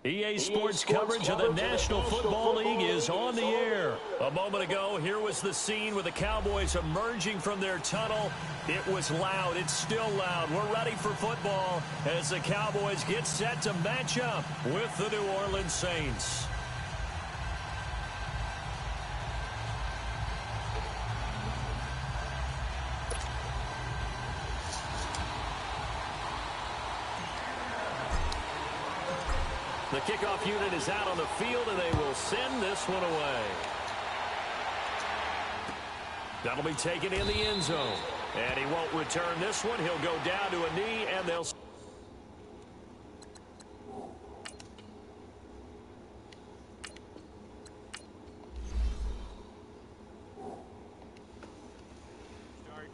EA Sports coverage of the National Football League is on the air. A moment ago, here was the scene with the Cowboys emerging from their tunnel. It was loud. It's still loud. We're ready for football as the Cowboys get set to match up with the New Orleans Saints. The kickoff unit is out on the field, and they will send this one away. That'll be taken in the end zone. And he won't return this one. He'll go down to a knee, and they'll... Start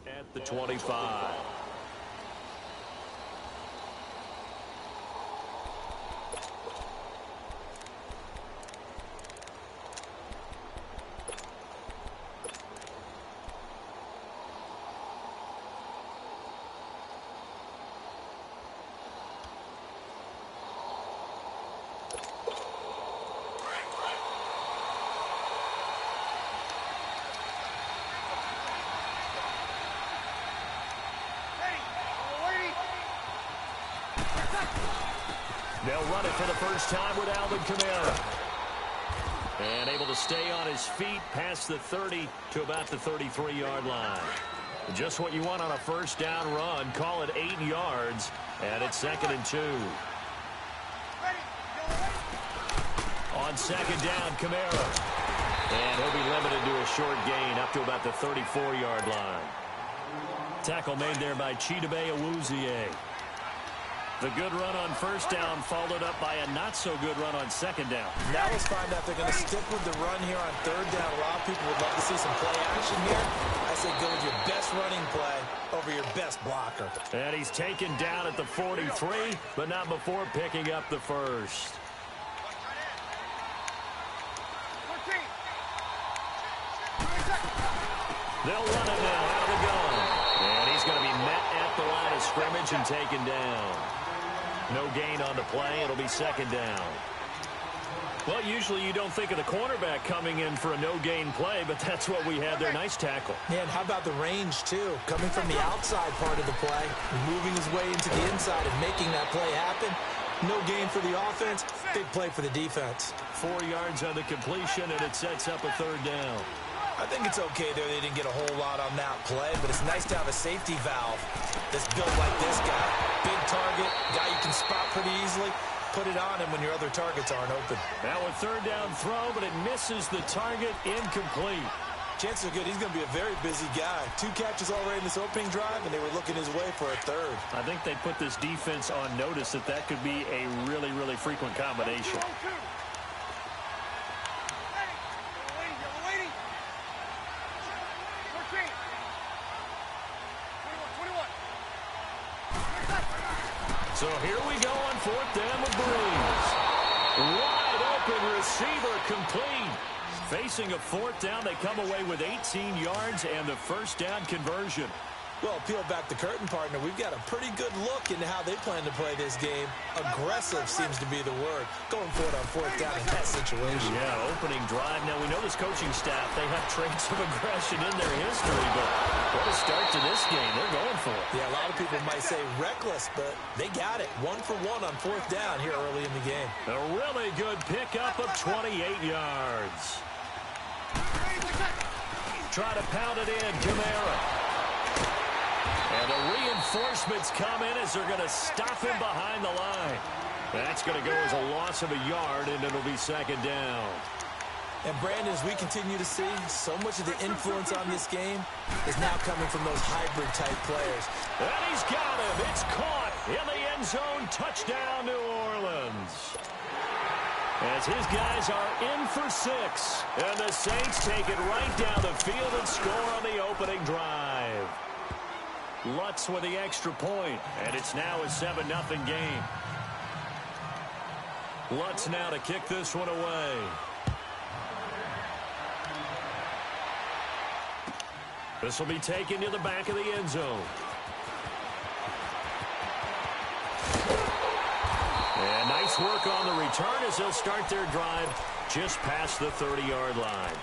at the 25. They'll run it for the first time with Alvin Kamara. And able to stay on his feet past the 30 to about the 33-yard line. Just what you want on a first down run. Call it 8 yards. And it's 2nd and 2. On second down, Kamara. And he'll be limited to a short gain up to about the 34-yard line. Tackle made there by Chidobe Awuzie. The good run on first down followed up by a not-so-good run on second down. Now let's find out if they're going to stick with the run here on third down. A lot of people would love to see some play action here. I say go with your best running play over your best blocker. And he's taken down at the 43, but not before picking up the first. They'll run it now out of the gun. And he's going to be met at the line of scrimmage and taken down. No gain on the play. It'll be second down. Well, usually you don't think of the cornerback coming in for a no-gain play, but that's what we had there. Nice tackle. Yeah, and how about the range, too? Coming from the outside part of the play, moving his way into the inside and making that play happen. No gain for the offense, big play for the defense. 4 yards on the completion, and it sets up a third down. I think it's okay there. They didn't get a whole lot on that play, but it's nice to have a safety valve that's built like this guy. Big target, guy you can spot pretty easily. Put it on him when your other targets aren't open. Now a third down throw, but it misses the target, incomplete. Chances are good. He's going to be a very busy guy. 2 catches already in this opening drive, and they were looking his way for a third. I think they put this defense on notice that that could be a really, really frequent combination. So here we go on fourth down with Breeze. Wide open receiver complete. Facing a fourth down, they come away with 18 yards and the first down conversion. Well, peel back the curtain, partner. We've got a pretty good look into how they plan to play this game. Aggressive seems to be the word. Going for it on fourth down in that situation. Yeah, opening drive. Now, we know this coaching staff, they have traits of aggression in their history, but what a start to this game. They're going for it. Yeah, a lot of people might say reckless, but they got it. 1 for 1 on fourth down here early in the game. A really good pickup of 28 yards. Try to pound it in, Kamara. And the reinforcements come in as they're going to stop him behind the line. That's going to go as a loss of a yard, and it'll be second down. And, Brandon, as we continue to see, so much of the influence on this game is now coming from those hybrid-type players. And he's got him. It's caught in the end zone. Touchdown, New Orleans. As his guys are in for 6. And the Saints take it right down the field and score on the opening drive. Lutz with the extra point, and it's now a 7-0 game. Lutz now to kick this one away. This will be taken to the back of the end zone. And nice work on the return as they'll start their drive just past the 30-yard line.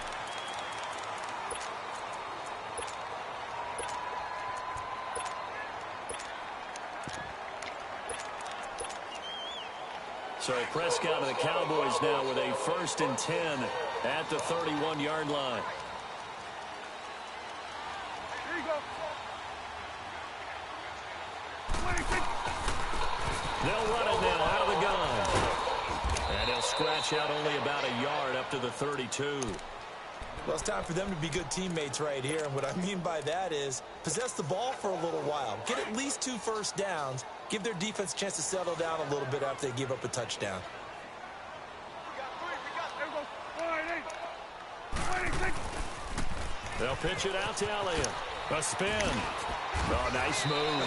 So Prescott and the Cowboys now with a 1st and 10 at the 31-yard line. Here you go. They'll run it now out of the gun. And he'll scratch out only about a yard up to the 32. Well, it's time for them to be good teammates right here. And what I mean by that is possess the ball for a little while. Get at least 2 first downs. Give their defense a chance to settle down a little bit after they give up a touchdown. They'll pitch it out to Elliott. A spin. Oh, nice move.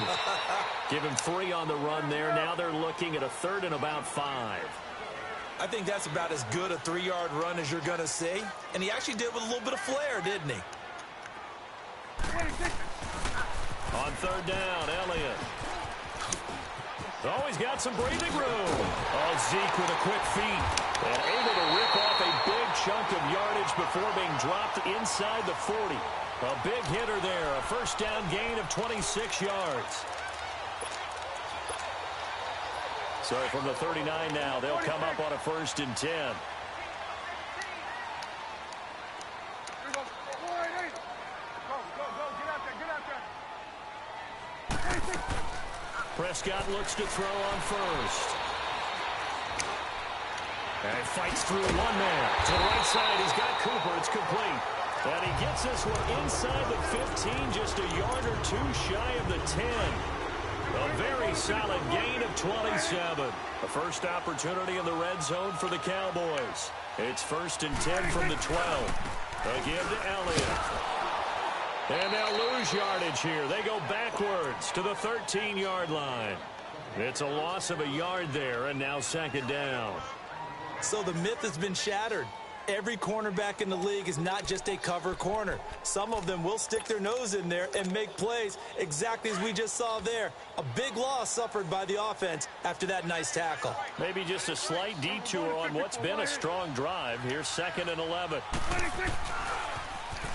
Give him 3 on the run there. Now they're looking at a 3rd and about 5. I think that's about as good a 3-yard run as you're going to see. And he actually did with a little bit of flair, didn't he? On 3rd down, Elliott. Oh, he's got some breathing room. Oh, Zeke with a quick feet. And able to rip off a big chunk of yardage before being dropped inside the 40. A big hitter there. A 1st down gain of 26 yards. So from the 39 now, they'll come up on a 1st and 10. Prescott looks to throw on 1st. And fights through 1 man. To the right side, he's got Cooper. It's complete. And he gets this one inside the 15, just a yard or 2 shy of the 10. A very solid gain of 27. The first opportunity in the red zone for the Cowboys. It's 1st and 10 from the 12. Again to Elliott. And they'll lose yardage here. They go backwards to the 13-yard line. It's a loss of a yard there, and now 2nd down. So the myth has been shattered. Every cornerback in the league is not just a cover corner. Some of them will stick their nose in there and make plays exactly as we just saw there. A big loss suffered by the offense after that nice tackle. Maybe just a slight detour on what's been a strong drive. Here's 2nd and 11.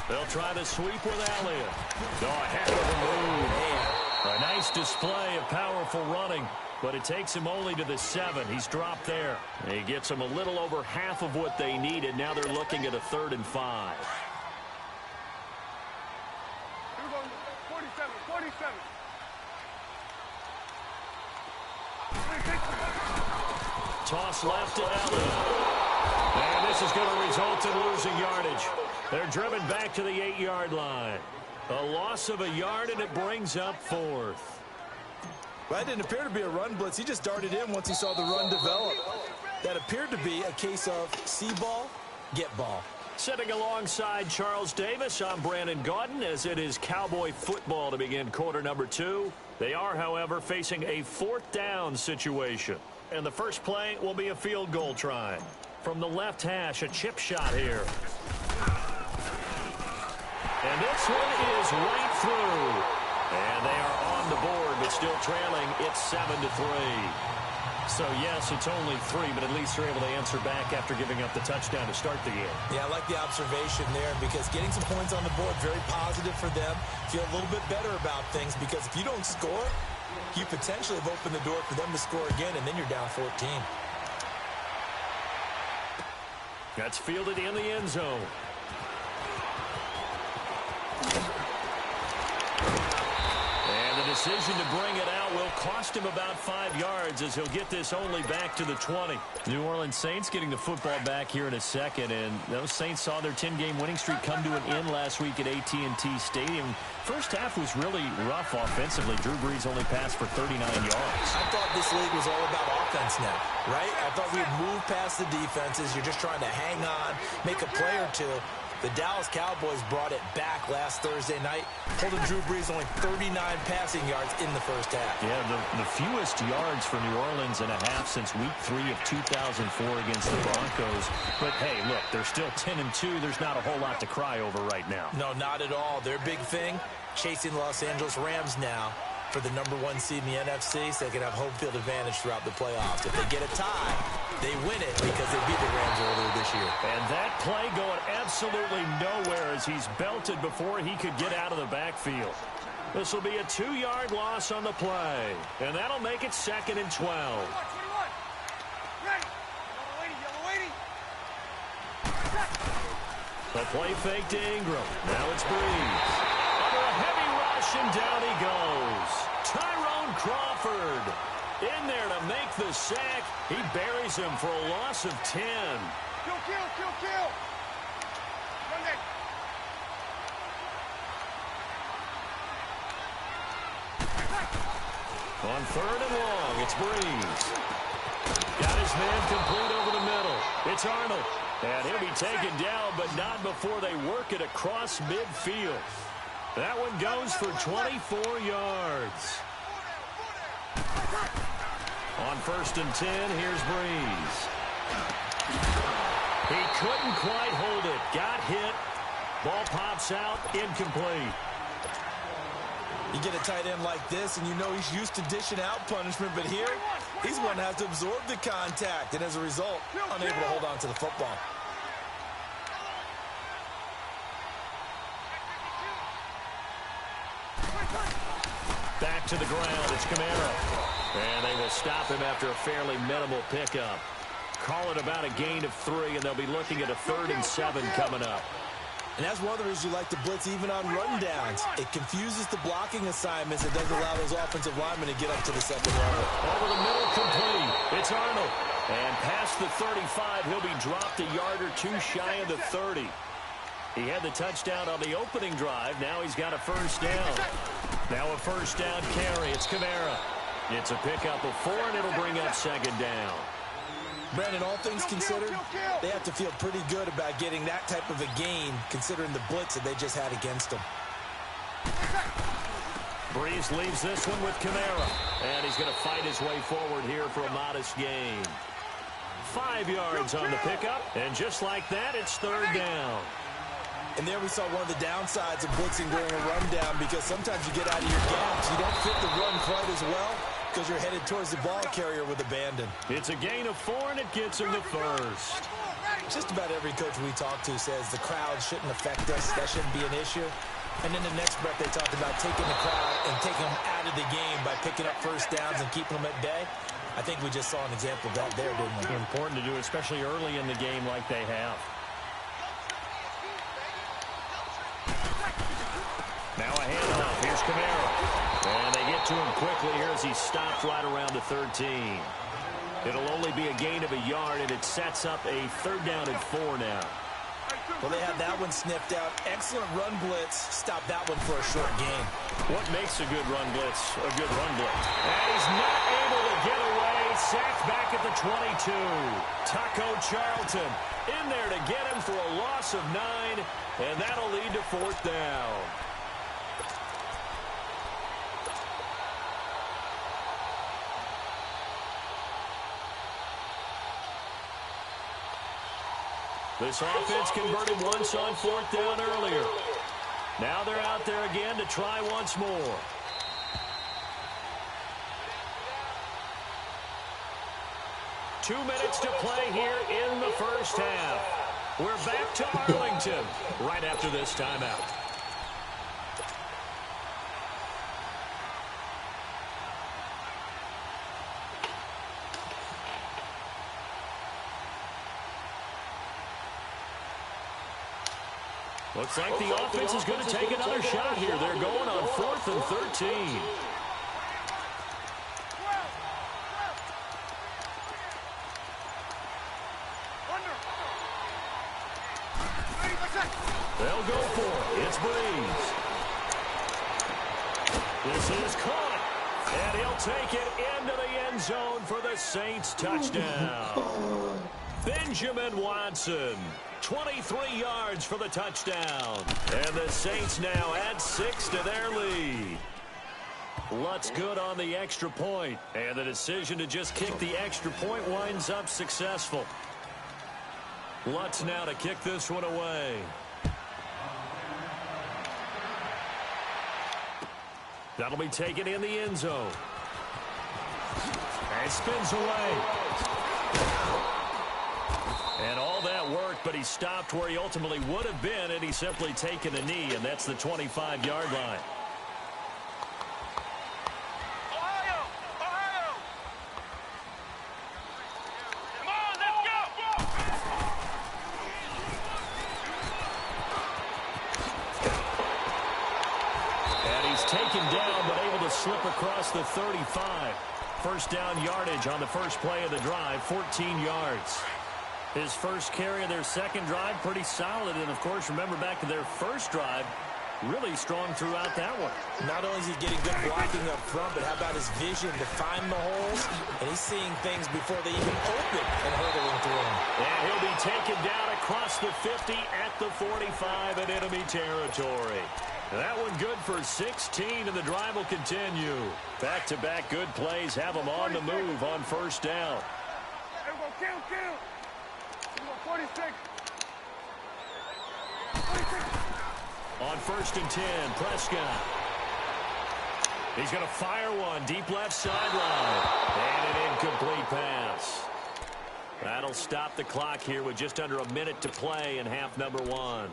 They'll try to sweep with Elliott. Oh, heck of a move. A nice display of powerful running. But it takes him only to the 7. He's dropped there. He gets them a little over half of what they needed. Now they're looking at a 3rd and 5. 47. Toss left to Elliott. And this is going to result in losing yardage. They're driven back to the 8-yard line. A loss of a yard, and it brings up 4th. Well, that didn't appear to be a run blitz. He just darted in once he saw the run develop. That appeared to be a case of see ball, get ball. Sitting alongside Charles Davis, I'm Brandon Gaudin, as it is Cowboy football to begin quarter number 2. They are, however, facing a 4th down situation. And the first play will be a field goal try. From the left hash, a chip shot here. And this one is right through. And they are on the board, but still trailing. It's 7-3. So, yes, it's only 3, but at least they're able to answer back after giving up the touchdown to start the game. Yeah, I like the observation there because getting some points on the board, very positive for them. Feel a little bit better about things because if you don't score, you potentially have opened the door for them to score again, and then you're down 14. That's fielded in the end zone. Decision to bring it out will cost him about 5 yards as he'll get this only back to the 20. New Orleans Saints getting the football back here in a second, and those Saints saw their 10-game winning streak come to an end last week at AT&T Stadium. First half was really rough offensively. Drew Brees only passed for 39 yards. I thought this league was all about offense now, right? I thought we had moved past the defenses. You're just trying to hang on, make a play or two. The Dallas Cowboys brought it back last Thursday night, holding Drew Brees only 39 passing yards in the first half. Yeah, the fewest yards for New Orleans in a half since week 3 of 2004 against the Broncos. But, hey, look, they're still 10-2. There's not a whole lot to cry over right now. No, not at all. Their big thing, chasing Los Angeles Rams now for the #1 seed in the NFC, so they can have home field advantage throughout the playoffs. If they get a tie, they win it because they beat the Rams earlier this year. And that play going absolutely nowhere as he's belted before he could get out of the backfield. This will be a 2-yard loss on the play, and that'll make it 2nd and 12. Ready. Yellow lady. The play fake to Ingram. Now it's Brees. Under a heavy rush, and down he goes. Tyrone Crawford in there to make the sack. He buries him for a loss of 10. Kill. Run that. On 3rd and long, it's Brees. Got his man complete over the middle. It's Arnold. And he'll be taken down, but not before they work it across midfield. That one goes for 24 yards. On 1st and 10, here's Brees. He couldn't quite hold it. Got hit. Ball pops out. Incomplete. You get a tight end like this, and you know he's used to dishing out punishment, but here, he's one that has to absorb the contact, and as a result, unable to hold on to the football. Back to the ground. It's Kamara. And they will stop him after a fairly minimal pickup. Call it about a gain of 3, and they'll be looking at a 3rd and 7 coming up. And that's one of the reasons you like to blitz even on rundowns. It confuses the blocking assignments. It doesn't allow those offensive linemen to get up to the 2nd level. Over the middle, complete. It's Arnold. And past the 35, he'll be dropped a yard or 2 shy of the 30. He had the touchdown on the opening drive. Now he's got a 1st down. Now a 1st down carry. It's Kamara. It's a pickup of 4, and it'll bring up 2nd down. Brandon, all things considered, they have to feel pretty good about getting that type of a gain, considering the blitz that they just had against them. Brees leaves this one with Kamara, and he's going to fight his way forward here for a modest gain. 5 yards on the pickup, and just like that, it's 3rd down. And there we saw one of the downsides of blitzing during a rundown, because sometimes you get out of your gaps. You don't fit the run quite as well because you're headed towards the ball carrier with abandon. It's a gain of 4, and it gets him the 1st. Just about every coach we talk to says the crowd shouldn't affect us. That shouldn't be an issue. And in the next breath, they talked about taking the crowd and taking them out of the game by picking up 1st downs and keeping them at bay. I think we just saw an example of that there, didn't we? Important to do, especially early in the game like they have. Now a handoff. Here's Kamara. And they get to him quickly here as he stopped right around the 13. It'll only be a gain of a yard, and it sets up a 3rd down and 4 now. Well, they had that one sniffed out. Excellent run blitz. Stop that one for a short gain. What makes a good run blitz a good run blitz? And he's not able to get away. Sacked back at the 22. Taco Charlton in there to get him for a loss of 9, and that'll lead to 4th down. This offense converted once on 4th down earlier. Now they're out there again to try once more. Two minutes to play here in the first half. We're back to Arlington right after this timeout. Looks like the offense is going to take another shot here. They're going on 4th and 13. They'll go for it. It's Brees. This is caught. And he'll take it into the end zone for the Saints touchdown. Benjamin Watson 23 yards for the touchdown. And the Saints now add 6 to their lead. Lutz good on the extra point. And the decision to just kick the extra point winds up successful. Lutz now to kick this one away. That'll be taken in the end zone. And spins away. And all that work, but he stopped where he ultimately would have been, and he's simply taken a knee, and that's the 25-yard line. Taken down, but able to slip across the 35. First down yardage on the first play of the drive, 14 yards. His first carry of their second drive, pretty solid. And, of course, remember back to their first drive, really strong throughout that one. Not only is he getting good blocking up front, but how about his vision to find the holes? And he's seeing things before they even open and hurdling through them. And he'll be taken down across the 50 at the 45 in enemy territory. That one good for 16, and the drive will continue. Back-to-back good plays have them on the move on first down. Kill. 46. On first and 10, Prescott. He's going to fire one deep left sideline. And an incomplete pass. That'll stop the clock here with just under a minute to play in half number 1.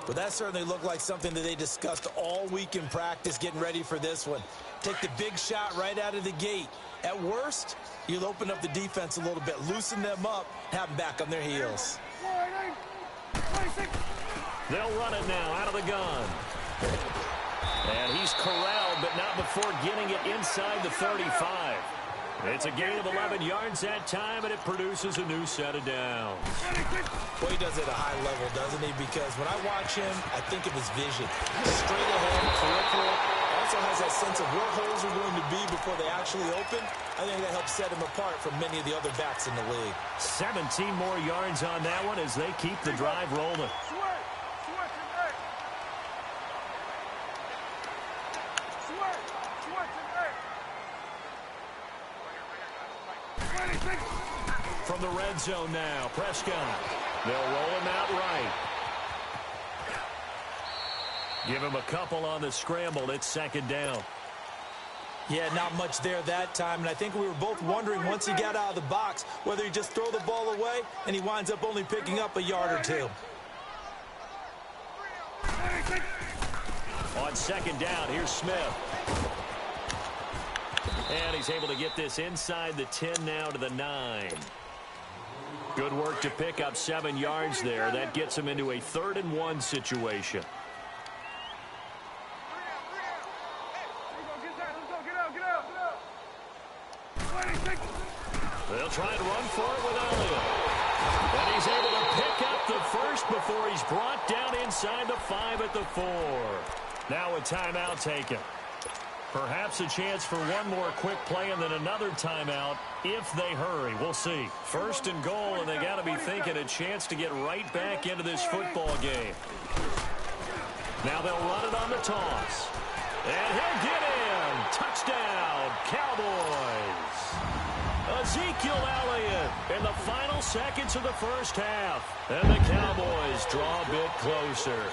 Well, that certainly looked like something that they discussed all week in practice getting ready for this one. Take the big shot right out of the gate. At worst, you'll open up the defense a little bit, loosen them up, have them back on their heels. They'll run it now out of the gun. And he's corralled, but not before getting it inside the 35. It's a gain of 11 yards that time, and it produces a new set of downs. Well, he does it at a high level, doesn't he? Because when I watch him, I think of his vision. Straight ahead, peripheral. Also has that sense of where holes are going to be before they actually open. I think that helps set him apart from many of the other backs in the league. 17 more yards on that one as they keep the drive rolling. From the red zone now, Prescott. They'll roll him out right. Give him a couple on the scramble. It's second down. Yeah, not much there that time, and I think we were both wondering once he got out of the box whether he'd just throw the ball away, and he winds up only picking up a yard or two. On second down, here's Smith. And he's able to get this inside the 10 now to the 9. Good work to pick up 7 yards there. That gets him into a 3rd and 1 situation. They'll try and run for it with Elliott. And he's able to pick up the first before he's brought down inside the 5 at the 4. Now a timeout taken. Perhaps a chance for one more quick play and then another timeout if they hurry. We'll see. First and goal, and they got to be thinking a chance to get right back into this football game. Now they'll run it on the toss. And he'll get in. Touchdown, Cowboys. Ezekiel Elliott in the final seconds of the first half. And the Cowboys draw a bit closer.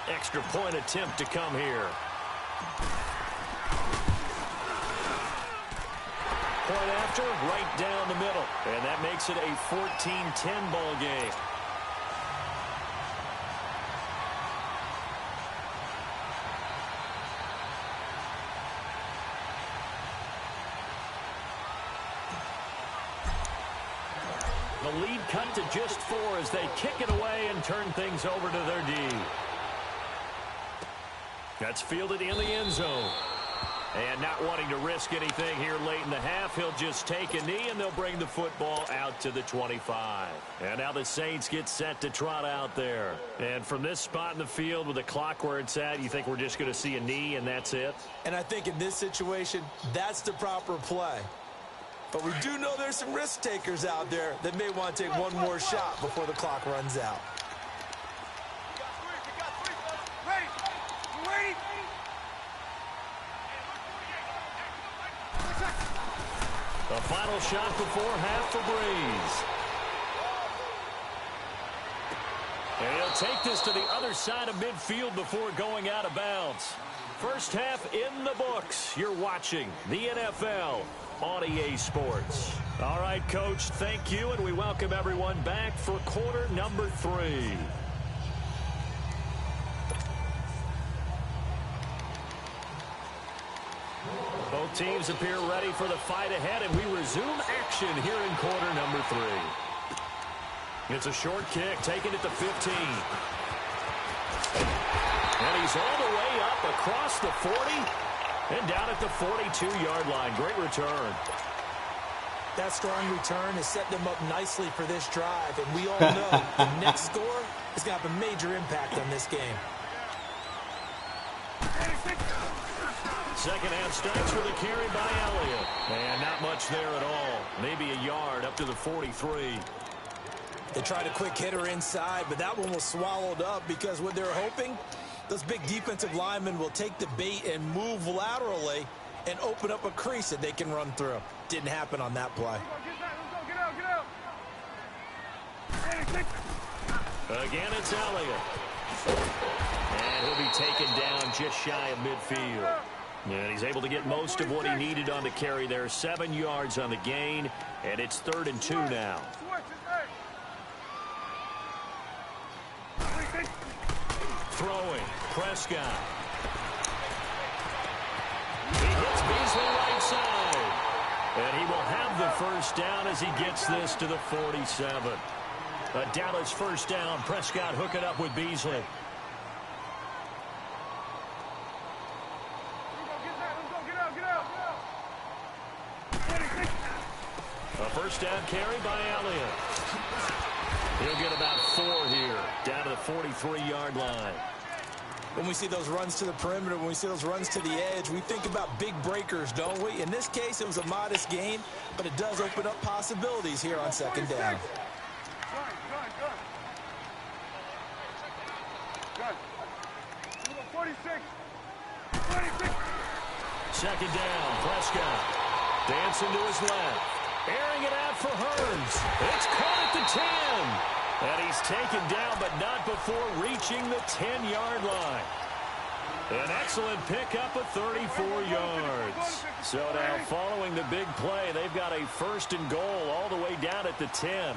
Extra point attempt to come here. Point after, right down the middle. And that makes it a 14-10 ball game. The lead cut to just 4 as they kick it away and turn things over to their D. That's fielded in the end zone. And not wanting to risk anything here late in the half, he'll just take a knee, and they'll bring the football out to the 25. And now the Saints get set to trot out there. And from this spot in the field with the clock where it's at, you think we're just going to see a knee and that's it? And I think in this situation, that's the proper play. But we do know there's some risk takers out there that may want to take one more shot before the clock runs out. The final shot before half for Breeze. And he'll take this to the other side of midfield before going out of bounds. First half in the books. You're watching the NFL on EA Sports. All right, Coach, thank you, and we welcome everyone back for quarter number 3. Both teams appear ready for the fight ahead, and we resume action here in quarter number 3. It's a short kick, taken at the 15. And he's all the way up across the 40 and down at the 42-yard line. Great return. That strong return has set them up nicely for this drive, and we all know the next score is going to have a major impact on this game. Second half starts with a carry by Elliott. And not much there at all. Maybe a yard up to the 43. They tried a quick hitter inside, but that one was swallowed up because what they're hoping, those big defensive linemen will take the bait and move laterally and open up a crease that they can run through. Didn't happen on that play. Again, it's Elliott. And he'll be taken down just shy of midfield. And he's able to get most of what he needed on the carry there. 7 yards on the gain, and it's 3rd and 2 now. Throwing, Prescott. He hits Beasley right side. And he will have the first down as he gets this to the 47. A Dallas first down. Prescott hooking up with Beasley. A first down carry by Elliott. He'll get about 4 here, down to the 43-yard line. When we see those runs to the perimeter, when we see those runs to the edge, we think about big breakers, don't we? In this case, it was a modest gain, but it does open up possibilities here on second down. Second down, Prescott. Dancing to his left. Airing it out for Hearns. It's caught at the 10. And he's taken down, but not before reaching the 10-yard line. An excellent pickup of 34 yards. So now following the big play, they've got a 1st and goal all the way down at the 10.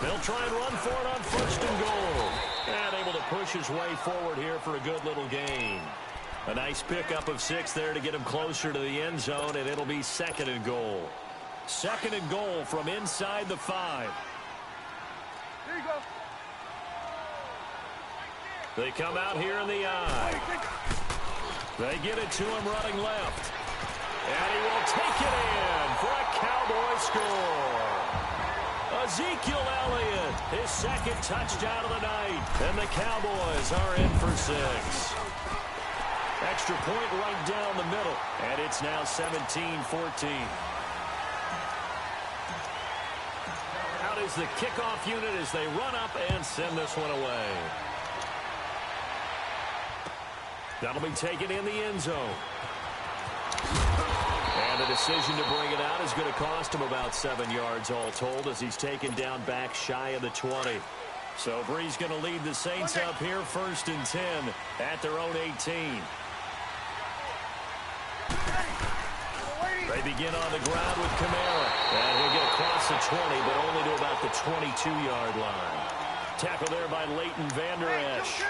They'll try and run for it on 1st and goal. And able to push his way forward here for a good little gain. A nice pickup of 6 there to get him closer to the end zone, and it'll be 2nd and goal. 2nd and goal from inside the 5. There you go. They come out here in the eye. They get it to him running left. And he will take it in for a Cowboy score. Ezekiel Elliott, his 2nd touchdown of the night. And the Cowboys are in for 6. Extra point right down the middle. And it's now 17-14. Out is the kickoff unit as they run up and send this one away. That'll be taken in the end zone. And the decision to bring it out is going to cost him about 7 yards all told as he's taken down back shy of the 20. So Bree's going to lead the Saints up here 1st and 10 at their own 18. They begin on the ground with Kamara. And he'll get across the 20, but only to about the 22-yard line. Tackle there by Leighton Vander Esch.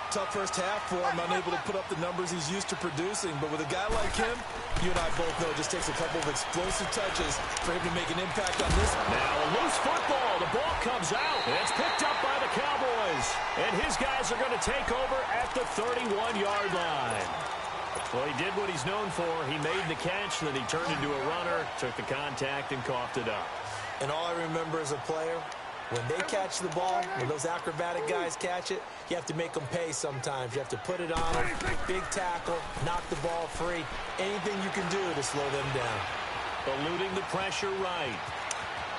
Tough first half for him, unable to put up the numbers he's used to producing. But with a guy like him, you and I both know it just takes a couple of explosive touches for him to make an impact on this. Now a loose football. The ball comes out. And it's picked up by the Cowboys. And his guys are going to take over at the 31-yard line. Well, he did what he's known for. He made the catch, then he turned into a runner, took the contact, and coughed it up. And all I remember as a player, when they catch the ball, when those acrobatic guys catch it, you have to make them pay sometimes. You have to put it on them, big tackle, knock the ball free, anything you can do to slow them down. eluding the pressure right.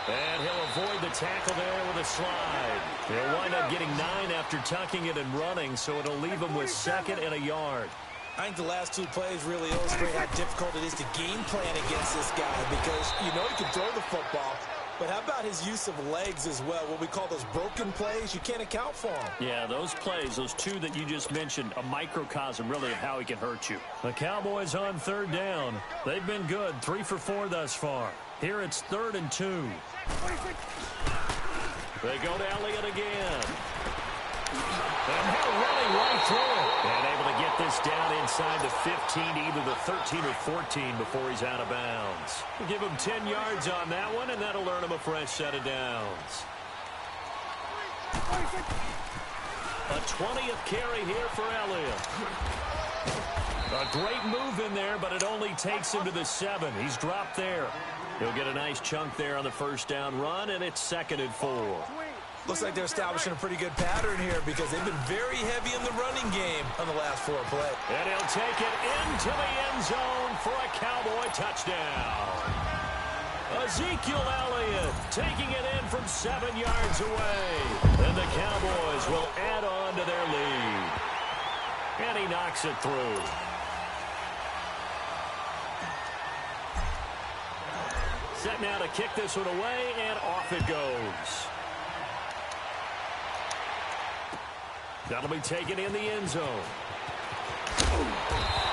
And he'll avoid the tackle there with a slide. He'll wind up getting 9 after tucking it and running, so it'll leave him with 2nd and a yard. I think the last 2 plays really illustrate how difficult it is to game plan against this guy because you know he can throw the football, but how about his use of legs as well? What we call those broken plays, you can't account for them. Yeah, those plays, those 2 that you just mentioned, a microcosm really of how he can hurt you. The Cowboys on 3rd down. They've been good, 3 for 4 thus far. Here it's 3rd and 2. They go to Elliott again. And they're running right through it. And able to get this down inside the 15, either the 13 or 14 before he's out of bounds. We'll give him 10 yards on that one, and that'll earn him a fresh set of downs. A 20th carry here for Elliott. A great move in there, but it only takes him to the 7. He's dropped there. He'll get a nice chunk there on the 1st down run, and it's 2nd and 4. Looks like they're establishing a pretty good pattern here because they've been very heavy in the running game on the last 4 plays. And he'll take it into the end zone for a Cowboy touchdown. Ezekiel Elliott taking it in from 7 yards away. And the Cowboys will add on to their lead. And he knocks it through. Set now to kick this one away, and off it goes. That'll be taken in the end zone.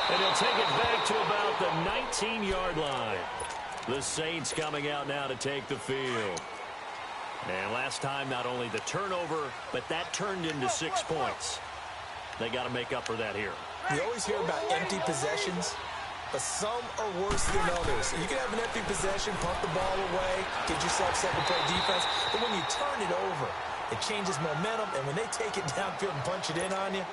And he'll take it back to about the 19-yard line. The Saints coming out now to take the field. And last time, not only the turnover, but that turned into 6 points. They got to make up for that here. You always hear about empty possessions, but some are worse than others. You can have an empty possession, punt the ball away, get yourself set to play defense, but when you turn it over, it changes momentum, and when they take it downfield and punch it in on you,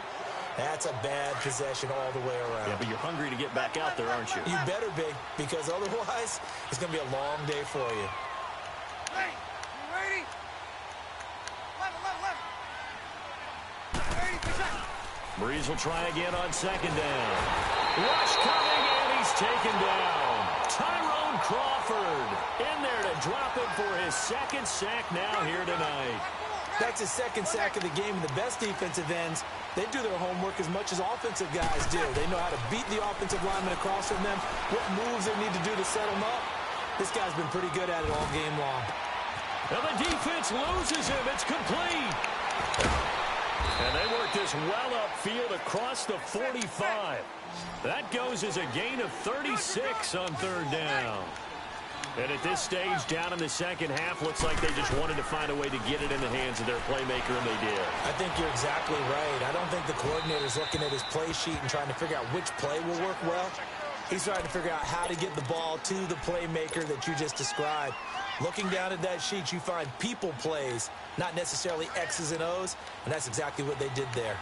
that's a bad possession all the way around. Yeah, but you're hungry to get back out there, aren't you? You better be, because otherwise, it's going to be a long day for you. Hey, you ready? Left. Breeze will try again on 2nd down. Rush coming, and he's taken down. Tyrone Crawford in there to drop it for his 2nd sack now here tonight. That's his 2nd sack of the game, and the best defensive ends, they do their homework as much as offensive guys do. They know how to beat the offensive lineman across from them, what moves they need to do to set them up. This guy's been pretty good at it all game long. And the defense loses him. It's complete. And they work this well upfield across the 45. That goes as a gain of 36 on 3rd down. And at this stage, down in the 2nd half, looks like they just wanted to find a way to get it in the hands of their playmaker, and they did. I think you're exactly right. I don't think the coordinator's looking at his play sheet and trying to figure out which play will work well. He's trying to figure out how to get the ball to the playmaker that you just described. Looking down at that sheet, you find people plays, not necessarily X's and O's, and that's exactly what they did there.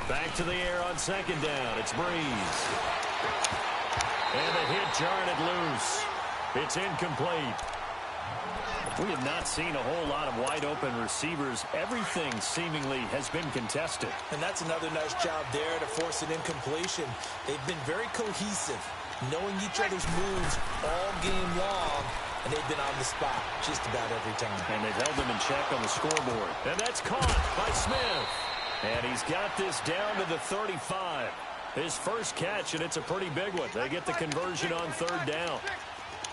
Back to the air on 2nd down. It's Breeze. And the hit jarred it loose. It's incomplete. We have not seen a whole lot of wide-open receivers. Everything seemingly has been contested. And that's another nice job there to force an incompletion. They've been very cohesive, knowing each other's moves all game long, and they've been on the spot just about every time. And they've held them in check on the scoreboard. And that's caught by Smith. And he's got this down to the 35. His first catch, and it's a pretty big one. They get the conversion on 3rd down.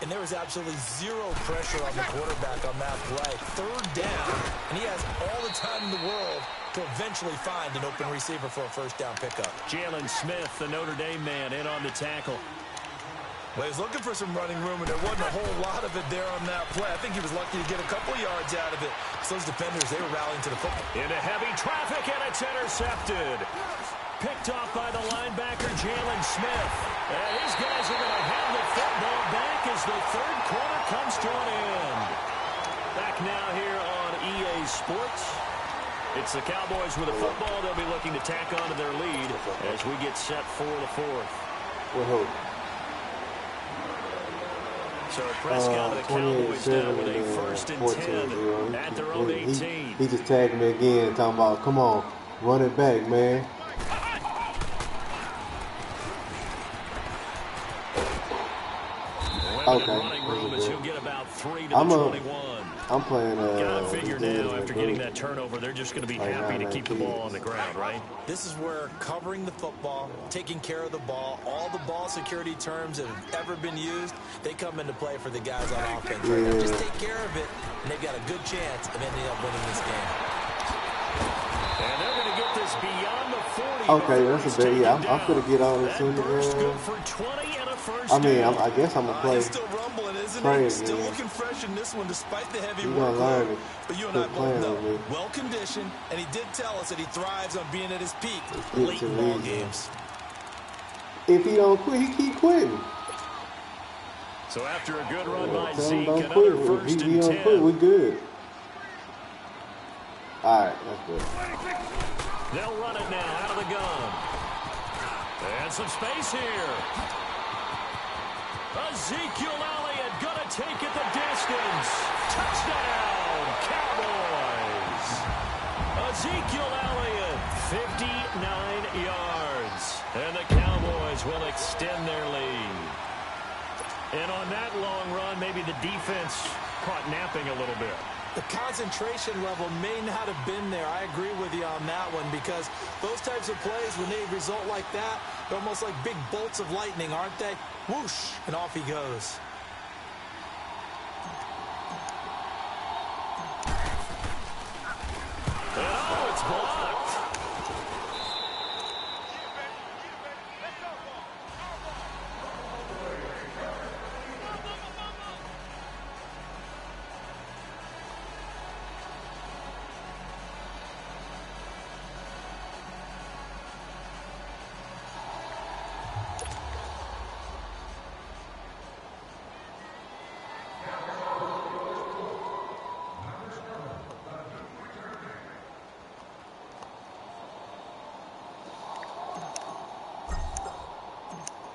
And there was absolutely zero pressure on the quarterback on that play. 3rd down, and he has all the time in the world to eventually find an open receiver for a 1st down pickup. Jalen Smith, the Notre Dame man, in on the tackle. Well, he was looking for some running room, and there wasn't a whole lot of it there on that play. I think he was lucky to get a couple yards out of it. So those defenders, they were rallying to the football. Into heavy traffic, and it's intercepted. Picked off by the linebacker, Jalen Smith. And his guys are going to have the football back as the 3rd quarter comes to an end. Back now here on EA Sports. It's the Cowboys with the football. They'll be looking to tack on to their lead as we get set for the 4th. So Prescott of the Cowboys now with a 1st and 10 at their own 18. He just tagged me again, talking about, come on, run it back, man. plenty of running room as he'll get about 3 to the 21. I'm playing. Gotta figure now, after getting that turnover, they're just going to be happy to keep the ball on the ground, right? This is where covering the football, taking care of the ball, all the ball security terms that have ever been used, they come into play for the guys on offense. Right now. Just take care of it, and they've got a good chance of ending up winning this game. And they're going to get this beyond the 40. Okay, that's a bit. Yeah, I'm going to get on this in the good for 20 and a first I mean, down. I guess I'm going to play. He's still rumbling, isn't he? Still looking fresh in this one despite the heavy workload. But you and I both know, well-conditioned, and he did tell us that he thrives on being at his peak late in ball games. If he don't quit, he keep quitting. So after a good run by Zeke, don't another quit. first If he and don't 10. quit, we good. All right, that's good. They'll run it now out of the gun. And some space here. Ezekiel Elliott going to take it the distance. Touchdown, Cowboys. Ezekiel Elliott, 59 yards. And the Cowboys will extend their lead. And on that long run, maybe the defense caught napping a little bit. The concentration level may not have been there. I agree with you on that one because those types of plays, when they result like that, they're almost like big bolts of lightning, aren't they? Whoosh, and off he goes. Oh, it's blocked.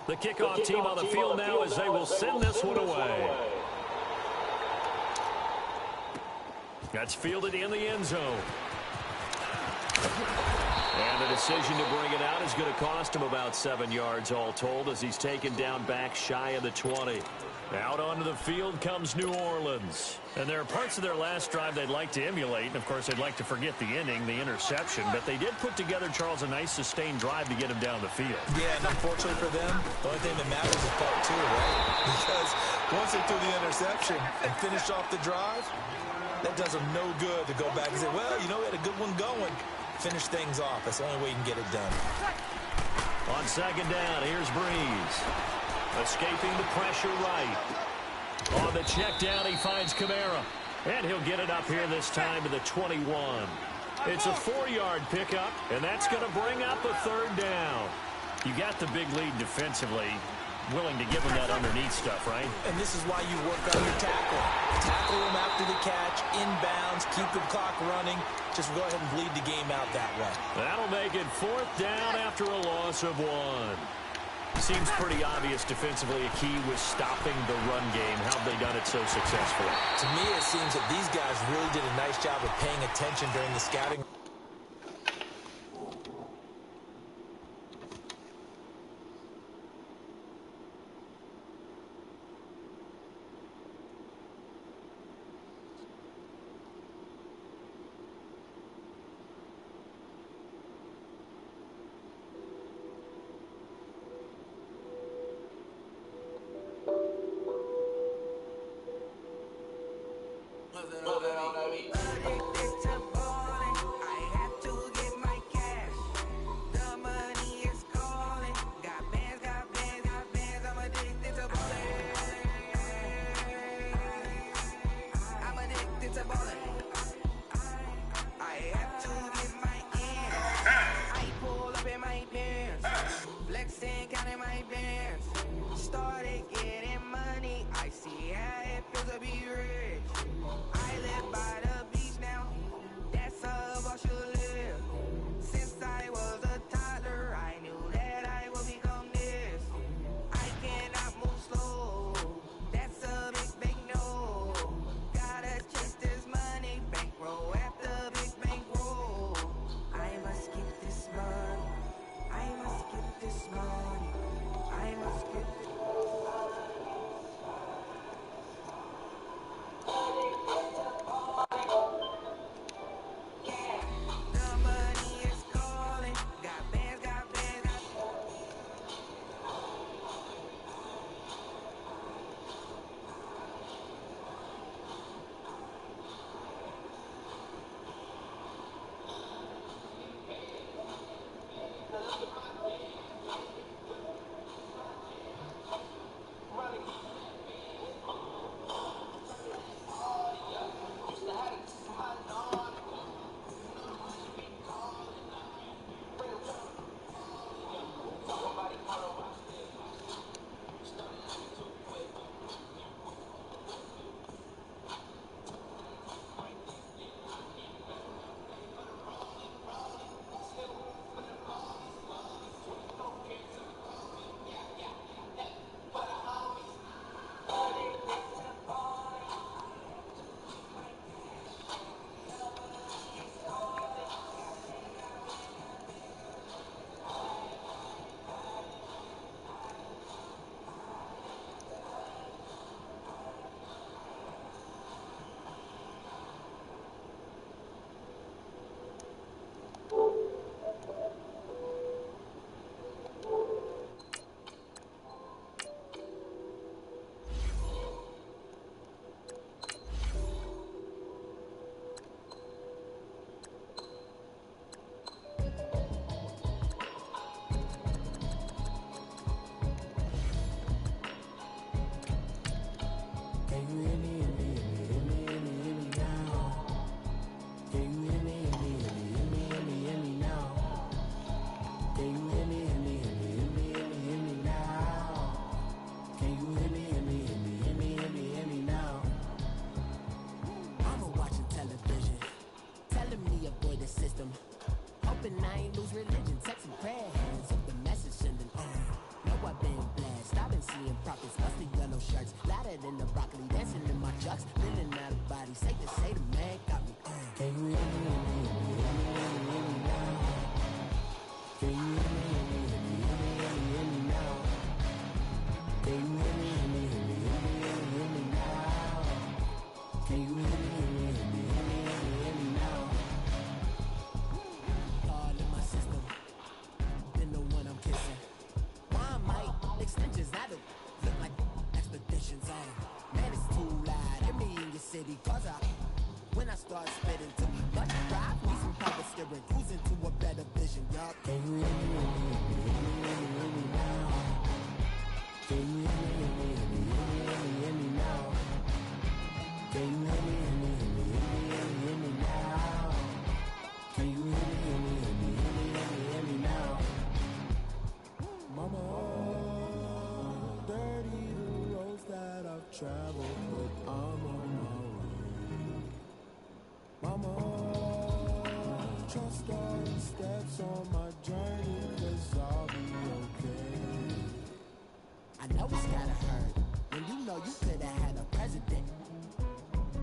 The kickoff team on the field now as they will send this one away. That's fielded in the end zone. And the decision to bring it out is going to cost him about 7 yards all told as he's taken down back shy of the 20. Out onto the field comes New Orleans. And there are parts of their last drive they'd like to emulate. And, of course, they'd like to forget the inning, the interception. But they did put together, Charles, a nice sustained drive to get him down the field. Yeah, and unfortunately for them, the only thing that matters is part two, right? Because once they threw the interception and finished off the drive, that does them no good to go back and say, well, you know, we had a good one going. Finish things off. That's the only way you can get it done. On second down, here's Breeze. Escaping the pressure right. On the check down, he finds Kamara. And he'll get it up here this time to the 21. It's a 4-yard pickup, and that's going to bring up a third down. You got the big lead defensively. Willing to give him that underneath stuff, right? And this is why you work on your tackle. Tackle him after the catch, inbounds, keep the clock running. Just go ahead and bleed the game out that way. That'll make it 4th down after a loss of 1. Seems pretty obvious defensively a key was stopping the run game. How have they done it so successfully? To me, it seems that these guys really did a nice job of paying attention during the scouting. safe to say the man got me. Can you hear me? Now? Can you hear me now? Can you hear me now? Can you hear me now? All in my system, been the one I'm kissing. Why might extensions? I don't look like expeditions on. Man, it's too loud. Hear me in your city, cause when I start spitting too much drive, need some power steering, cruising to a better vision, y'all. Can you hear me now? Can you hear me now? Can you hear me now? Can you hear me now? Mama, dirty the roads that I've traveled, but I'm on my way. Mama, trust all the steps on my journey, 'cause I'll be okay. I know it's gotta hurt when you know you could've had a president.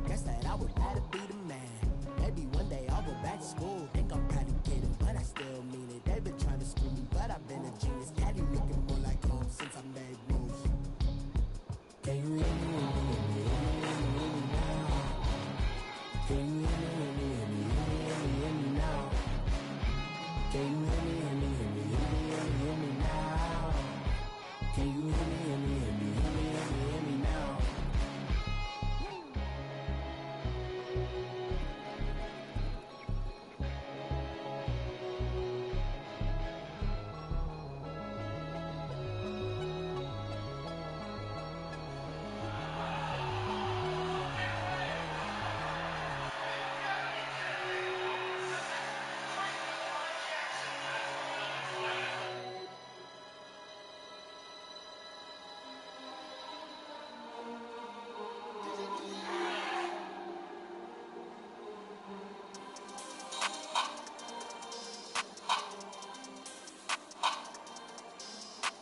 Guess that I would rather be the man. Maybe one day I'll go back to school. Think I'm probably kidding, but I still mean it. They've been trying to screw me, but I've been a genius. Caddy looking more like home since I made moves. Can you hear me now? Can you hear me now? Can you hear me now? Can you hear me now?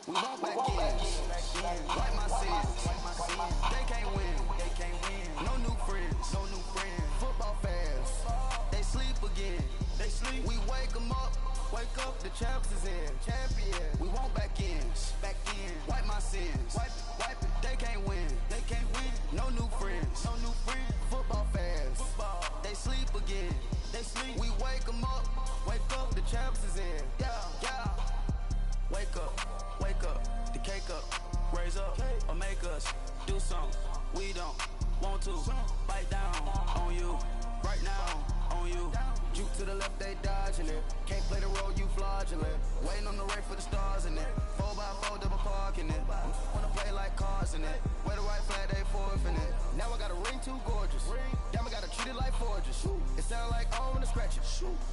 We won't back in. Wipe my sins. They can't win. No new friends. Football fans. They sleep again. We wake them up. Wake up, the champs is in. Champion. We won't back in. Wipe my sins. Wipe it. They can't win. No new friends. Football fans. They sleep again. We wake them up. Wake up, the champs is in. Yeah. Wake up, the cake up, raise up, or make us do something we don't want to. Bite down on you, right now on you. Juke to the left, they dodging it. Can't play the role, you fraudulent. Waiting on the race for the stars in it. 4x4 double parking it. Wanna play like cars in it. Wear the right flag, they forfeit it. Now I got a ring too gorgeous. Damn, I gotta treat it like forges. It sound like I wanna scratch it.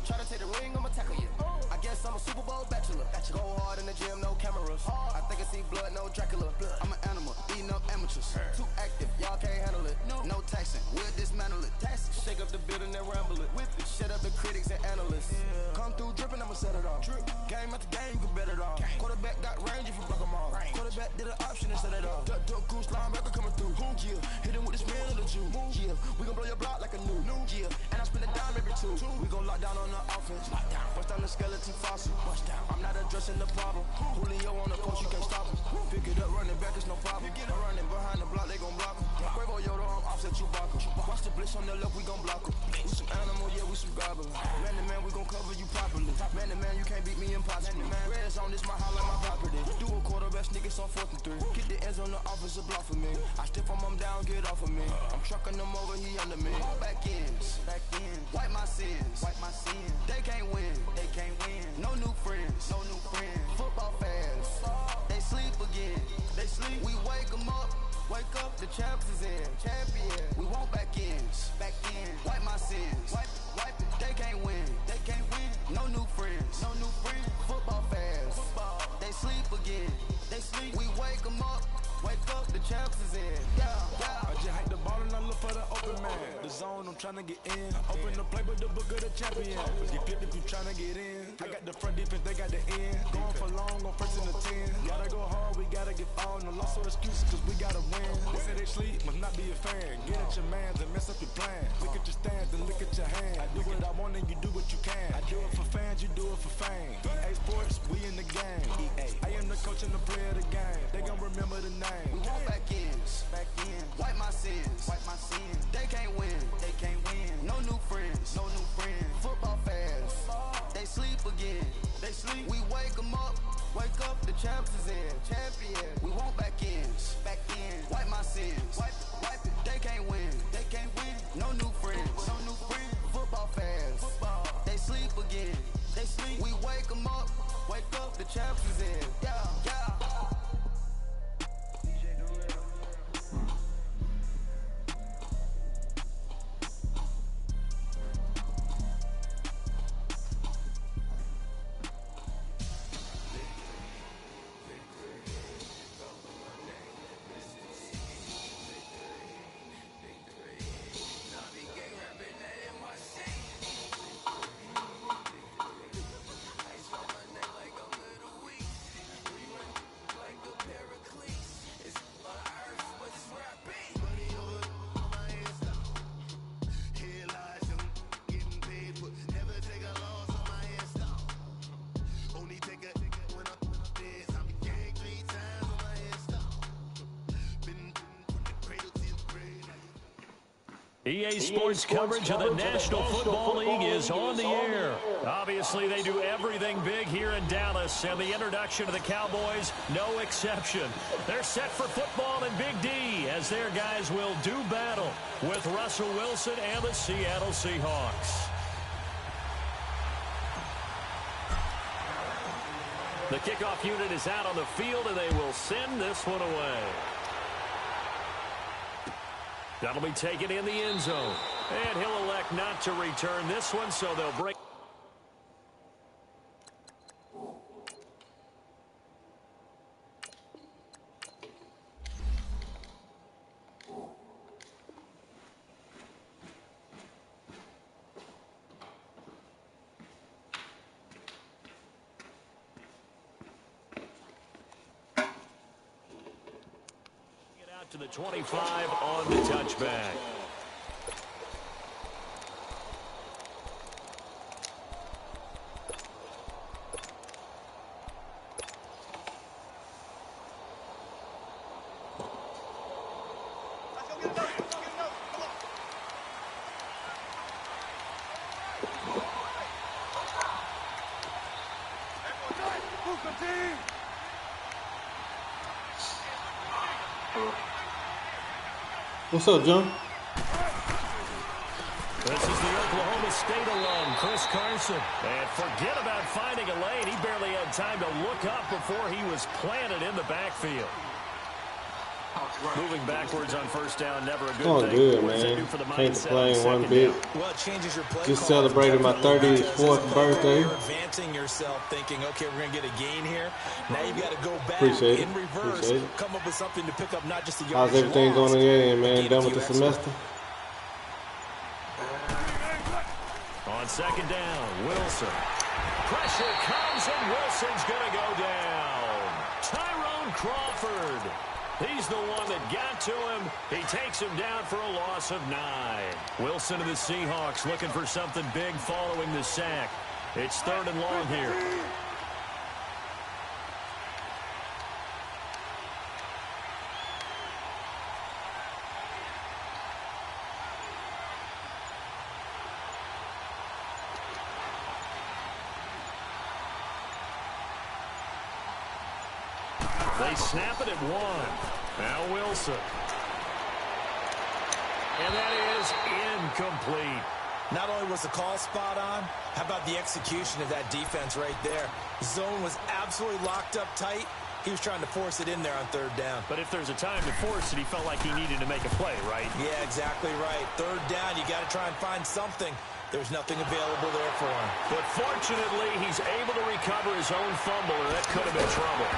Try to take the ring, I'ma tackle you. I guess I'm a Super Bowl bachelor. Go hard in the gym, no cameras. I think I see blood, no Dracula. I'm an animal, eating up amateurs. Too active, y'all can't handle it. No taxing, we'll dismantle it. Shake up the building and ramble it. Whip it, shut up the critics and analysts. Come through dripping, I'ma set it off. Game after game, you can bet it off. Quarterback got range if you block them off. Quarterback did an option and set it off. Duck goose linebacker coming through. Yeah, hit him with the spin of the Jew. Yeah, we gon' blow your block like a new. Yeah, and I spend a dime every two. We gon' lock down on the offense. Bust down the skeleton fossil. I'm not addressing the problem. Julio on the coast, you can't stop him. Pick it up, running back, it's no problem. I'm running behind the block, they gon' block him. Quavo Yoda, I'm offset Chewbacca. Watch the blitz on the left, we gon' block him. We some animal, yeah, we some goblin. Man to man, we gon' cover you properly. Man to man, you can't beat me impossible. Reds on this, my house like my property. Do a quarterback sneakers on 4th and 3. Get the ends on the offensive block for me. I stiff him, I'm down, get off of me. I'm trucking them over, he under me. Back in. Wipe my sins. They can't win. No new friends. Football fans. They sleep again. We wake them up. Wake up, the champs is in. Champion. We won't back in. Wipe my sins. Wipe it. They can't win. No new friends. Football fans. They sleep again. We wake them up. Wake up, the champs is in. Yeah. I just hike the ball and I look for the open man. The zone, I'm tryna get in. Open the play with the book of the champion. Get flipped if you tryna get in. I got the front defense, they got the end. Going for long on first and the 10. Gotta go hard, we gotta get all. No loss or excuses, cause we gotta win. They say they sleep, must not be a fan. Get at your mans and mess up your plan. Look at your stands and look at your hand. I do what I want and you do what you can. I do it for fans, you do it for fame. EA Sports, we in the game. I am the coach and the player of the game. They gon' remember the name. We want back ends, wipe my sins, They can't win, No new friends, Football fans, they sleep again. We wake 'em up, the champs is in. We want back ends, wipe my sins, wipe it. They can't win, No new friends, Football fans, they sleep again. We wake 'em up, the champs is in. Yeah. EA Sports coverage of the National Football League is on the air. Obviously, they do everything big here in Dallas, and the introduction of the Cowboys, no exception. They're set for football in Big D as their guys will do battle with Russell Wilson and the Seattle Seahawks. The kickoff unit is out on the field, and they will send this one away. That'll be taken in the end zone. And he'll elect not to return this one, so they'll break. To the 25 on the touchback. What's up, John? This is the Oklahoma State alum, Chris Carson. And forget about finding a lane. He barely had time to look up before he was planted in the backfield. Moving backwards on first down, never a good thing. Good, man. Can't complain one bit. Well, it changes your play. Just celebrated my 34th birthday. You're advancing yourself, thinking, okay, we're going to get a gain here. Now you've got to go back in reverse, come up with something to pick up not just the yardage. How's everything going on your end, man? Done with the semester? On second down, Wilson. Pressure comes, and Wilson's going to go down. Tyrone Crawford. He's the one that got to him. He takes him down for a loss of 9. Wilson and the Seahawks looking for something big following the sack. It's 3rd and long here. They snap it at 1. Now Wilson. And that is incomplete. Not only was the call spot on, how about the execution of that defense right there? Zone was absolutely locked up tight. He was trying to force it in there on 3rd down. But if there's a time to force it, he felt like he needed to make a play, right? Yeah, exactly right. 3rd down, you got to try and find something. There's nothing available there for him. But fortunately, he's able to recover his own fumble, or that could have been trouble.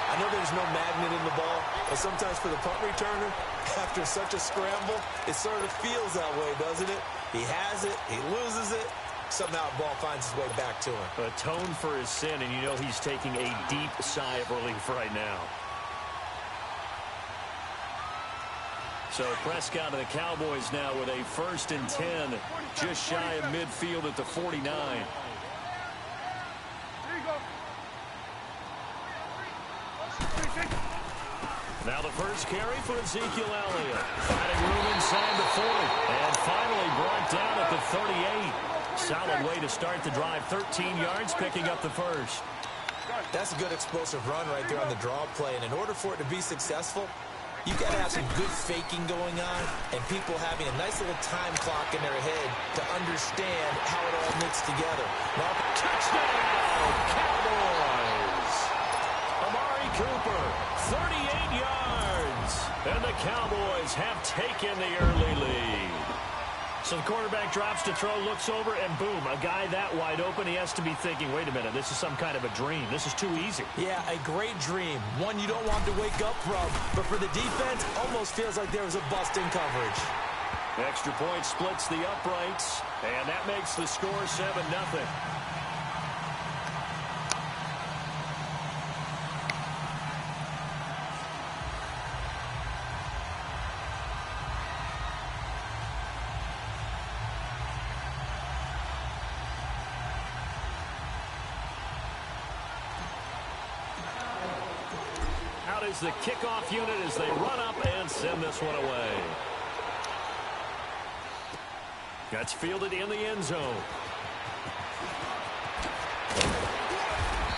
I know there's no magnet in the ball, but sometimes for the punt returner, after such a scramble, it sort of feels that way, doesn't it? He has it, he loses it, somehow the ball finds its way back to him. Atone for his sin, and you know he's taking a deep sigh of relief right now. So Prescott and the Cowboys now with a 1st and 10, just shy of midfield at the 49. Now the first carry for Ezekiel Elliott. Finding room inside the 40. And finally brought down at the 38. Solid way to start the drive. 13 yards, picking up the first. That's a good explosive run right there on the draw play. And in order for it to be successful, you've got to have some good faking going on and people having a nice little time clock in their head to understand how it all knits together. Now, touchdown, Cowboys! Amari Cooper, 38 yards. And the Cowboys have taken the early lead. So the quarterback drops to throw, looks over, and boom, a guy that wide open, he has to be thinking, wait a minute, this is some kind of a dream. This is too easy. Yeah, a great dream. One you don't want to wake up from. But for the defense, almost feels like there was a bust in coverage. Extra point splits the uprights, and that makes the score 7-0. Is the kickoff unit as they run up and send this one away. That's fielded in the end zone.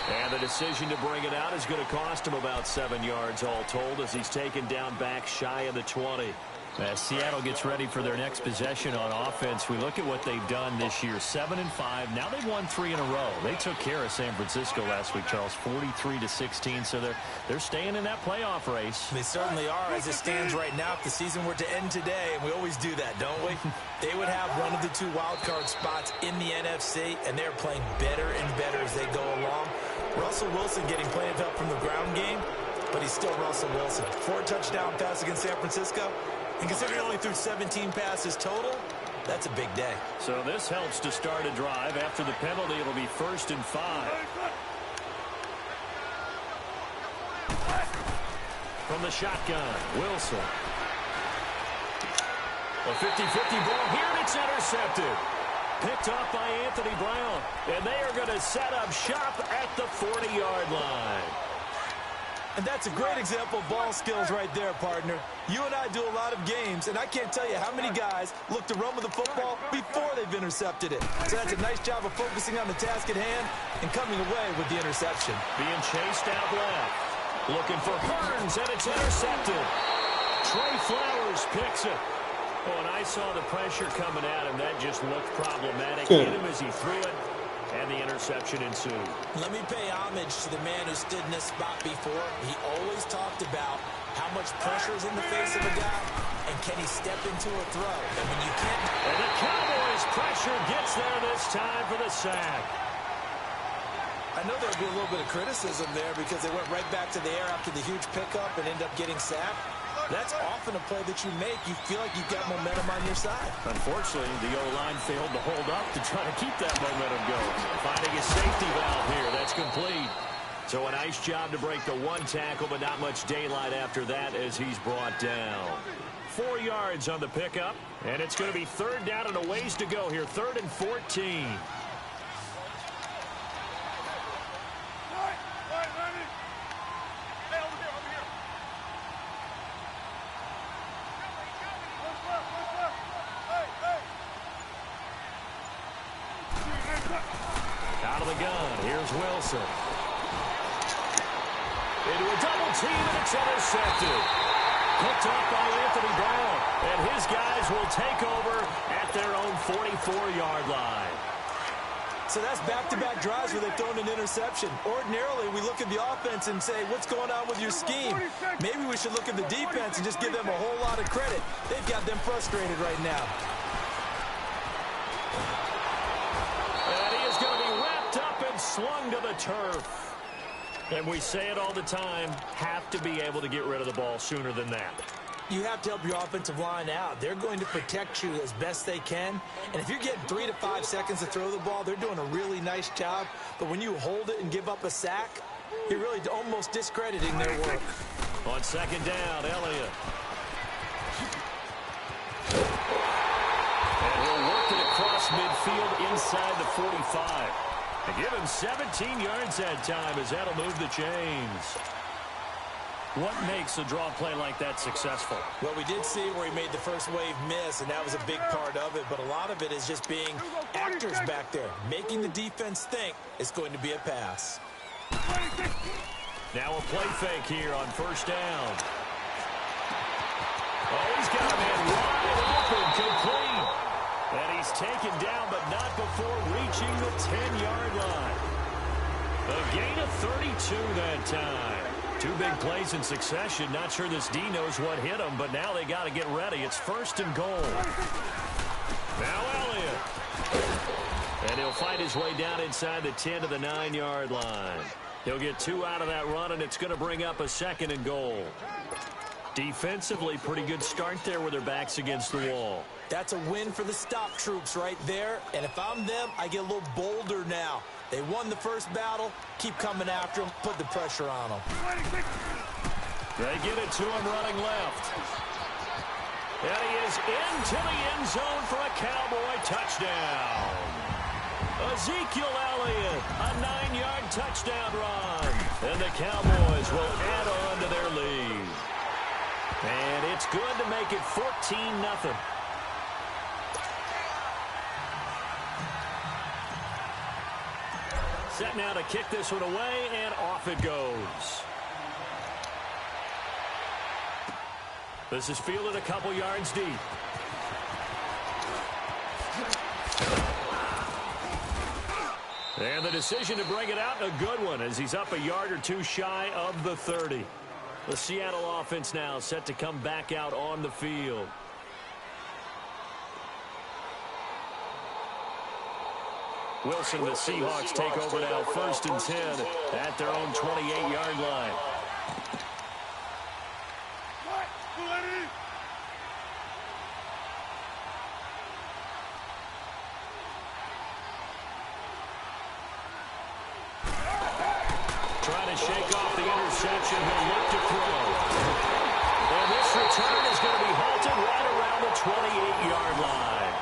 And the decision to bring it out is going to cost him about 7 yards all told as he's taken down back shy of the 20. As Seattle gets ready for their next possession on offense, we look at what they've done this year, 7-5. Now they've won 3 in a row. They took care of San Francisco last week, Charles, 43-16. So they're staying in that playoff race. They certainly are as it stands right now. If the season were to end today, and we always do that, don't we? They would have one of the 2 wild card spots in the NFC, and they're playing better and better as they go along. Russell Wilson getting plenty of help from the ground game, but he's still Russell Wilson. 4 touchdown pass against San Francisco. And considering he only threw 17 passes total, that's a big day. So this helps to start a drive. After the penalty, it'll be 1st and 5. From the shotgun, Wilson. A 50-50 ball here, and it's intercepted. Picked off by Anthony Brown. And they are going to set up shop at the 40-yard line. And that's a great example of ball skills right there, partner. You and I do a lot of games, and I can't tell you how many guys look to run with the football before they've intercepted it. So that's a nice job of focusing on the task at hand and coming away with the interception. Being chased out left. Looking for Burns, and it's intercepted. Trey Flowers picks it. Oh, and I saw the pressure coming at him. That just looked problematic. Hit him as he threw it. And the interception ensued. Let me pay homage to the man who stood in this spot before. He always talked about how much pressure is in the face of a guy, and can he step into a throw. And when you can't... And the Cowboys' pressure gets there this time for the sack. I know there'll be a little bit of criticism there because they went right back to the air after the huge pickup and end up getting sacked. That's often a play that you make. You feel like you've got momentum on your side. Unfortunately, the O-line failed to hold up to try to keep that momentum going. Finding a safety valve here. That's complete. So a nice job to break the 1 tackle, but not much daylight after that as he's brought down. 4 yards on the pickup, and it's going to be 3rd down and a ways to go here. 3rd and 14. Out of the gun, here's Wilson. Into a double team, and it's intercepted. Picked up by Anthony Brown, and his guys will take over at their own 44-yard line. So that's back-to-back drives where they've thrown an interception. Ordinarily, we look at the offense and say, what's going on with your scheme? Maybe we should look at the defense and just give them a whole lot of credit. They've got them frustrated right now. And he is going to be wrapped up and slung to the turf. And we say it all the time, have to be able to get rid of the ball sooner than that. You have to help your offensive line out. They're going to protect you as best they can. And if you're getting 3 to 5 seconds to throw the ball, they're doing a really nice job. But when you hold it and give up a sack, you're really almost discrediting their work. On second down, Elliott. And he'll work it across midfield inside the 45. And give him 17 yards that time as that'll move the chains. What makes a draw play like that successful? Well, we did see where he made the first wave miss, and that was a big part of it. But a lot of it is just being actors back there, making the defense think it's going to be a pass. Now a play fake here on first down. Oh, he's got a man wide open, complete. And he's taken down, but not before reaching the 10-yard line. A gain of 32 that time. 2 big plays in succession. Not sure this D knows what hit him, but now they got to get ready. It's first and goal. Now Elliott. And he'll fight his way down inside the 10 to the 9-yard line. He'll get 2 out of that run, and it's going to bring up a second and goal. Defensively, pretty good start there with their backs against the wall. That's a win for the stop troops right there. And if I'm them, I get a little bolder now. They won the first battle. Keep coming after them. Put the pressure on them. They get it to him running left. And he is into the end zone for a Cowboy touchdown. Ezekiel Elliott, a 9-yard touchdown run. And the Cowboys will add on to their lead. And it's good to make it 14-0. Set now to kick this one away, and off it goes. This is fielded a couple yards deep. And the decision to bring it out, a good one, as he's up a yard or 2 shy of the 30. The Seattle offense now set to come back out on the field. Wilson, the Seahawks take over now, first and 10 at their own 28-yard line. Trying to shake off the interception. He'll look to throw. And this return is going to be halted right around the 28-yard line.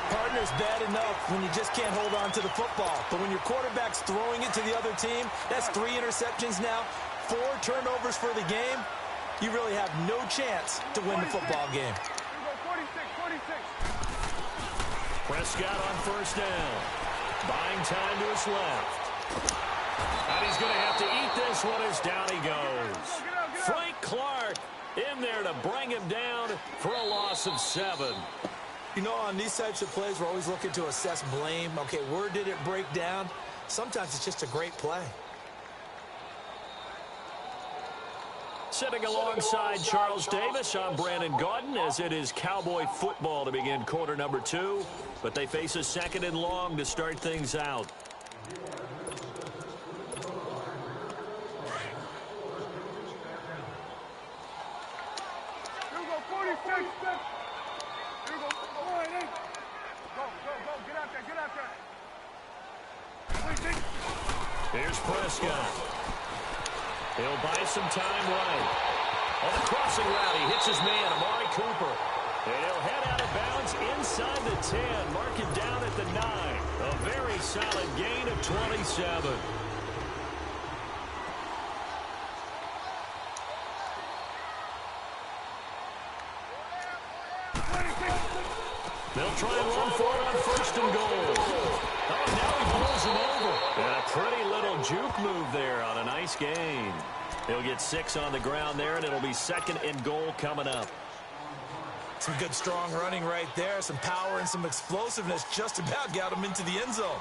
Partner's bad enough when you just can't hold on to the football. But when your quarterback's throwing it to the other team, that's 3 interceptions now, 4 turnovers for the game. You really have no chance to win the football game. Prescott on first down. Buying time to his left. And he's going to have to eat this one as down he goes. Frank Clark in there to bring him down for a loss of 7. You know, on these types of plays, we're always looking to assess blame. Okay, where did it break down? Sometimes it's just a great play. Sitting alongside Charles Davis, I'm Brandon Gaudin, as it is Cowboy football to begin quarter number 2. But they face a second and long to start things out. Here's Prescott. He'll buy some time right. On the crossing route, he hits his man, Amari Cooper. And he'll head out of bounds inside the 10. Mark it down at the 9. A very solid gain of 27. They'll try and run for it on first and goal. Oh, now he pulls him over. And a pretty little juke move there on a nice gain. He'll get 6 on the ground there, and it'll be second and goal coming up. Some good, strong running right there. Some power and some explosiveness just about got him into the end zone.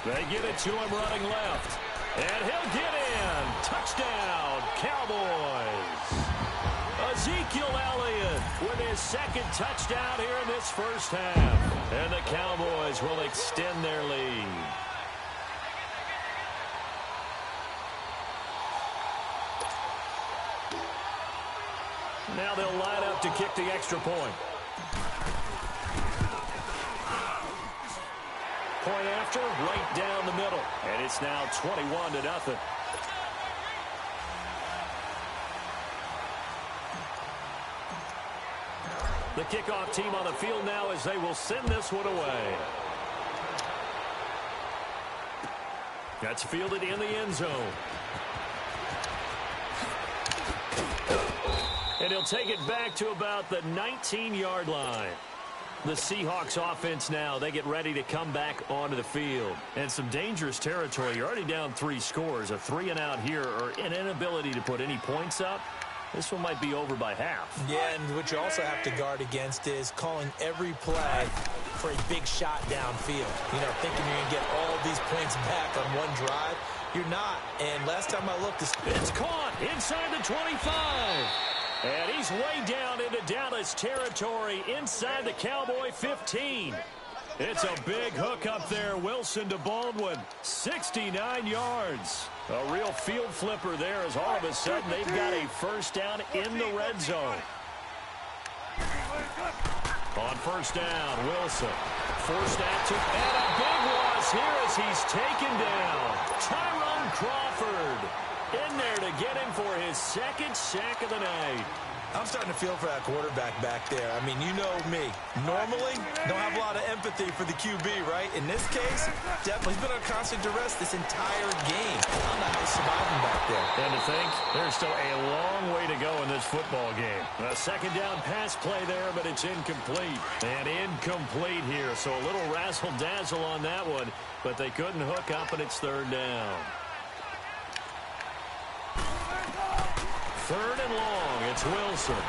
They get it to him running left. And he'll get in. Touchdown, Cowboys. Ezekiel Elliott with his second touchdown here in this first half. And the Cowboys will extend their lead. Now they'll line up to kick the extra point. Point after, right down the middle. And it's now 21-0. The kickoff team on the field now as they will send this one away. That's fielded in the end zone. And he'll take it back to about the 19-yard line. The Seahawks offense now, they get ready to come back onto the field. And some dangerous territory. You're already down 3 scores. A 3-and-out here or an inability to put any points up. This one might be over by half. Yeah, and what you also have to guard against is calling every play for a big shot downfield. You know, thinking you're going to get all these points back on one drive. You're not. And last time I looked, it's caught inside the 25. And he's way down into Dallas territory inside the Cowboy 15. It's a big hook up there. Wilson to Baldwin. 69 yards. A real field flipper there as all of a sudden they've got a first down in the red zone. On first down, Wilson. Forced that to, and a big loss here as he's taken down. Tyrone Crawford in there to get him for his second sack of the night. I'm starting to feel for that quarterback back there. I mean, you know me. Normally, don't have a lot of empathy for the QB, right? In this case, definitely he's been under constant duress this entire game. I don't know how he's surviving back there. And to think, there's still a long way to go in this football game. A second down pass play there, but it's incomplete. And incomplete here, so a little razzle-dazzle on that one, but they couldn't hook up, and it's third down. Third and long, it's Wilson.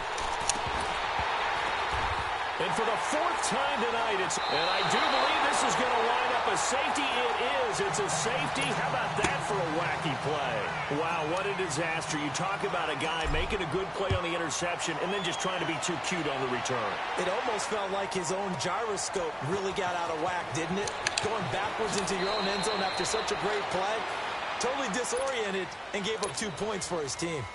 And for the 4th time tonight, and I do believe this is going to line up a safety. It is. It's a safety. How about that for a wacky play? Wow, what a disaster. You talk about a guy making a good play on the interception and then just trying to be too cute on the return. It almost felt like his own gyroscope really got out of whack, didn't it? Going backwards into your own end zone after such a great play. Totally disoriented and gave up 2 points for his team.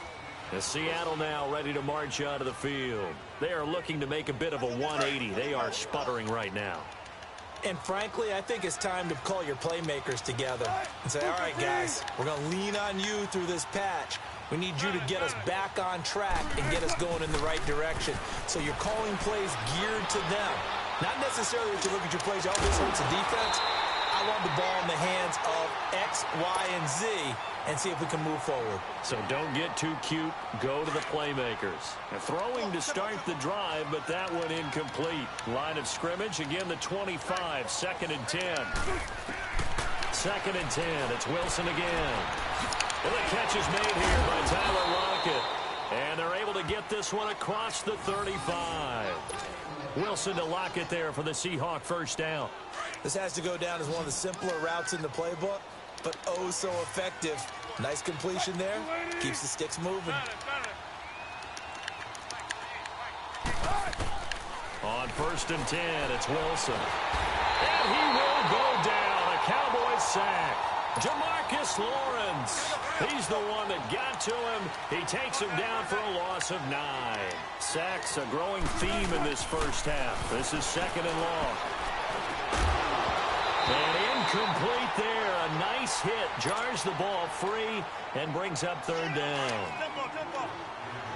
The Seattle now ready to march out of the field. They are looking to make a bit of a 180. They are sputtering right now. And frankly, I think it's time to call your playmakers together and say, all right, guys, we're going to lean on you through this patch. We need you to get us back on track and get us going in the right direction. So you're calling plays geared to them. Not necessarily that you look at your plays, oh, this hurts the defense. I want the ball in the hands of X, Y, and Z and see if we can move forward. So don't get too cute. Go to the playmakers. And throwing to start the drive, but that one incomplete. Line of scrimmage, again the 25, 2nd and 10. 2nd and 10, it's Wilson again. And the catch is made here by Tyler Lockett. And they're able to get this one across the 35. Wilson to Lockett there for the Seahawk first down. This has to go down as one of the simpler routes in the playbook, but oh so effective. Nice completion there. Keeps the sticks moving. On 1st and 10, it's Wilson. And he will go down. A Cowboys sack. Jamarcus Lawrence. He's the one that got to him. He takes him down for a loss of 9. Sacks a growing theme in this first half. This is 2nd and long. And incomplete there. A nice hit. Jars the ball free and brings up 3rd down.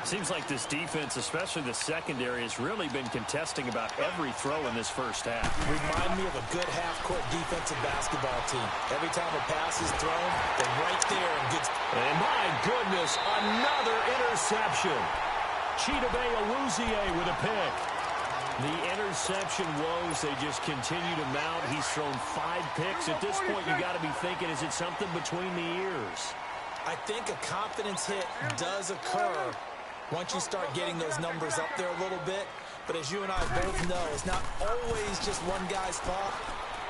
Seems like this defense, especially the secondary, has really been contesting about every throw in this first half. Remind me of a good half-court defensive basketball team. Every time a pass is thrown, they're right there and good. And my goodness, another interception. Chidobe Awuzie with a pick. The interception woes, they just continue to mount. He's thrown 5 picks. At this point, you got to be thinking, is it something between the ears? I think a confidence hit does occur once you start getting those numbers up there a little bit. But as you and I both know, it's not always just one guy's fault.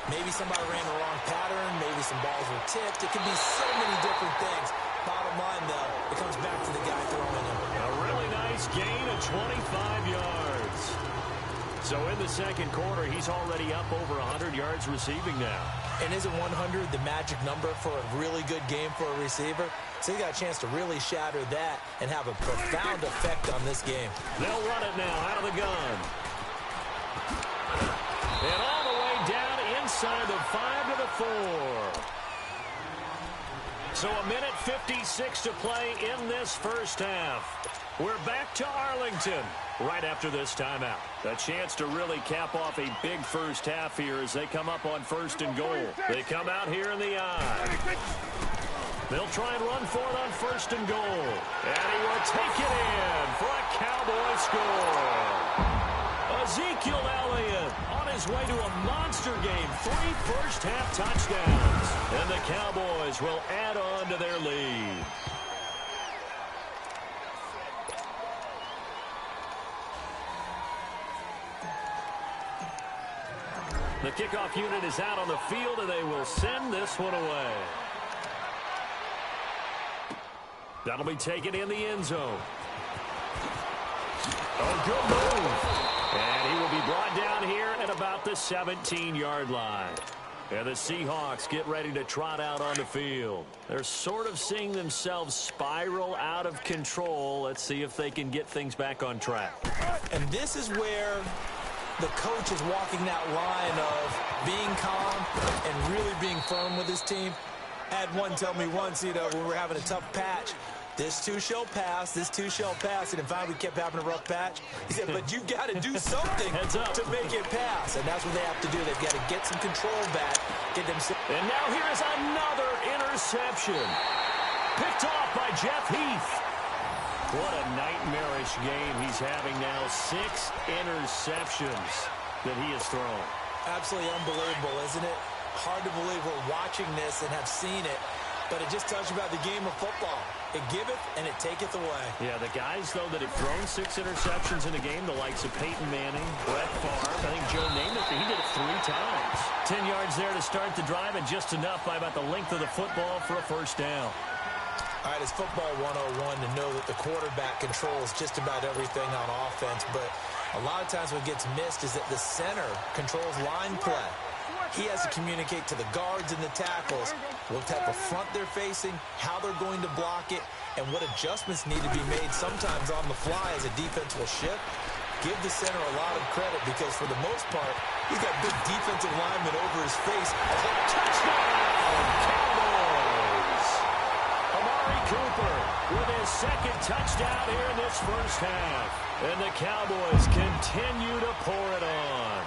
Maybe somebody ran the wrong pattern. Maybe some balls were tipped. It can be so many different things. Bottom line, though, it comes back to the guy throwing them. A really nice gain of 25 yards. So in the second quarter, he's already up over 100 yards receiving now. And isn't 100 the magic number for a really good game for a receiver? So he got a chance to really shatter that and have a profound effect on this game. They'll run it now out of the gun. And all the way down inside the 5 to the 4. So 1:56 to play in this first half. We're back to Arlington right after this timeout. A chance to really cap off a big first half here as they come up on 1st and goal. They come out here in the I. They'll try and run for it on 1st and goal. And he will take it in for a Cowboy score. Ezekiel Elliott on his way to a monster game. 3 first-half touchdowns. And the Cowboys will add on to their lead. The kickoff unit is out on the field, and they will send this one away. That'll be taken in the end zone. Oh, good move. And he will be brought down here at about the 17-yard line. And the Seahawks get ready to trot out on the field. They're sort of seeing themselves spiral out of control. Let's see if they can get things back on track. And this is where the coach is walking that line of being calm and really being firm with his team. I had one tell me once, when we were having a tough patch, this too shall pass, this too shall pass. And in fact, we kept having a rough patch. He said, but you got to do something to make it pass. And that's what they have to do. They've got to get some control back. Get them. And now here's another interception. Picked off by Jeff Heath. What a nightmarish game he's having now. 6 interceptions that he has thrown. Absolutely unbelievable, isn't it? Hard to believe we're watching this and have seen it. But it just tells you about the game of football. It giveth and it taketh away. Yeah, the guys, though, that have thrown 6 interceptions in a game, the likes of Peyton Manning, Brett Favre, I think Joe Namath, he did it 3 times. 10 yards there to start the drive, and just enough by about the length of the football for a first down. All right, it's football 101 to know that the quarterback controls just about everything on offense, but a lot of times what gets missed is that the center controls line play. He has to communicate to the guards and the tackles what type of front they're facing, how they're going to block it, and what adjustments need to be made sometimes on the fly as a defense will shift. Give the center a lot of credit because for the most part, he's got big defensive linemen over his face. Touchdown! Cowboys! Amari Cooper with his 2nd touchdown here in this first half. And the Cowboys continue to pour it on.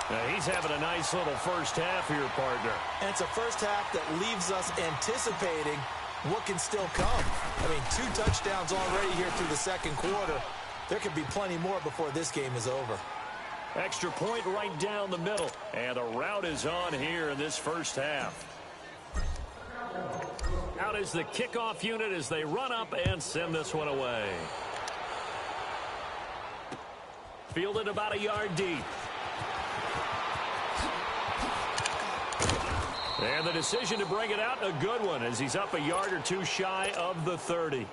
Now, he's having a nice little first half here, partner. And it's a first half that leaves us anticipating what can still come. I mean, 2 touchdowns already here through the 2nd quarter. There could be plenty more before this game is over. Extra point right down the middle. And the route is on here in this first half. Out is the kickoff unit as they run up and send this one away. Fielded about a yard deep. And the decision to bring it out, a good one, as he's up a yard or 2 shy of the 30.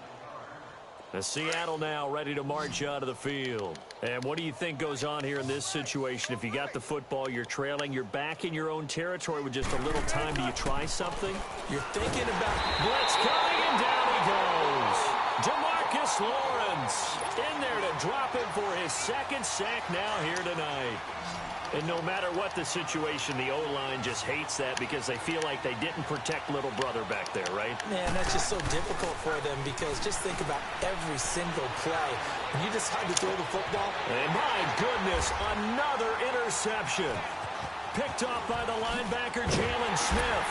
The Seattle now ready to march out of the field. And what do you think goes on here in this situation? If you got the football, you're trailing, you're back in your own territory with just a little time. Do you try something? You're thinking about blitz coming, and down he goes. DeMarcus Lawrence in there to drop him for his 2nd sack now here tonight. And no matter what the situation, the O-line just hates that because they feel like they didn't protect little brother back there, right? Man, that's just so difficult for them because just think about every single play. When you decide to throw the football. And my goodness, another interception. Picked off by the linebacker, Jalen Smith.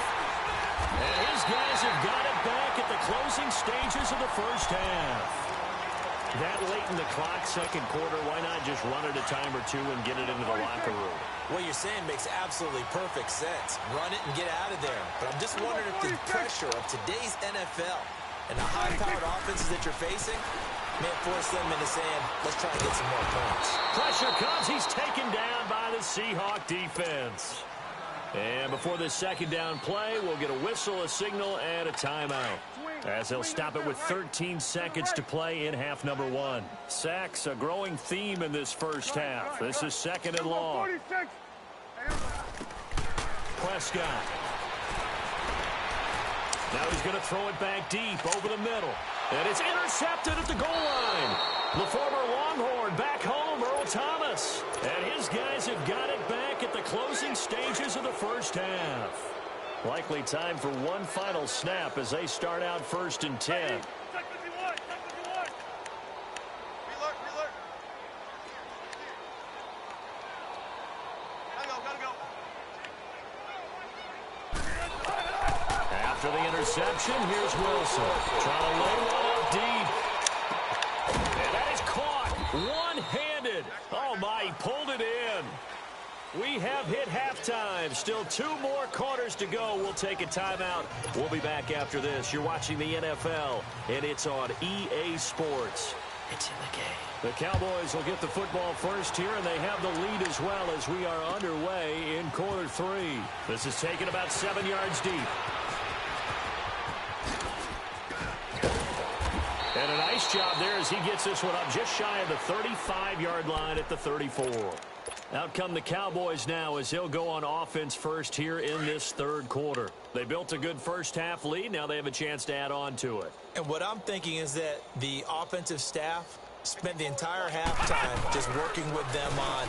And his guys have got it back at the closing stages of the first half. That late in the clock, 2nd quarter, why not just run it a time or 2 and get it into the locker room? What you're saying makes absolutely perfect sense. Run it and get out of there. But I'm just wondering if the pressure of today's NFL and the high-powered offenses that you're facing may force them into saying, let's try and get some more points. Pressure comes. He's taken down by the Seahawk defense. And before this 2nd down play, we'll get a whistle, a signal, and a timeout, as they'll stop it with 13 seconds to play in half number 1. Sacks, a growing theme in this first half. This is 2nd and long. Prescott. Now he's going to throw it back deep over the middle. And it's intercepted at the goal line. The former Longhorn back home, Earl Thomas. And his guys have got it back at the closing stages of the first half. Likely time for one final snap as they start out 1st and 10. After the interception, here's Wilson. Trying to lay one up deep. And that is caught one-handed. Oh, my, he pulled it in. We have hit halftime. Still 2 more quarters to go. We'll take a timeout. We'll be back after this. You're watching the NFL, and it's on EA Sports. It's in the game. The Cowboys will get the football first here, and they have the lead as well as we are underway in quarter 3. This is taken about 7 yards deep. And a nice job there as he gets this one up just shy of the 35-yard line at the 34. Out come the Cowboys now as they'll go on offense first here in this 3rd quarter. They built a good first half lead. Now they have a chance to add on to it. And what I'm thinking is that the offensive staff spent the entire halftime just working with them on,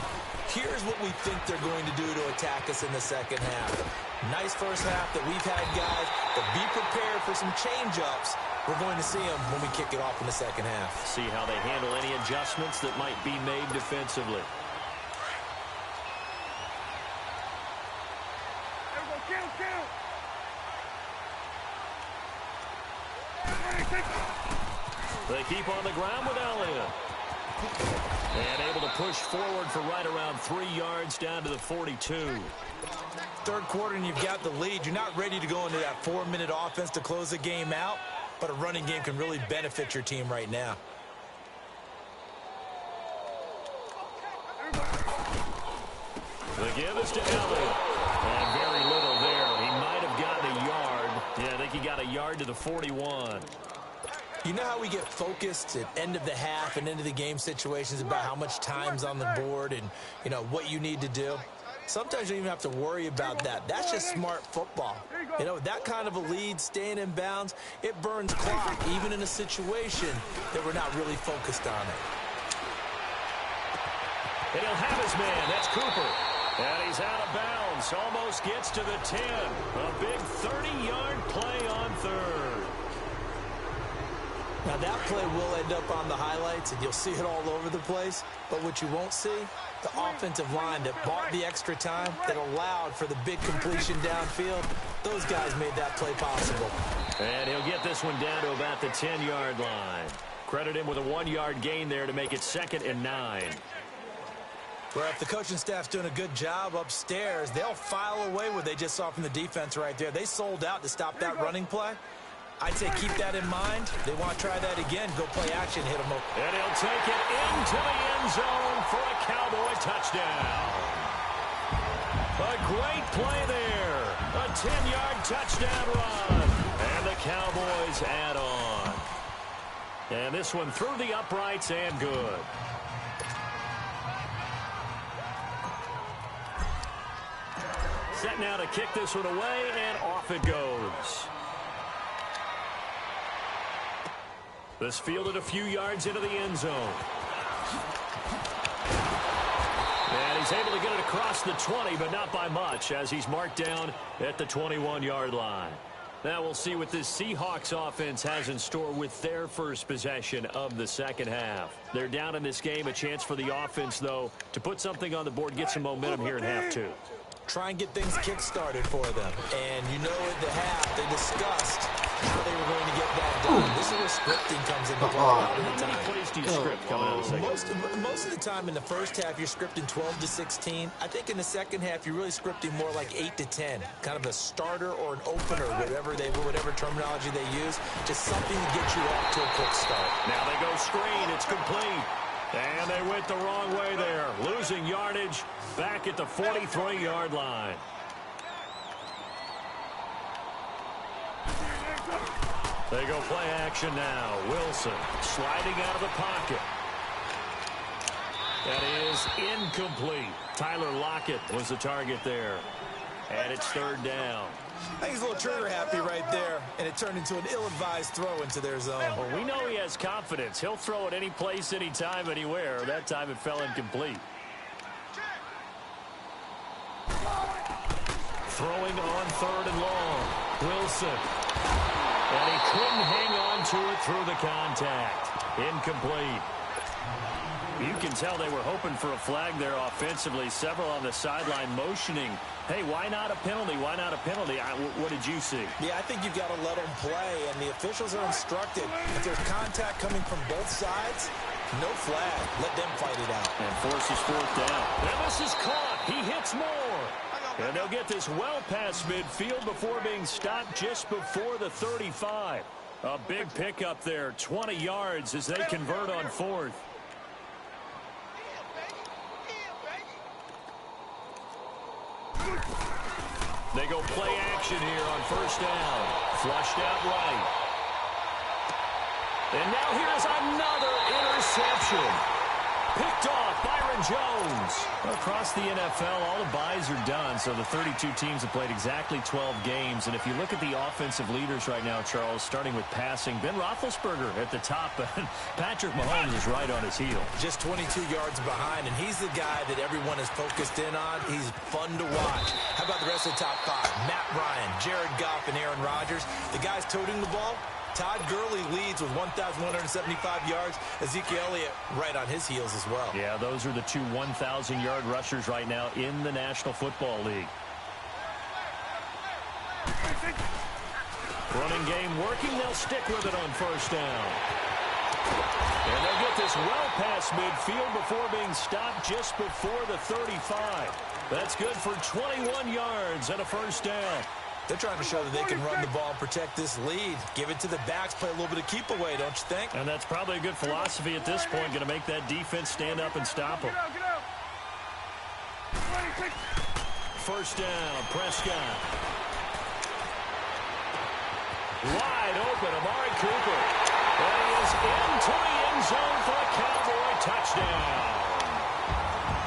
here's what we think they're going to do to attack us in the second half. Nice first half that we've had, guys, but be prepared for some change-ups. We're going to see them when we kick it off in the second half. See how they handle any adjustments that might be made defensively. They keep on the ground with Elliott. And able to push forward for right around 3 yards down to the 42. 3rd quarter and you've got the lead. You're not ready to go into that 4-minute offense to close the game out, but a running game can really benefit your team right now. The give is to Elliott. And very little there. He might have gotten a yard. Yeah, I think he got a yard to the 41. You know how we get focused at end of the half and end of the game situations about how much time's on the board and, you know, what you need to do? Sometimes you don't even have to worry about that. That's just smart football. You know, that kind of a lead, staying in bounds, it burns clock, even in a situation that we're not really focused on it. And he'll have his man. That's Cooper. And he's out of bounds. Almost gets to the 10. A big 30-yard play on 3rd. Now, that play will end up on the highlights, and you'll see it all over the place. But what you won't see, the offensive line that bought the extra time, that allowed for the big completion downfield, those guys made that play possible. And he'll get this one down to about the 10-yard line. Credit him with a 1-yard gain there to make it 2nd and 9. Well, if the coaching staff's doing a good job upstairs, they'll file away what they just saw from the defense right there. They sold out to stop that running play. I'd say keep that in mind. They want to try that again. Go play action, hit them up. And he'll take it into the end zone for a Cowboy touchdown. A great play there. A 10-yard touchdown run. And the Cowboys add on. And this one through the uprights and good. Set now to kick this one away, and off it goes. This fielded a few yards into the end zone. And he's able to get it across the 20, but not by much, as he's marked down at the 21-yard line. Now we'll see what this Seahawks offense has in store with their first possession of the second half. They're down in this game. A chance for the offense, though, to put something on the board, get some momentum here in half 2. Try and get things kick-started for them. And you know at the half, they discussed how they were going to get that done. This is where scripting comes into play a lot of the time. How many plays do you script coming out of the second? Most of the time in the first half, you're scripting 12 to 16. I think in the second half, you're really scripting more like 8 to 10. Kind of a starter or an opener, whatever terminology they use. Just something to get you off to a quick start. Now they go screen. It's complete. And they went the wrong way there. Losing yardage back at the 43-yard line. They go play action now. Wilson sliding out of the pocket. That is incomplete. Tyler Lockett was the target there. And it's third down. I think he's a little trigger happy right there, and it turned into an ill-advised throw into their zone. Well, we know he has confidence. He'll throw it any place, anytime, anywhere. That time it fell incomplete. Throwing on third and long. Wilson. And he couldn't hang on to it through the contact. Incomplete. You can tell they were hoping for a flag there offensively. Several on the sideline motioning. Hey, why not a penalty? Why not a penalty? What did you see? Yeah, I think you've got to let them play, and the officials are instructed. If there's contact coming from both sides, no flag. Let them fight it out. And forces fourth down. And this is caught. He hits more. And they'll get this well past midfield before being stopped just before the 35. A big pickup there, 20 yards as they convert on fourth. They go play action here on first down. Flushed out right. And now here's another interception. Picked off Byron Jones. Across the NFL, all the byes are done, so the 32 teams have played exactly 12 games. And if you look at the offensive leaders right now, Charles, starting with passing, Ben Roethlisberger at the top, and Patrick Mahomes is right on his heel. Just 22 yards behind, and he's the guy that everyone is focused in on. He's fun to watch. How about the rest of the top five? Matt Ryan, Jared Goff, and Aaron Rodgers. The guys toting the ball. Todd Gurley leads with 1,175 yards. Ezekiel Elliott right on his heels as well. Yeah, those are the two 1,000-yard rushers right now in the National Football League. Running game working. They'll stick with it on first down. And they'll get this well past midfield before being stopped just before the 35. That's good for 21 yards and a first down. They're trying to show that they can run the ball and protect this lead. Give it to the backs, play a little bit of keep away, don't you think? And that's probably a good philosophy at this point, going to make that defense stand up and stop them. First down, Prescott. Wide open, Amari Cooper. And he is into the end zone for a Cowboy touchdown.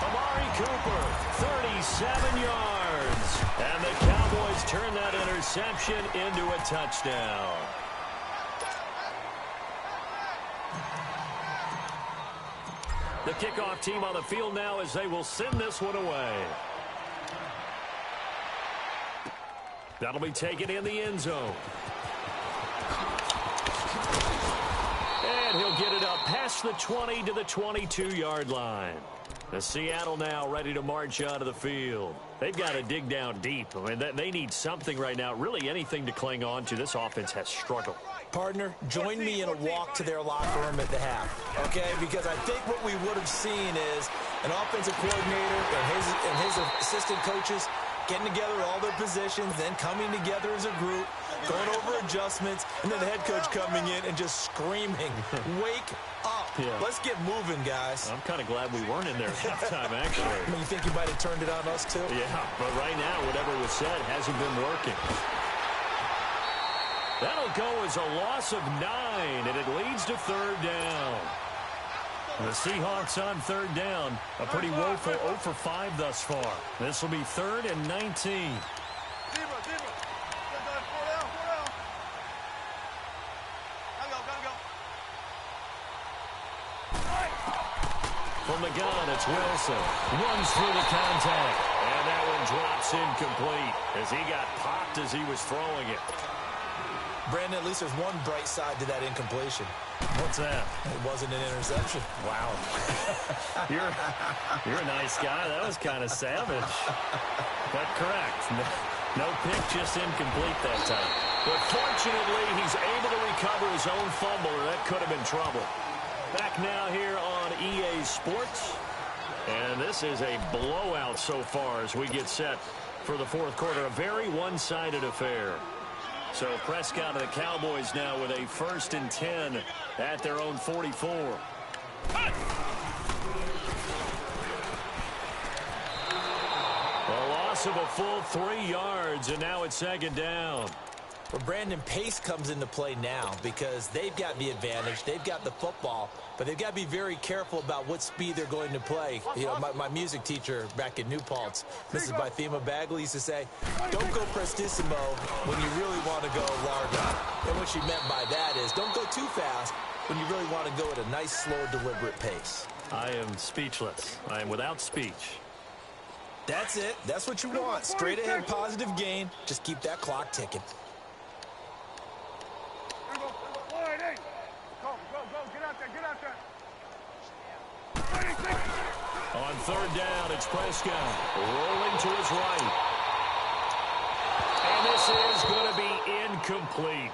Amari Cooper, 37 yards. And the Cowboys turn that interception into a touchdown. The kickoff team on the field now as they will send this one away. That'll be taken in the end zone. And he'll get it up past the 20 to the 22-yard line. The Seattle now ready to march onto the field. They've got to dig down deep. I mean, they need something right now, really anything to cling on to. This offense has struggled. Partner, join me in a walk to their locker room at the half, okay? Because I think what we would have seen is an offensive coordinator and his assistant coaches getting together all their positions, then coming together as a group, going over adjustments, and then the head coach coming in and just screaming, wake up. Yeah. Let's get moving, guys. I'm kind of glad we weren't in there at halftime, actually. I mean, you think you might have turned it on us, too? Yeah, but right now, whatever was said hasn't been working. That'll go as a loss of 9, and it leads to third down. The Seahawks on third down. A pretty woeful 0 for 5 thus far. This will be 3rd and 19. From the gun, it's Wilson. Runs through the contact. And that one drops incomplete as he got popped as he was throwing it. Brandon, at least there's one bright side to that incompletion. What's that? It wasn't an interception. Wow. You're a nice guy. That was kind of savage. But correct. No pick, just incomplete that time. But fortunately, he's able to recover his own fumble, or that could have been trouble. Back now here on EA Sports. And this is a blowout so far as we get set for the fourth quarter. A very one-sided affair. So Prescott of the Cowboys now with a 1st and 10 at their own 44. A loss of a full 3 yards, and now it's 2nd down. Well, Brandon, pace comes into play now because they've got the advantage. They've got the football, but they've got to be very careful about what speed they're going to play. You know, my music teacher back in New Paltz, Mrs. Bythema Bagley, used to say, don't go prestissimo when you really want to go largo. And what she meant by that is don't go too fast when you really want to go at a nice, slow, deliberate pace. I am speechless. I am without speech. That's it. That's what you want. Straight ahead, positive gain. Just keep that clock ticking. On third down, it's Prescott rolling to his right. And this is going to be incomplete.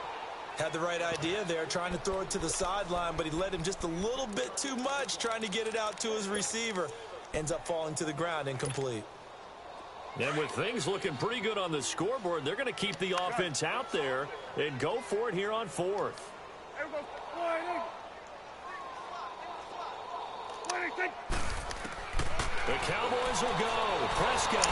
Had the right idea there, trying to throw it to the sideline, but he led him just a little bit too much, trying to get it out to his receiver. Ends up falling to the ground, incomplete. And with things looking pretty good on the scoreboard, they're going to keep the offense out there and go for it here on fourth. The Cowboys will go. Prescott.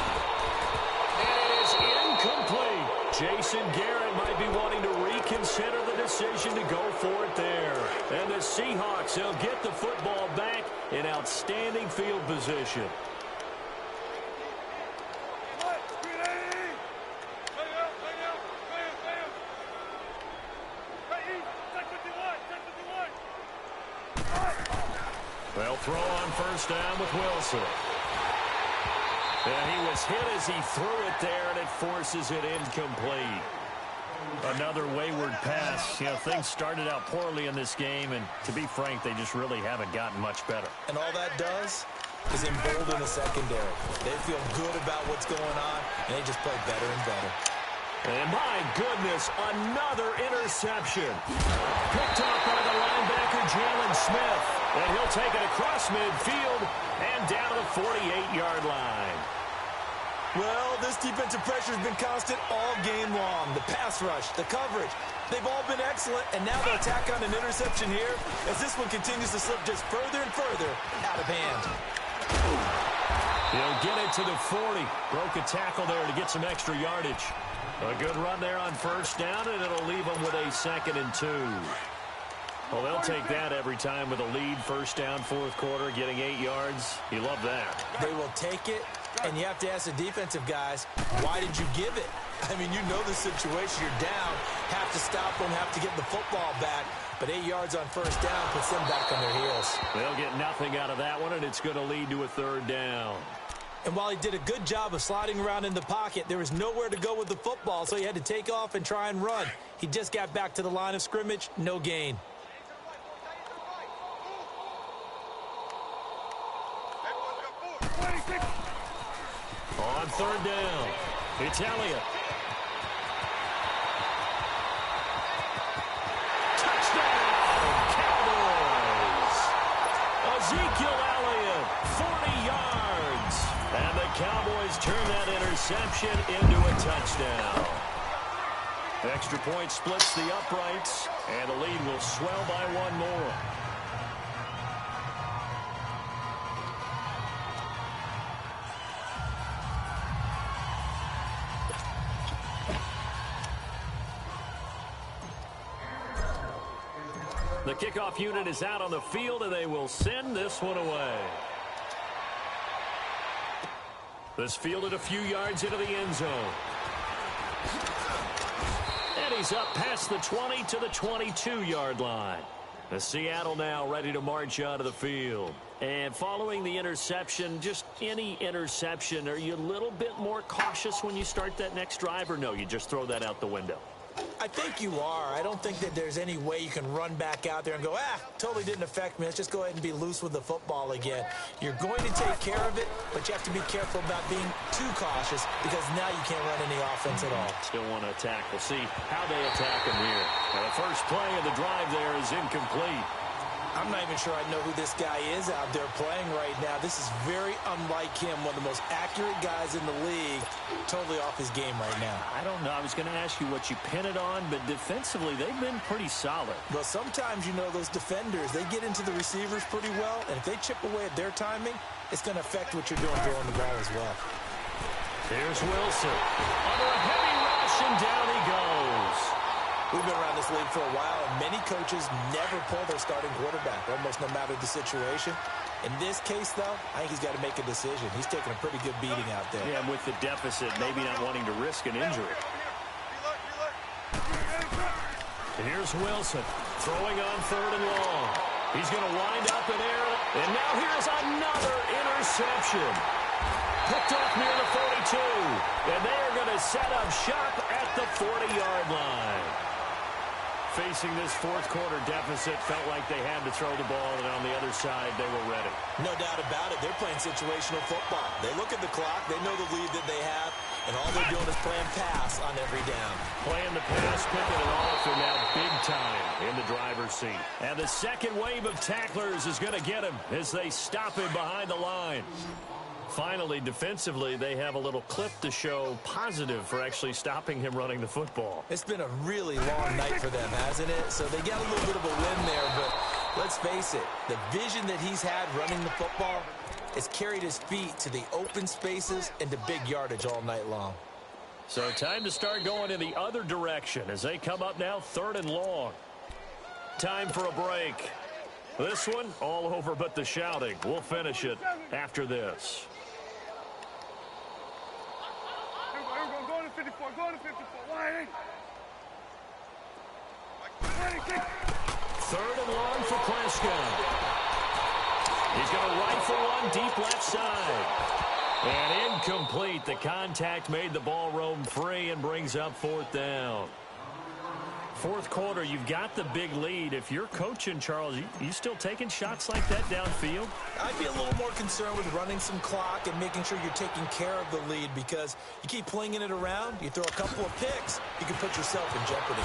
And it is incomplete. Jason Garrett might be wanting to reconsider the decision to go for it there. And the Seahawks, they'll get the football back in outstanding field position. They'll throw on first down with Wilson. And he was hit as he threw it there, and it forces it incomplete. Another wayward pass. You know, things started out poorly in this game, and to be frank, they just really haven't gotten much better. And all that does is embolden the secondary. They feel good about what's going on, and they just play better and better. And my goodness, another interception. Picked up by the linebacker, Jalen Smith. And he'll take it across midfield and down to the 48-yard line. Well, this defensive pressure has been constant all game long. The pass rush, the coverage, they've all been excellent. And now they'll tack on an interception here as this one continues to slip just further and further out of hand. He'll get it to the 40. Broke a tackle there to get some extra yardage. A good run there on first down, and it'll leave them with a 2nd and 2. Well, they'll take that every time with a lead. First down, fourth quarter, getting 8 yards. You love that. They will take it, and you have to ask the defensive guys, why did you give it? I mean, you know the situation. You're down, have to stop them, have to get the football back. But 8 yards on first down puts them back on their heels. They'll get nothing out of that one, and it's going to lead to a 3rd down. And while he did a good job of sliding around in the pocket, there was nowhere to go with the football, so he had to take off and try and run. He just got back to the line of scrimmage, no gain. On 3rd down, it's Elliott. Touchdown, Cowboys! Ezekiel Elliott, 40 yards. And the Cowboys turn that interception into a touchdown. Extra point splits the uprights, and the lead will swell by 1 more. The kickoff unit is out on the field, and they will send this one away. This fielded a few yards into the end zone. And he's up past the 20 to the 22-yard line. The Seattle now ready to march onto the field. And following the interception, just any interception, are you a little bit more cautious when you start that next drive, or no, you just throw that out the window? I think you are. I don't think that there's any way you can run back out there and go, totally didn't affect me. Let's just go ahead and be loose with the football again. You're going to take care of it, but you have to be careful about being too cautious because now you can't run any offense at all. Still want to attack. We'll see how they attack him here. Now, the first play of the drive there is incomplete. I'm not even sure I know who this guy is out there playing right now. This is very unlike him, one of the most accurate guys in the league, totally off his game right now. I don't know. I was going to ask you what you pin it on, but defensively, they've been pretty solid. Well, sometimes, you know, those defenders, they get into the receivers pretty well, and if they chip away at their timing, it's going to affect what you're doing throwing the ball as well. Here's Wilson. Under a heavy rush, and down he goes. We've been around this league for a while, and many coaches never pull their starting quarterback, almost no matter the situation. In this case, though, I think he's got to make a decision. He's taking a pretty good beating out there. Yeah, and with the deficit, maybe not wanting to risk an injury. And here's Wilson throwing on 3rd and long. He's going to wind up in air. And now here's another interception. Picked off near the 42. And they are going to set up shop at the 40-yard line. Facing this fourth quarter deficit, felt like they had to throw the ball, and on the other side, they were ready. No doubt about it. They're playing situational football. They look at the clock. They know the lead that they have, and all they're doing is playing pass on every down. Playing the pass, picking it off, and now big time in the driver's seat. And the second wave of tacklers is going to get him as they stop him behind the line. Finally, defensively, they have a little clip to show positive for actually stopping him running the football. It's been a really long night for them, hasn't it? So they got a little bit of a win there, but let's face it, the vision that he's had running the football has carried his feet to the open spaces and to big yardage all night long. So time to start going in the other direction as they come up now 3rd and long. Time for a break. This one, all over but the shouting. We'll finish it after this. Go to 54. Go to 54. Why? 3rd and long for Prescott. He's going to rifle one deep left side. And incomplete. The contact made the ball roam free and brings up 4th down. Fourth quarter, you've got the big lead. If you're coaching, Charles, you still taking shots like that downfield? I'd be a little more concerned with running some clock and making sure you're taking care of the lead, because you keep flinging it around, you throw a couple of picks, you can put yourself in jeopardy.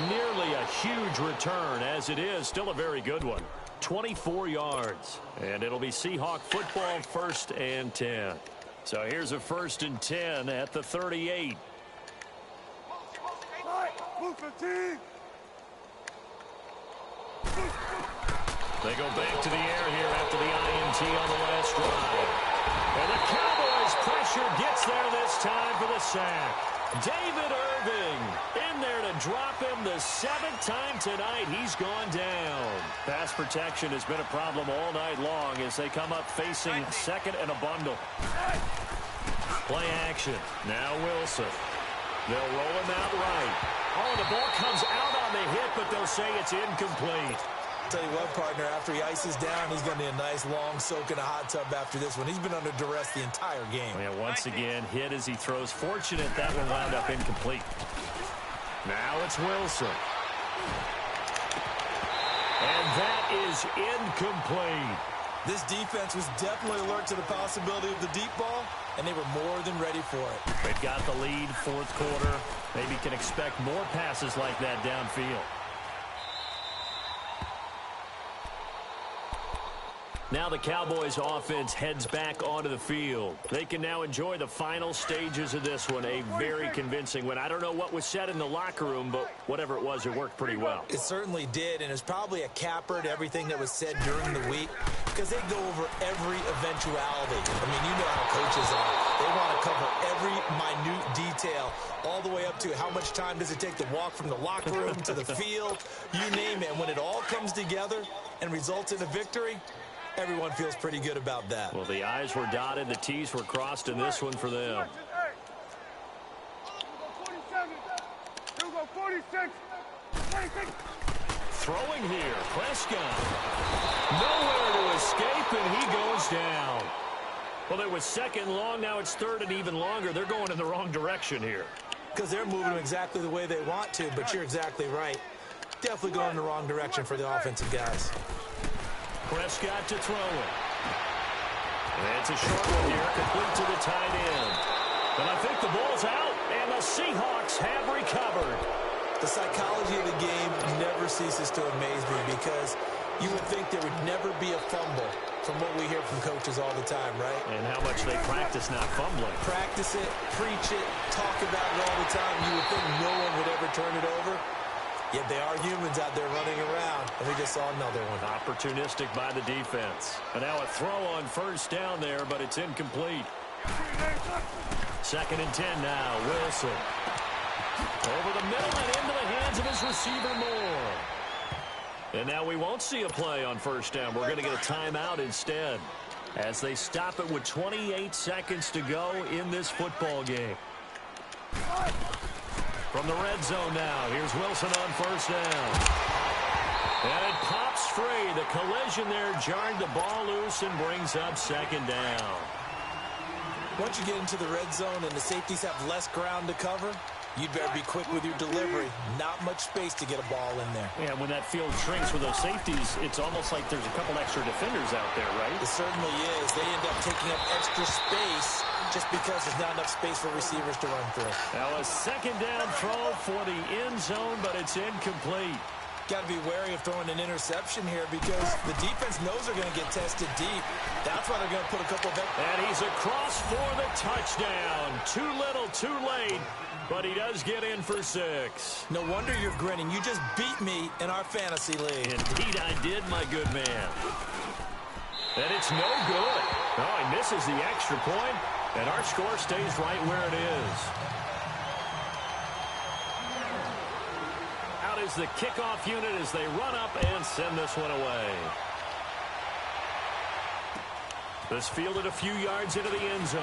Nearly a huge return, as it is. Still a very good one. 24 yards. And it'll be Seahawk football, 1st and 10. So here's a 1st and 10 at the 38. They go back to the air here after the INT on the last drive. And the Cowboys pressure gets there this time for the sack. David Irving in there to drop him the 7th time tonight. He's gone down. Pass protection has been a problem all night long as they come up facing 2nd and a bundle. Play action. Now Wilson. They'll roll him out right. Oh, the ball comes out on the hit, but they'll say it's incomplete. Tell you what, partner, after he ices down, he's going to need a nice long soak in a hot tub after this one. He's been under duress the entire game. Yeah, once again, hit as he throws. Fortunate that one wound up incomplete. Now it's Wilson. And that is incomplete. This defense was definitely alert to the possibility of the deep ball, and they were more than ready for it. They've got the lead, fourth quarter. Maybe can expect more passes like that downfield. Now the Cowboys offense heads back onto the field. They can now enjoy the final stages of this one. A very convincing win. I don't know what was said in the locker room, but whatever it was, it worked pretty well. It certainly did, and it's probably a capper to everything that was said during the week, because they go over every eventuality. I mean, you know how coaches are. They want to cover every minute detail, all the way up to how much time does it take to walk from the locker room to the field, you name it. And when it all comes together and results in a victory, everyone feels pretty good about that. Well, the I's were dotted, the T's were crossed in this one for them. Throwing here, Prescott. Nowhere to escape, and he goes down. Well, it was 2nd and long, now it's 3rd and even longer. They're going in the wrong direction here. Because they're moving exactly the way they want to, but you're exactly right. Definitely going in the wrong direction for the offensive guys. Prescott to throw it. And it's a short one here, complete to the tight end. And I think the ball's out, and the Seahawks have recovered. The psychology of the game never ceases to amaze me, because you would think there would never be a fumble from what we hear from coaches all the time, right? And how much they practice not fumbling. Practice it, preach it, talk about it all the time. You would think no one would ever turn it over. Yet they are humans out there running around, and we just saw another one. Opportunistic by the defense. And now a throw on 1st down there, but it's incomplete. 2nd and 10 now. Wilson. Over the middle and into the hands of his receiver, Moore. And now we won't see a play on 1st down. We're going to get a timeout instead as they stop it with 28 seconds to go in this football game. From the red zone now, here's Wilson on 1st down. And it pops free. The collision there jarred the ball loose and brings up 2nd down. Once you get into the red zone and the safeties have less ground to cover, you'd better be quick with your delivery. Not much space to get a ball in there. Yeah, when that field shrinks with those safeties, it's almost like there's a couple extra defenders out there, right? It certainly is. They end up taking up extra space just because there's not enough space for receivers to run through. Now a 2nd down throw for the end zone, but it's incomplete. Got to be wary of throwing an interception here because the defense knows they're going to get tested deep. That's why they're going to put a couple of... And he's across for the touchdown. Too little, too late, but he does get in for 6. No wonder you're grinning. You just beat me in our fantasy league. Indeed I did, my good man. And it's no good. Oh, he misses the extra point, and our score stays right where it is. Out is the kickoff unit as they run up and send this one away. This fielded a few yards into the end zone.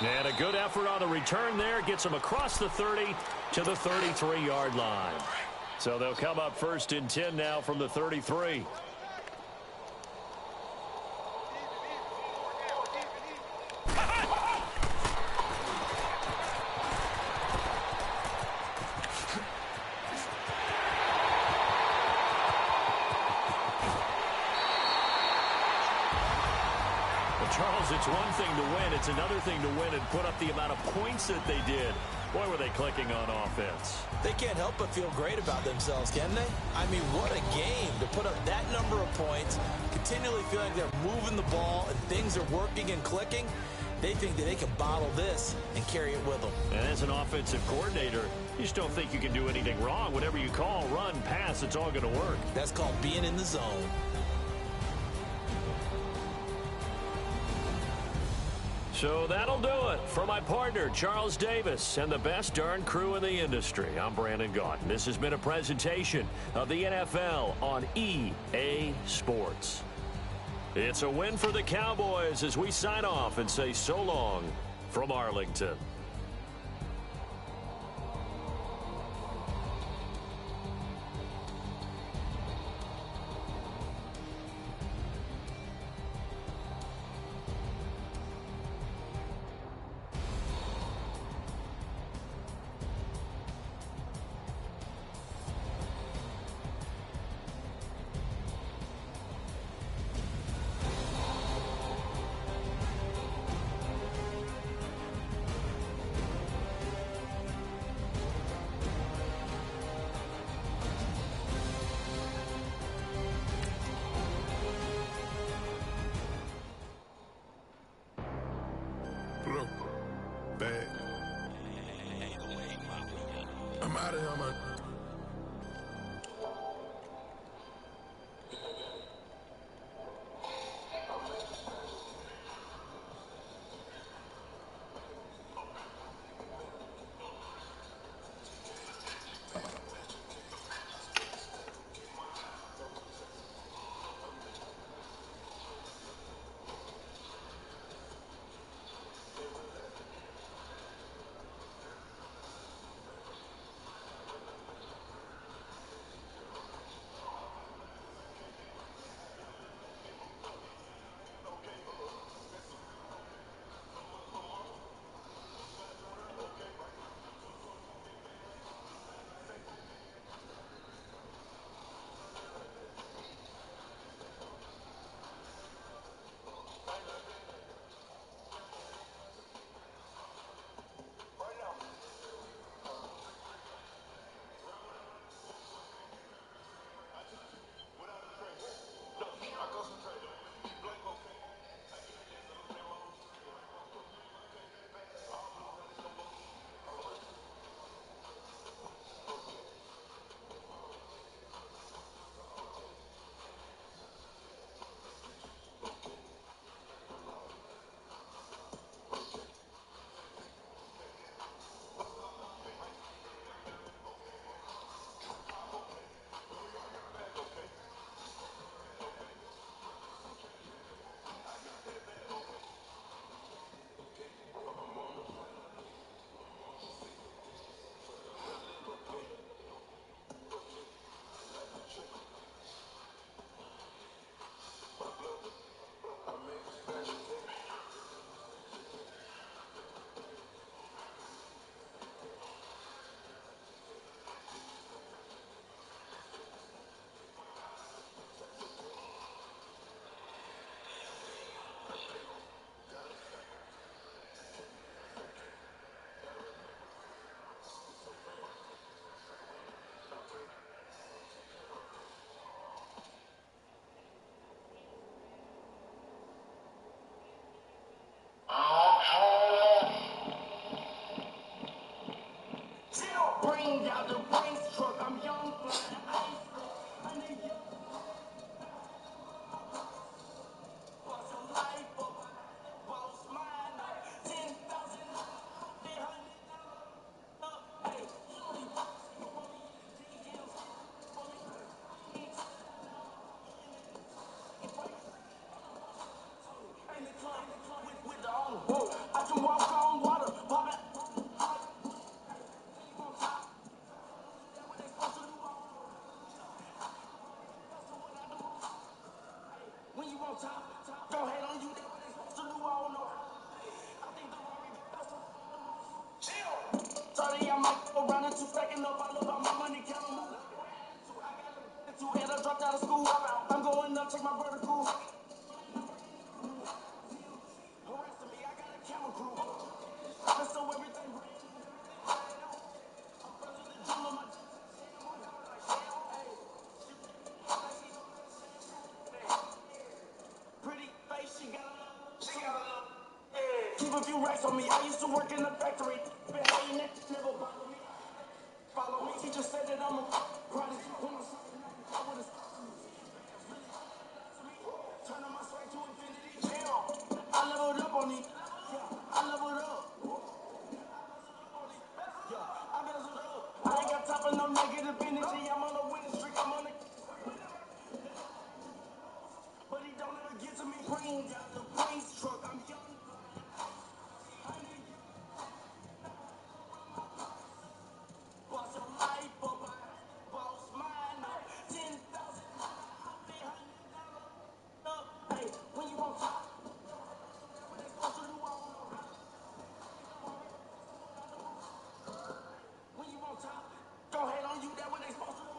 And a good effort on the return there. Gets them across the 30 to the 33-yard line. So they'll come up 1st and 10 now from the 33. Charles, it's one thing to win. It's another thing to win and put up the amount of points that they did. Boy, were they clicking on offense. They can't help but feel great about themselves, can they? I mean, what a game to put up that number of points, continually feeling they're moving the ball and things are working and clicking. They think that they can bottle this and carry it with them. And as an offensive coordinator, you just don't think you can do anything wrong. Whatever you call, run, pass, it's all going to work. That's called being in the zone. So that'll do it for my partner, Charles Davis, and the best darn crew in the industry. I'm Brandon Gaudin. This has been a presentation of the NFL on EA Sports. It's a win for the Cowboys as we sign off and say so long from Arlington. Bag. I'm out of here, man. Keep a few racks on me. I used to work in the factory. Been hating that never bother me. Follow me. Teacher said that I'm a prodigy. When I'm something I would have turn on my swag to infinity. Yeah. I leveled up on these. Yeah. I leveled up. Yeah. I bezeled up. I ain't got time for no negative energy. I'm on a winning streak. I'm on a. But he don't ever get to me. Bring out the brains truck. I'm young. Boss your life up. Boss mine up. 10,000. Hey, when you on top. What they supposed to do, I don't know. When you on top. Go ahead on you. That what they supposed to do.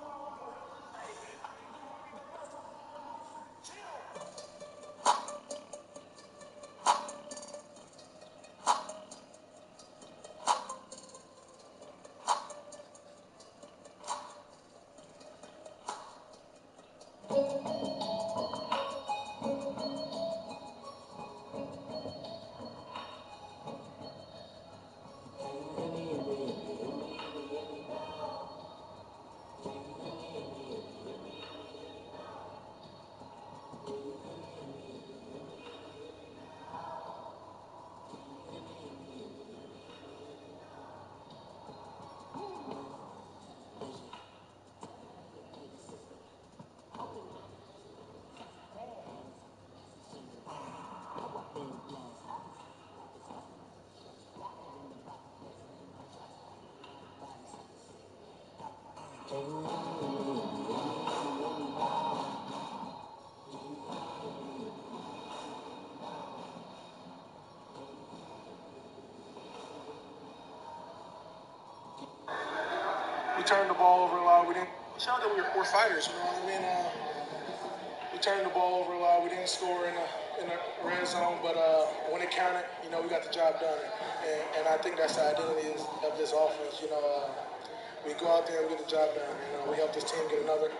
We turned the ball over a lot. We didn't show that we're fighters. You know what I mean? We turned the ball over a lot. We didn't score in the red zone, but when it counted, you know, we got the job done. And I think that's the identity of this offense. You know, we go out there and get the job done. You know, we help this team get another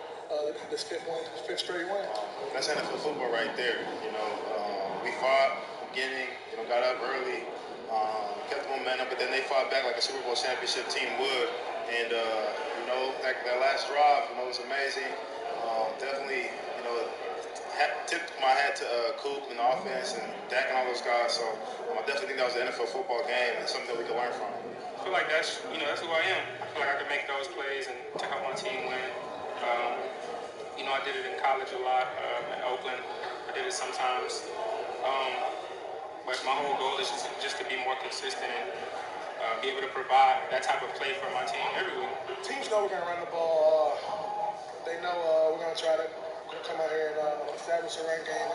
this fifth straight win. That's NFL football right there. You know, we fought beginning. You know, got up early, kept the momentum, but then they fought back like a Super Bowl championship team would. And, you know, that last drive, you know, was amazing. Definitely, you know, tipped my hat to Coop and the offense and Dak and all those guys. So I definitely think that was an NFL football game and something that we can learn from. I feel like that's who I am. I feel like I can make those plays and to help my team win. You know, I did it in college a lot, in Oakland. I did it sometimes. But my whole goal is just to be more consistent and be able to provide that type of play for my team every week. Teams know we're going to run the ball. They know we're going to try to come out here and establish a run game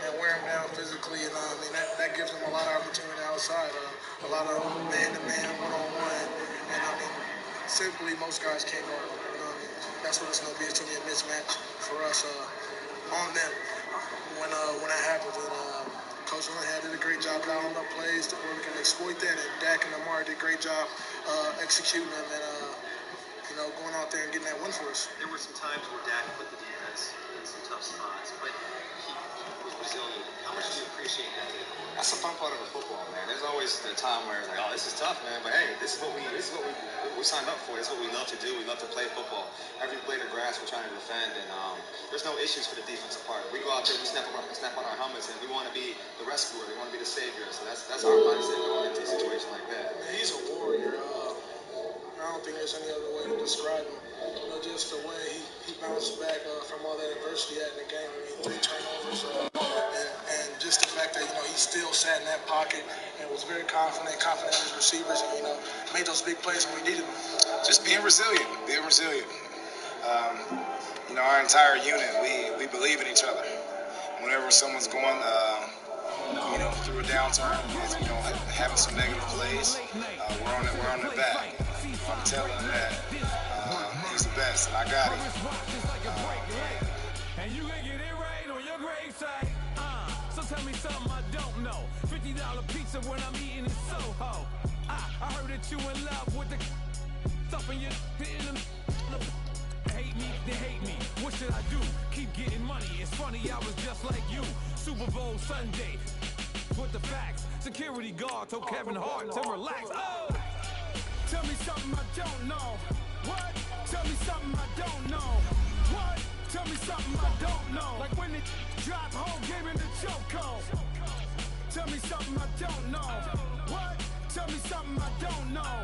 and wear them down physically. And I mean, that gives them a lot of opportunity outside. A lot of man-to-man, one-on-one. And I mean, simply most guys can't guard them. You know what I mean? That's what it's going to be. It's going to be a mismatch for us on them when that happens. And Coach Hunt did a great job dialing up plays where we can exploit that. And Dak and Lamar did a great job executing them and you know, going out there and getting that win for us. There were some times where Dak put the defense in some tough spots, but he was resilient. How much do you appreciate that? That's a fun part of the football, man. There's always the time where it's like, oh, this is tough, man. But hey, this is what we signed up for. This is what we love to do. We love to play football. Every blade of grass, we're trying to defend, and there's no issues for the defensive part. We go out there, we snap on our helmets, and we want to be the rescuer. We want to be the savior. So that's our mindset going into a situation like that. Man, he's a warrior. I don't think there's any other way to describe him. You know, just the way he bounced back from all that adversity he had in the game. I mean, 3 turnovers, and just the fact that, you know, he still sat in that pocket and was very confident in his receivers, and, you know, made those big plays when we needed them. Just being resilient. You know, our entire unit, we believe in each other. Whenever someone's going, you know, through a downturn, you know, having some negative plays, we're on their back. I'm telling him that he's the best, and I got him. And you can get it right on your gravesite. So tell me something I don't know. $50 pizza when I'm eating in Soho. I heard that you in love with the stuff in your hitting them. They hate me. What should I do? Keep getting money. It's funny, I was just like you. Super Bowl Sunday. with the facts. Security guard told Kevin Hart to relax. Oh! Tell me something I don't know. What? Tell me something I don't know. What? Tell me something I don't know. Like when it drop whole game in the chokehold. Tell me something I don't know. What? Tell me something I don't know.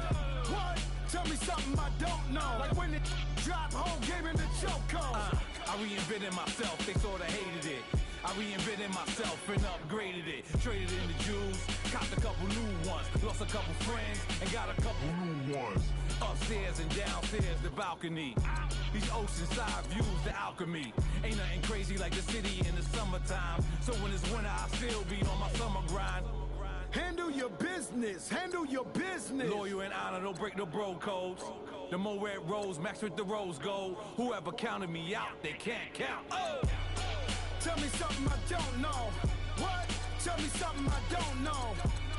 What? Tell me something I don't know. Like when it drop whole game in the chokehold. I reinvented myself, they sorta hated it. I reinvented myself and upgraded it. Traded in the Jews, copped a couple new ones. Lost a couple friends and got a couple new ones. Upstairs and downstairs, the balcony. These oceanside views, the alchemy. Ain't nothing crazy like the city in the summertime. So when it's winter, I still be on my summer grind. Handle your business, handle your business. Loyal and honor, don't break the bro codes. The more red rose, max with the rose gold. Whoever counted me out, they can't count. Oh! Tell me something I don't know. What? Tell me something I don't know.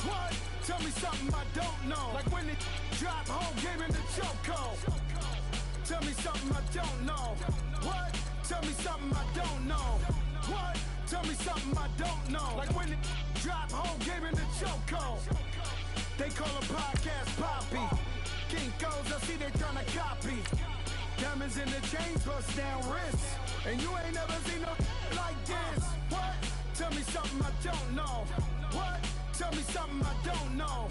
What? Tell me something I don't know. Like when it drop whole game in the chokehold. Tell me something I don't know. What? Tell me something I don't know. What? Tell me something I don't know. Like when it drop whole game in the chokehold. They call a podcast Poppy. Kinkos, I see they tryna copy. Diamonds in the chains, bust down wrists. And you ain't never seen no like this. What? Tell me something I don't know. What? Tell me something I don't know.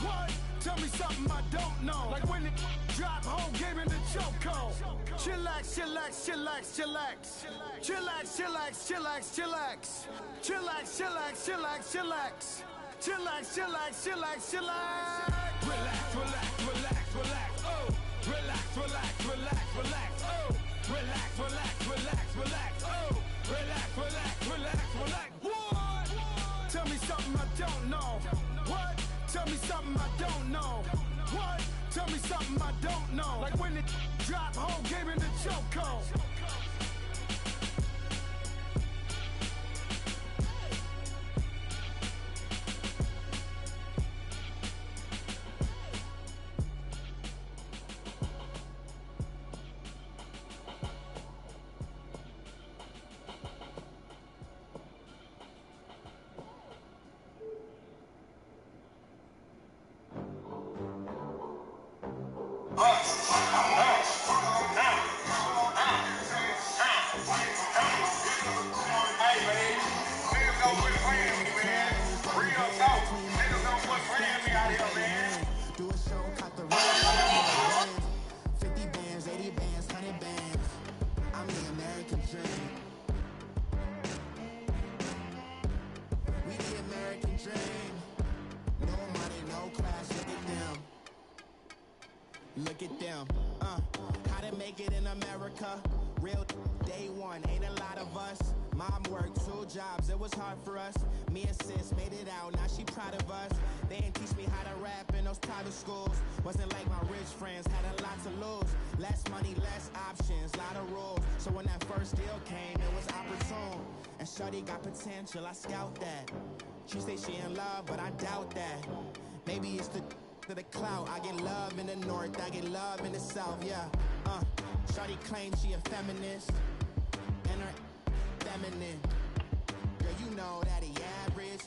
What? Tell me something I don't know. Like when it drop whole game in the chokehold. Chillax, chillax, chillax, chillax. Chillax, chillax, chillax, chillax. Chillax, chillax, chillax, chillax. Chillax, chillax, chillax, chillax. Relax, relax, relax, relax. Oh, relax, relax, relax, relax. Oh, relax, relax, relax, relax. Oh, relax, relax, relax, relax. What? Tell me something I don't know. What? Tell me something I don't know. What? Tell me something I don't know. Like when it drop whole game in the chokehold. Look at them, how to make it in America. Real day one, ain't a lot of us. Mom worked 2 jobs, it was hard for us. Me and sis made it out, now she proud of us. They didn't teach me how to rap in those private schools. Wasn't like my rich friends, had a lot to lose. Less money, less options, lot of rules. So when that first deal came, it was opportune. And shorty got potential, I scout that. She say she in love, but I doubt that. Maybe it's the to the clout. I get love in the north, I get love in the south, yeah. Shorty claims she a feminist, and her feminine. Girl, you know that he average.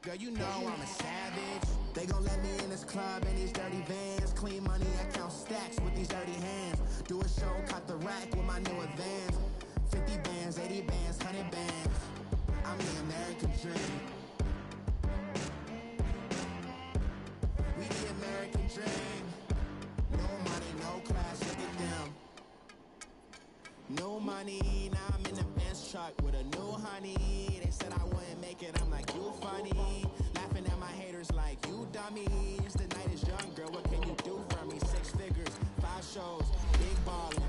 Girl, you know I'm a savage. They gon' let me in this club in these dirty vans. Clean money, I count stacks with these dirty hands. Do a show, cut the rack with my new advance. 50 bands, 80 bands, 100 bands. I'm the American dream. We the American dream. No money, no class, look at them. No money, now I'm in the Benz truck with a new honey. They said I wouldn't make it, I'm like, you funny. Laughing at my haters like, you dummies. The night is young, girl, what can you do for me? 6 figures, 5 shows, big ballin'.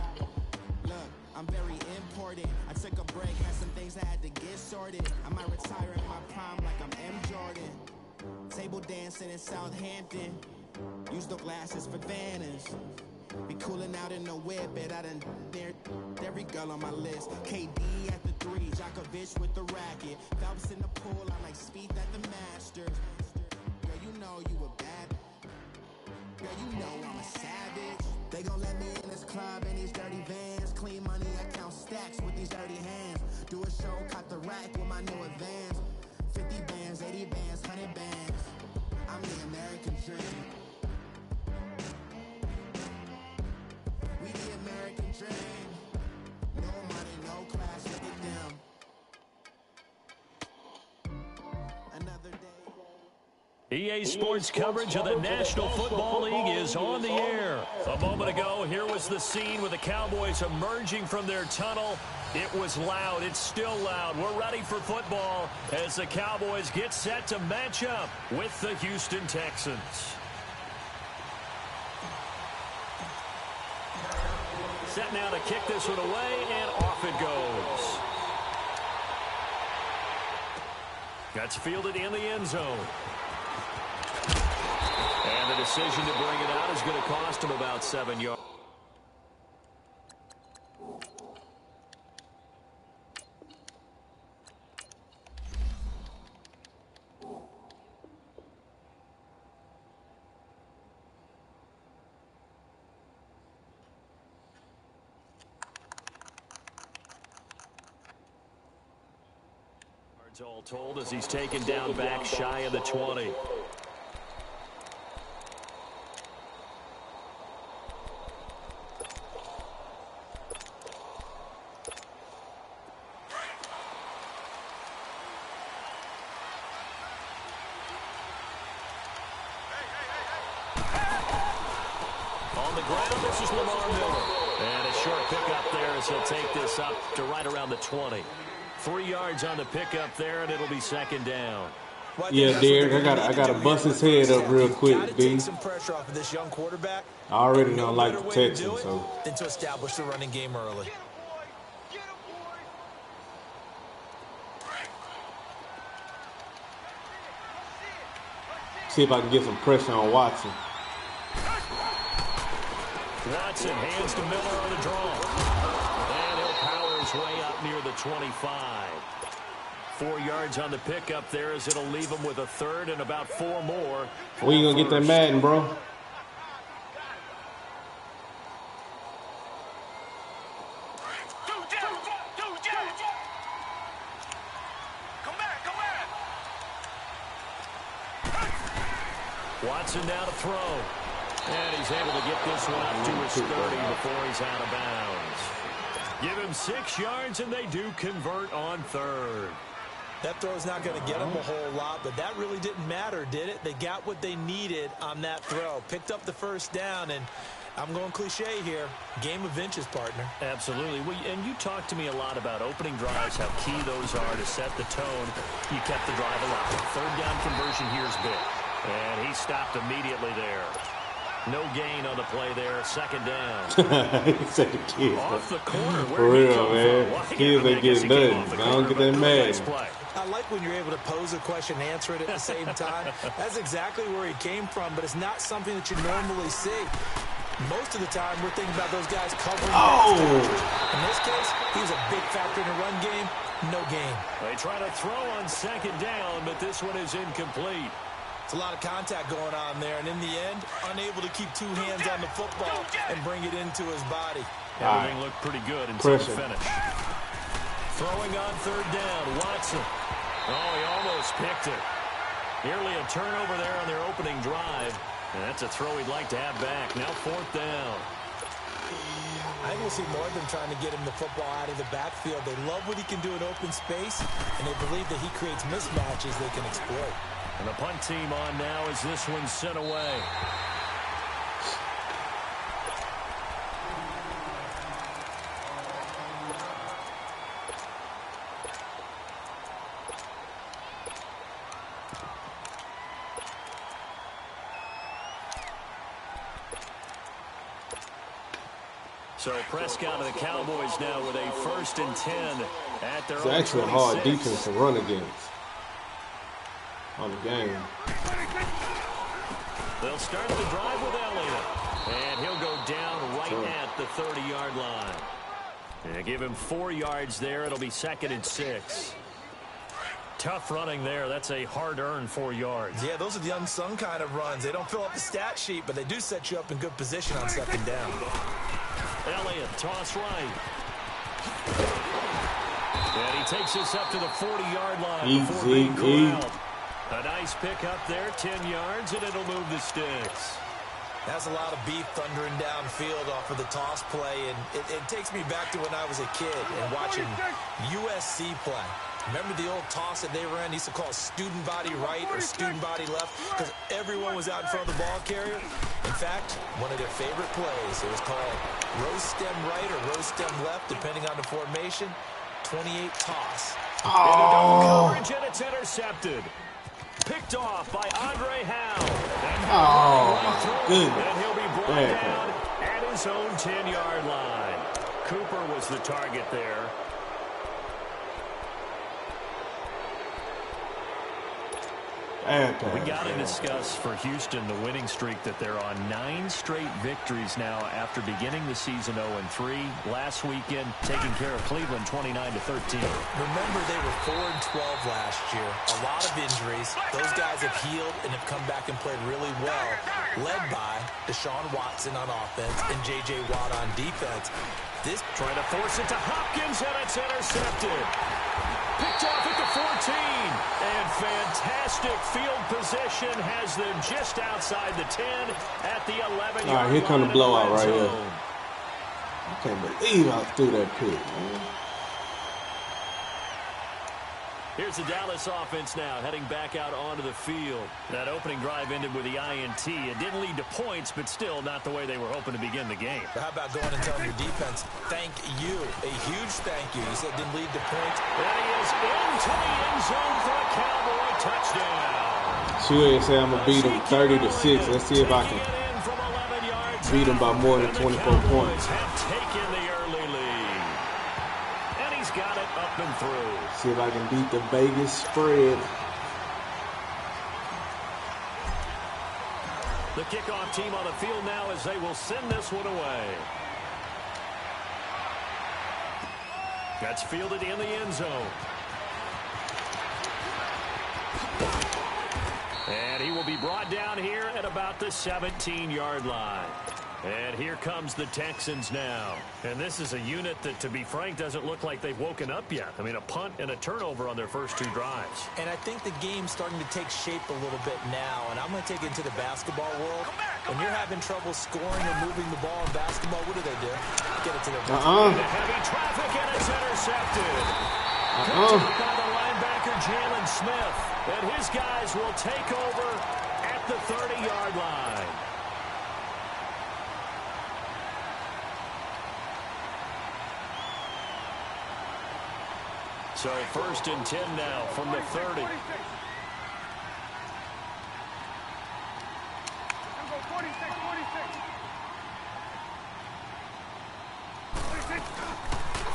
Look, I'm very important. I took a break, had some things I had to get sorted. I might retire in my prime like I'm M. Jordan. Table dancing in Southampton. Use the glasses for Vannas. Be cooling out in the whip, but I done dared every girl on my list. KD at the 3, Djokovic with the racket. Phelps in the pool, I like Speed at the Masters. Girl, you know you a bad. Girl, you know I'm a savage. They gon' let me in this club in these dirty vans. Clean money, I count stacks with these dirty hands. Do a show, cut the rack with my new advance. 50 bands, 80 EA Sports coverage of the National Football League is on the air. A moment ago, here was the scene with the Cowboys emerging from their tunnel. It was loud. It's still loud. We're ready for football as the Cowboys get set to match up with the Houston Texans. Set now to kick this one away, and off it goes. That's fielded in the end zone. And the decision to bring it out is going to cost him about 7 yards. All told as he's taken down back shy of the 20. On the ground, this is Lamar Miller. And a short pickup there as he'll take this up to right around the 20. 3 yards on the pickup there, and it'll be second down. Yeah, Derek, I gotta bust his head up real quick, B. Some pressure off of this young quarterback. I already don't like the Texans, so. Than to establish the running game early. See if I can get some pressure on Watson. Watson hands to Miller on the draw. And he'll power his way up near the 25. 4 yards on the pickup there as it'll leave him with a third and about 4 more. When you gonna get that Madden, bro? Watson now to throw. And he's able to get this one up to his 30 before he's out of bounds. Give him 6 yards, and they do convert on third. That throw's not going to get them a whole lot, but that really didn't matter, did it? They got what they needed on that throw. Picked up the first down, and I'm going cliche here. Game of inches, partner. Absolutely. Well, and you talked to me a lot about opening drives, how key those are to set the tone. You kept the drive alive. Third down conversion here is big. And he stopped immediately there. No gain on the play there. Second down. He said the kids. Off the corner. For real, man. Kids ain't getting nothing. I don't get that mad. I like when you're able to pose a question and answer it at the same time. That's exactly where he came from, but it's not something that you normally see. Most of the time, we're thinking about those guys covering. Oh! In this case, he was a big factor in the run game. No gain. They try to throw on second down, but this one is incomplete. It's a lot of contact going on there, and in the end, unable to keep 2 hands on the football and bring it into his body. Everything looked pretty good until the finish. Throwing on third down, Watson. Oh, he almost picked it. Nearly a turnover there on their opening drive. And that's a throw he'd like to have back. Now fourth down. I think we'll see more of them trying to get him the football out of the backfield. They love what he can do in open space, and they believe that he creates mismatches they can exploit. And the punt team on now as this one's sent away. So Prescott of the Cowboys now with a 1st and 10 at their own 26. It's actually a hard defense to run against on the game. They'll start the drive with Elliott. And he'll go down right at the 30-yard line. And give him 4 yards there. It'll be 2nd and 6. Tough running there. That's a hard-earned 4 yards. Yeah, those are the unsung kind of runs. They don't fill up the stat sheet, but they do set you up in good position on second down. Elliott, toss right. And he takes this up to the 40-yard line before being corralled. A nice pick up there, 10 yards, and it'll move the sticks. That's a lot of beef thundering downfield off of the toss play, and it takes me back to when I was a kid and watching USC play. Remember the old toss that they ran? They used to call it student body right or student body left because everyone was out in front of the ball carrier. In fact, one of their favorite plays, it was called rose stem right or rose stem left, depending on the formation. 28 toss. Oh. Coverage, and it's intercepted. Picked off by Andre Howe. Oh, my goodness. And he'll be brought down at his own 10-yard line. Cooper was the target there. We got to discuss for Houston the winning streak that they're on 9 straight victories now after beginning the season 0-3. Last weekend, taking care of Cleveland 29-13. Remember, they were 4-12 last year. A lot of injuries. Those guys have healed and have come back and played really well, led by Deshaun Watson on offense and J.J. Watt on defense. This trying to force it to Hopkins, and it's intercepted. Picked off at the 14, and fantastic field position has them just outside the 10 at the 11. All right, here come the blowout right here. I can't believe I threw that pick, man. Here's the Dallas offense now, heading back out onto the field. That opening drive ended with the INT. It didn't lead to points, but still not the way they were hoping to begin the game. But how about going and telling your defense, thank you, a huge thank you. You said it didn't lead to points. And he is into the end zone for a Cowboy touchdown. Sure, say I'm going to beat him 30-6. Let's see if I can beat him by more than 24 points. Have taken the early lead. And he's got it up and through. See if I can beat the Vegas spread. The kickoff team on the field now as they will send this one away. That's fielded in the end zone. And he will be brought down here at about the 17-yard line. And here comes the Texans now. And this is a unit that, to be frank, doesn't look like they've woken up yet. I mean, a punt and a turnover on their first 2 drives. And I think the game's starting to take shape a little bit now. And I'm going to take it into the basketball world. When you're having trouble scoring or moving the ball in basketball, what do? Get it to their heavy traffic, and it's intercepted. Picked up by the linebacker, Jalen Smith. And his guys will take over at the 30-yard line. So 1st and 10 now from the 30.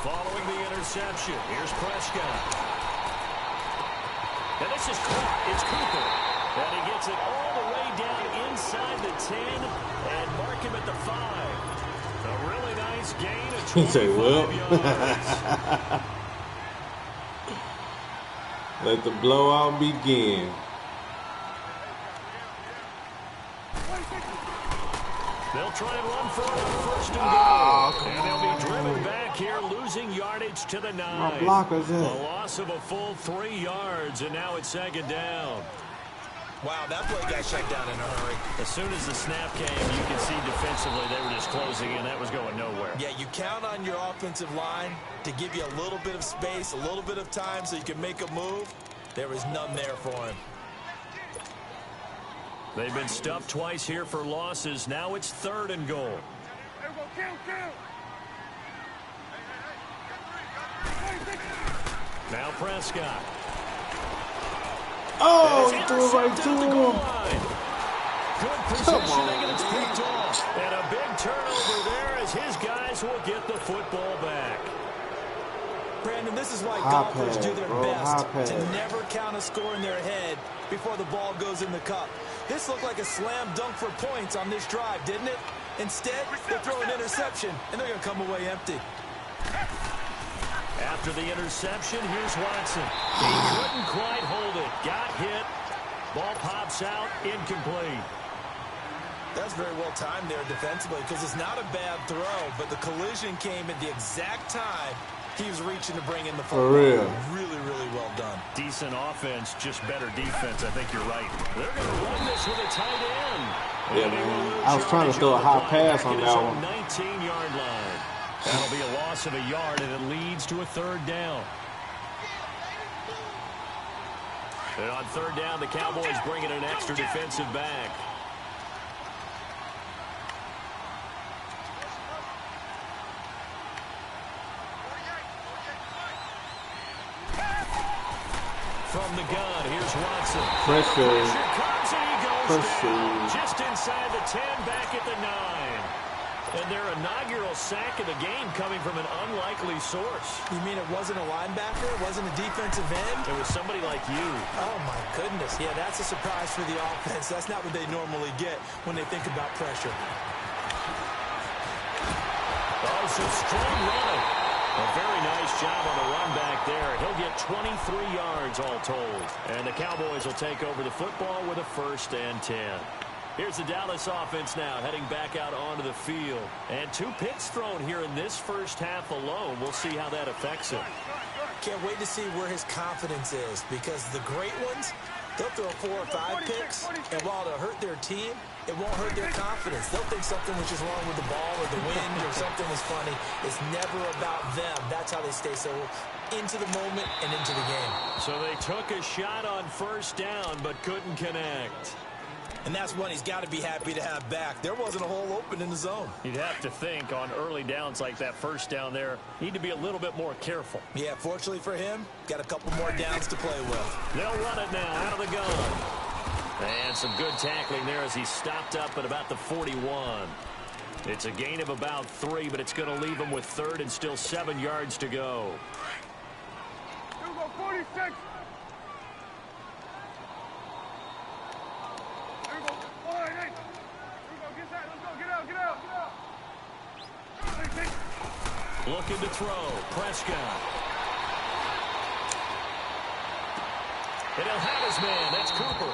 Following the interception, here's Prescott. And this is caught. It's Cooper. And he gets it all the way down inside the 10 and mark him at the 5. A really nice gain of 25 yards. Let the blowout begin. They'll try and run for it on 1st and goal. And they'll be driven back here, losing yardage to the 9. My blocker's in. A loss of a full 3 yards, and now it's 2nd down. Wow, that play got shut down in a hurry. As soon as the snap came, you can see defensively they were just closing in. That was going nowhere. Yeah, you count on your offensive line to give you a little bit of space, a little bit of time so you can make a move. There was none there for him. They've been stuffed twice here for losses. Now it's 3rd and goal. Now Prescott. Oh, he threw it right to him. Good positioning, and it's picked off. And a big turnover there as his guys will get the football back. Brandon, this is why golfers do their best to never count a score in their head before the ball goes in the cup. This looked like a slam dunk for points on this drive, didn't it? Instead, they throw an interception, and they're going to come away empty. After the interception, here's Watson. He couldn't quite hold it. Got hit. Ball pops out. Incomplete. That's very well timed there defensively because it's not a bad throw, but the collision came at the exact time he was reaching to bring in the football. For real. Really, really well done. Decent offense, just better defense. I think you're right. They're going to run this with a tight end. Yeah, man. I was trying to throw a high pass on that one. 19-yard line. That'll be a loss of a yard, and it leads to a 3rd down. And on third down, the Cowboys bring in an extra defensive back. From the gun, here's Watson. Pressure. Comes and he goes Pressure. down. Just inside the 10, back at the 9. And their inaugural sack of the game coming from an unlikely source. You mean it wasn't a linebacker? It wasn't a defensive end? It was somebody like you. Oh, my goodness. Yeah, that's a surprise for the offense. That's not what they normally get when they think about pressure. Oh, some strong running. A very nice job on the run back there. He'll get 23 yards all told. And the Cowboys will take over the football with a 1st and 10. Here's the Dallas offense now heading back out onto the field. And 2 picks thrown here in this first half alone. We'll see how that affects him. Can't wait to see where his confidence is, because the great ones, they'll throw 4 or 5 picks, and while it'll hurt their team, it won't hurt their confidence. They'll think something was just wrong with the ball or the wind or something was funny. It's never about them. That's how they stay so into the moment and into the game. So they took a shot on 1st down but couldn't connect. And that's one he's got to be happy to have back. There wasn't a hole open in the zone. You'd have to think on early downs like that 1st down there, need to be a little bit more careful. Yeah, fortunately for him, got a couple more downs to play with. They'll run it now out of the gun. And some good tackling there as he stopped up at about the 41. It's a gain of about 3, but it's going to leave him with 3rd and still 7 yards to go. Here we go, 46. Here we go, 48. Here we go, get that, let's go, get out, get out, get out. Looking to throw, Prescott. And he'll have his man. That's Cooper.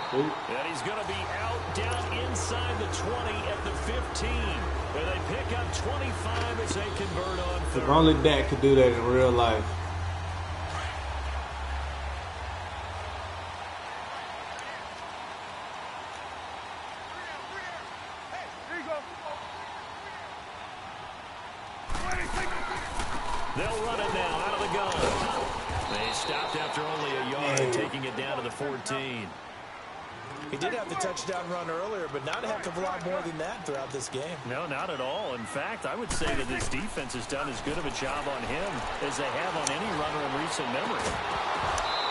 And he's going to be out down inside the 20 at the 15. And they pick up 25 as they convert on 3rd. If only Dak could do that in real life. Here you go. They'll run it now out of the gun. They stopped after only a yard, taking it down to the 14. He did have the touchdown run earlier, but not a heck of a lot more than that throughout this game. No, not at all. In fact, I would say that this defense has done as good of a job on him as they have on any runner in recent memory.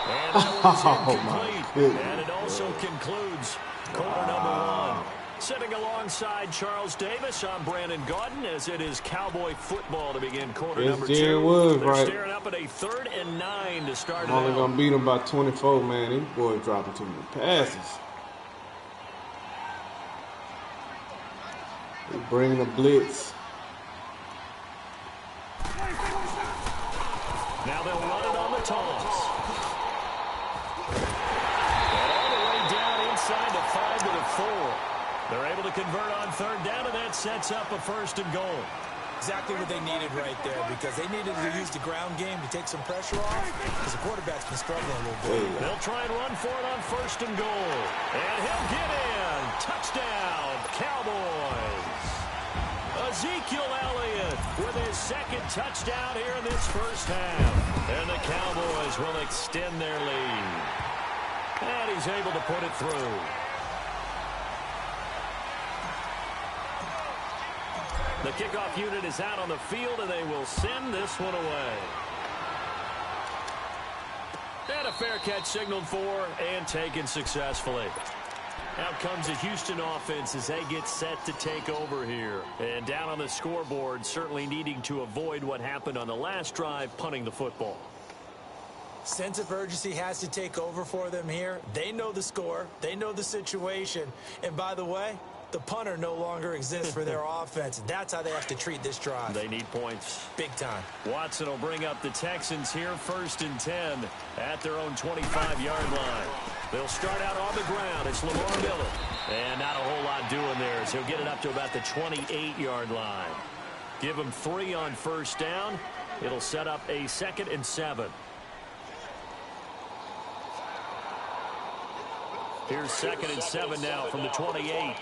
And that was incomplete. And it also concludes quarter number 1. Sitting alongside Charles Davis, I'm Brandon Gaudin, as it is Cowboy football to begin quarter number 2. They're staring up at a 3rd and 9 to start it out. Only gonna beat them by 24, man. These boys dropping too many passes. They bring the blitz. Now they'll run it on the toss. And all the way down inside the 5 to the 4. They're able to convert on 3rd down, and that sets up a 1st and goal. Exactly what they needed right there, because they needed to use the ground game to take some pressure off, because the quarterback's been struggling a little bit. They'll try and run for it on 1st and goal. And he'll get in. Touchdown, Cowboys. Ezekiel Elliott with his 2nd touchdown here in this first half. And the Cowboys will extend their lead. And he's able to put it through. The kickoff unit is out on the field, and they will send this one away. And a fair catch signaled for and taken successfully. Out comes the Houston offense as they get set to take over here. And down on the scoreboard, certainly needing to avoid what happened on the last drive, punting the football. Sense of urgency has to take over for them here. They know the score. They know the situation. And by the way, the punter no longer exists for their offense. That's how they have to treat this drive. They need points. Big time. Watson will bring up the Texans here, 1st and 10 at their own 25-yard line. They'll start out on the ground. It's Lamar Miller. And not a whole lot doing there as he'll get it up to about the 28-yard line. Give him 3 on 1st down. It'll set up a 2nd and 7. Here's 2nd and 7 now from the 28.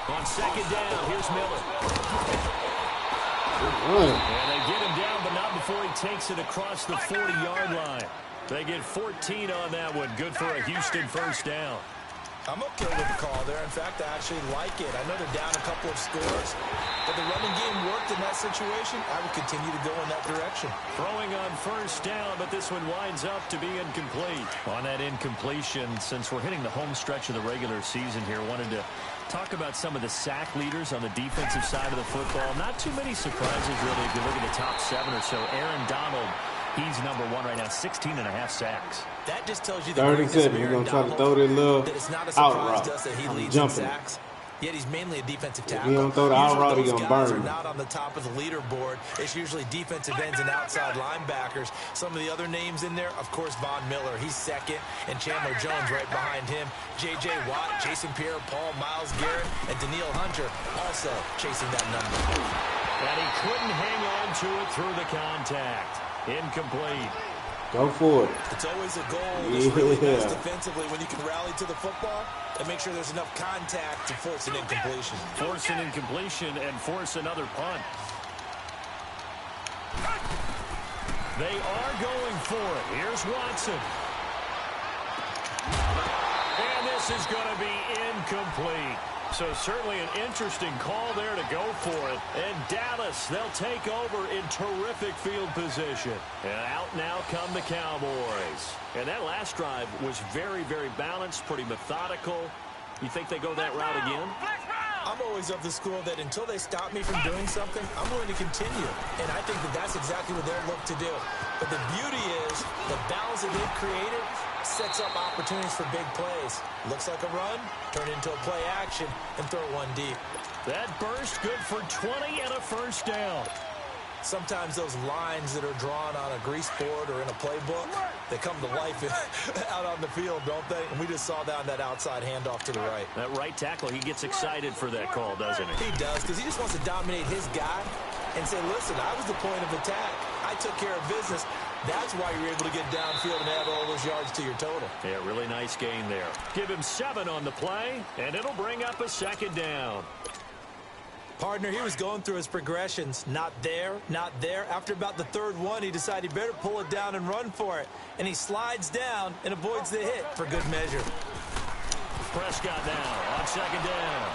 On 2nd down, here's Miller. And they get him down, but not before he takes it across the 40-yard line. They get 14 on that one. Good for a Houston first down. I'm okay with the call there. In fact, I actually like it. I know they're down a couple of scores, but the running game worked in that situation. I would continue to go in that direction. Throwing on first down, but this one winds up to be incomplete. On that incompletion, since we're hitting the home stretch of the regular season here, wanted to talk about some of the sack leaders on the defensive side of the football. Not too many surprises, really, if you look at the top 7 or so. Aaron Donald, he's number 1 right now, 16.5 sacks. That just tells you the 37. He's going to try to throw that little out route. That he leads in sacks. Yet he's mainly a defensive tackle. If he don't throw the out route, he's going to burn. Are not on the top of the leaderboard. It's usually defensive ends and outside linebackers. Some of the other names in there, of course, Von Miller. He's second, and Chandler Jones right behind him. J.J. Watt, Jason Pierre-Paul, Myles Garrett, and Daniil Hunter also chasing that number. And he couldn't hang on to it through the contact. Incomplete. Go for it. It's always a goal. It's really best defensively when you can rally to the football and make sure there's enough contact to force an incompletion. Force an incompletion and force another punt. They are going for it. Here's Watson. And this is going to be incomplete. So certainly an interesting call there to go for it. And Dallas, they'll take over in terrific field position. And out now come the Cowboys. And that last drive was very, very balanced, pretty methodical. You think they go that route again? I'm always of the school that until they stop me from doing something, I'm willing to continue. And I think that that's exactly what they're looking to do. But the beauty is the balance that they've created sets up opportunities for big plays. Looks like a run, turn into a play action, and throw one deep. That burst good for 20 and a first down. Sometimes those lines that are drawn on a grease board or in a playbook, they come to life out on the field, don't they? And we just saw that on that outside handoff to the right. That right tackle, he gets excited for that call, doesn't he? He does, because he just wants to dominate his guy and say, listen, I was the point of attack. I took care of business. That's why you're able to get downfield and add all those yards to your total. Yeah, really nice gain there. Give him 7 on the play, and it'll bring up a second down. Partner, he was going through his progressions. Not there, not there. After about the third one, he decided he better pull it down and run for it. And he slides down and avoids the hit for good measure. Prescott now on second down.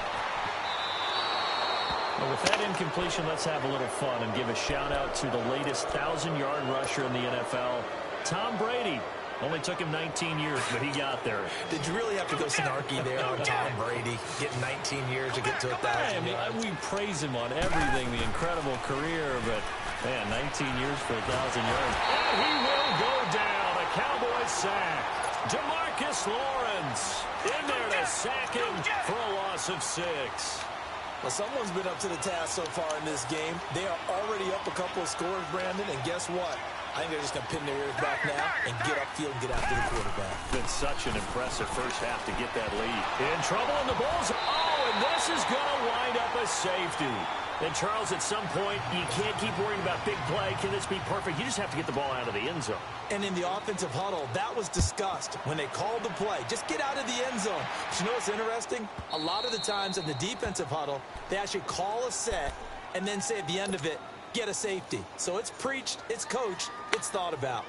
Well, with that incompletion, let's have a little fun and give a shout-out to the latest 1,000-yard rusher in the NFL, Tom Brady. Only took him 19 years, but he got there. Did you really have to go snarky there on Tom Brady, getting 19 years to get to 1,000 yards? We praise him on everything, the incredible career, but, man, 19 years for 1,000 yards. And he will go down. A Cowboy sack. DeMarcus Lawrence in there to sack him for a loss of 6. Well, someone's been up to the task so far in this game. They are already up a couple of scores, Brandon, and guess what? I think they're just going to pin their ears back now and get upfield and get after the quarterback. Been such an impressive first half to get that lead. In trouble on the Bulls. Oh, and this is going to wind up a safety. And, Charles, at some point, you can't keep worrying about big play. Can this be perfect? You just have to get the ball out of the end zone. And in the offensive huddle, that was discussed when they called the play. Just get out of the end zone. But you know what's interesting? A lot of the times in the defensive huddle, they actually call a set and then say at the end of it, get a safety. So it's preached, it's coached, it's thought about.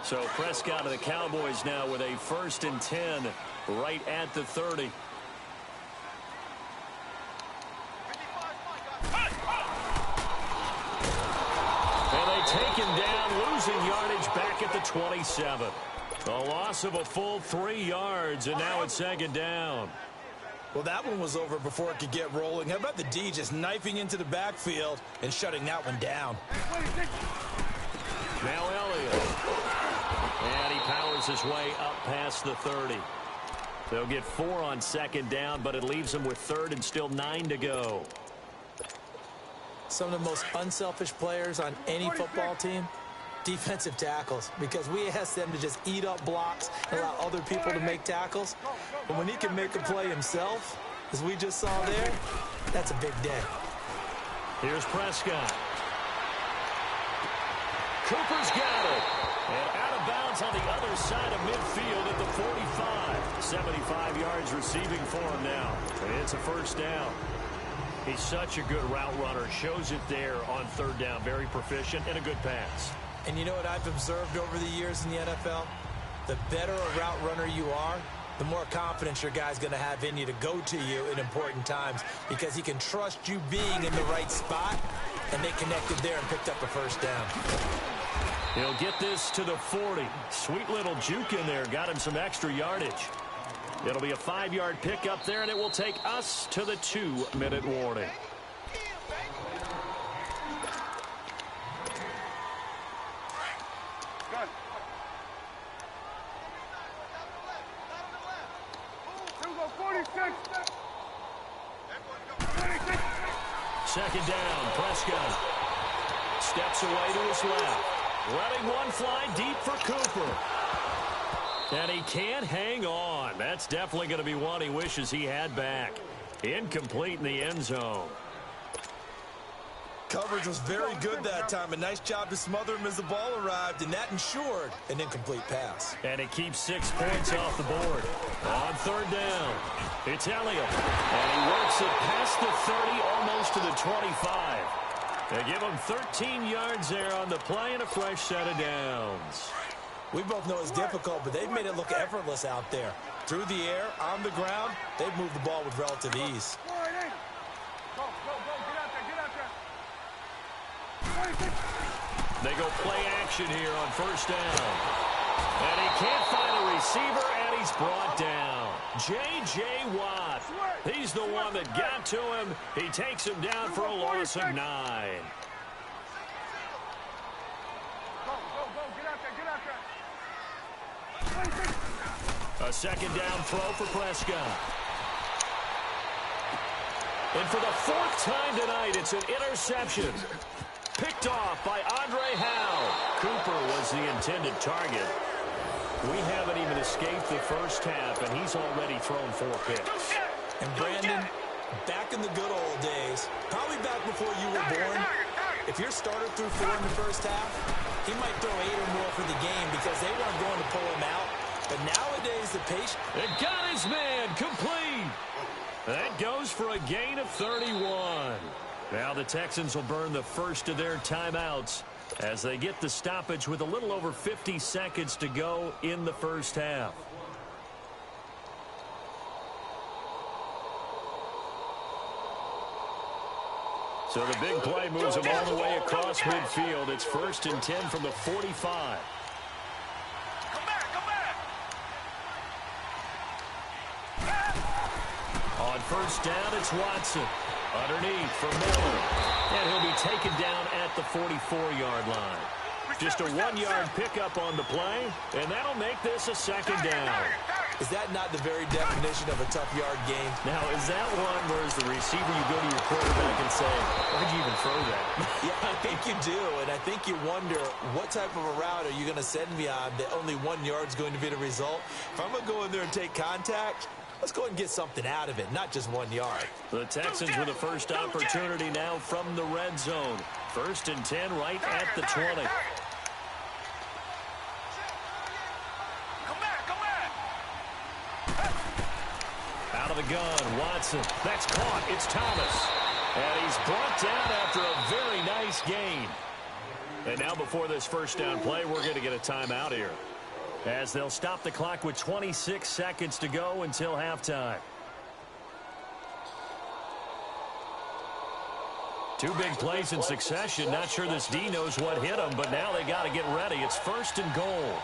So Prescott of the Cowboys now with a 1st and 10 right at the 30. And they take him down, losing yardage back at the 27. A loss of a full 3 yards, and now it's second down. Well, that one was over before it could get rolling. How about the D just knifing into the backfield and shutting that one down? Now Elliott. And he powers his way up past the 30. They'll get 4 on second down, but it leaves them with 3rd and still 9 to go. Some of the most unselfish players on any football team, defensive tackles, because we ask them to just eat up blocks and allow other people to make tackles. But when he can make a play himself, as we just saw there, that's a big day. Here's Prescott. Cooper's got it. And out of bounds on the other side of midfield at the 45. 75 yards receiving for him now. And it's a first down. He's such a good route runner. Shows it there on third down. Very proficient and a good pass. And you know what I've observed over the years in the NFL? The better a route runner you are, the more confidence your guy's going to have in you to go to you in important times because he can trust you being in the right spot, and they connected there and picked up a first down. He'll get this to the 40. Sweet little juke in there. Got him some extra yardage. It'll be a 5-yard pickup there, and it will take us to the 2-minute warning. Second down, Prescott steps away to his left. Letting one fly deep for Cooper. And he can't hang on. That's definitely going to be one he wishes he had back. Incomplete in the end zone. Coverage was very good that time. A nice job to smother him as the ball arrived, and that ensured an incomplete pass. And it keeps 6 points off the board. On third down, it's Elliott. And he works it past the 30, almost to the 25. They give him 13 yards there on the play and a fresh set of downs. We both know it's difficult, but they've made it look effortless out there. Through the air, on the ground, they've moved the ball with relative ease. They go play action here on first down. And he can't find a receiver, and he's brought down. J.J. Watt. He's the one that got to him. He takes him down for a loss of 9. A second down throw for Prescott. And for the 4th time tonight, it's an interception. Picked off by Andre Howe. Cooper was the intended target. We haven't even escaped the first half, and he's already thrown 4 picks. And Brandon, back in the good old days, probably back before you were born, if your starter threw 4 in the first half, he might throw 8 or more for the game because they weren't going to pull him out. But nowadays, the patient... It got his man complete. That goes for a gain of 31. Now the Texans will burn the first of their timeouts as they get the stoppage with a little over 50 seconds to go in the first half. So the big play moves them all the way across midfield. It's 1st and 10 from the 45. On first down, it's Watson. Underneath for Miller. And he'll be taken down at the 44-yard line. Just a 1-yard pickup on the play, and that'll make this a second down. Is that not the very definition of a tough yard game? Now, is that one where as the receiver you go to your quarterback and say, why'd you even throw that? Yeah, I think you do, and I think you wonder what type of a route are you going to send me on that only 1 yard's going to be the result? If I'm going to go in there and take contact, let's go ahead and get something out of it, not just 1 yard. The Texans with the first opportunity now from the red zone. 1st and 10 right at the 20. Out of the gun, Watson. That's caught. It's Thomas. And he's brought down after a very nice gain. And now before this first down play, we're going to get a timeout here, as they'll stop the clock with 26 seconds to go until halftime. 2 big plays in succession. Not sure this D knows what hit them, but now they got to get ready. It's 1st and goal.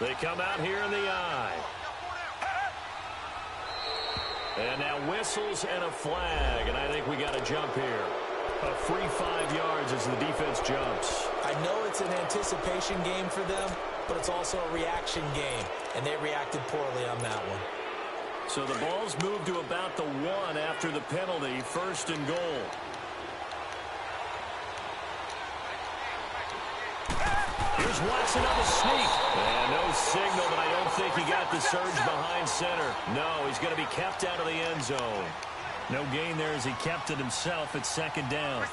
They come out here in the eye. And now whistles and a flag, and I think we got a jump here. A free 5 yards as the defense jumps. I know it's an anticipation game for them, but it's also a reaction game, and they reacted poorly on that one. So the ball's moved to about the 1 after the penalty, 1st and goal. Here's Watson on the sneak. And no signal, but I don't think he got the surge behind center. No, he's going to be kept out of the end zone. No gain there as he kept it himself at 2nd down.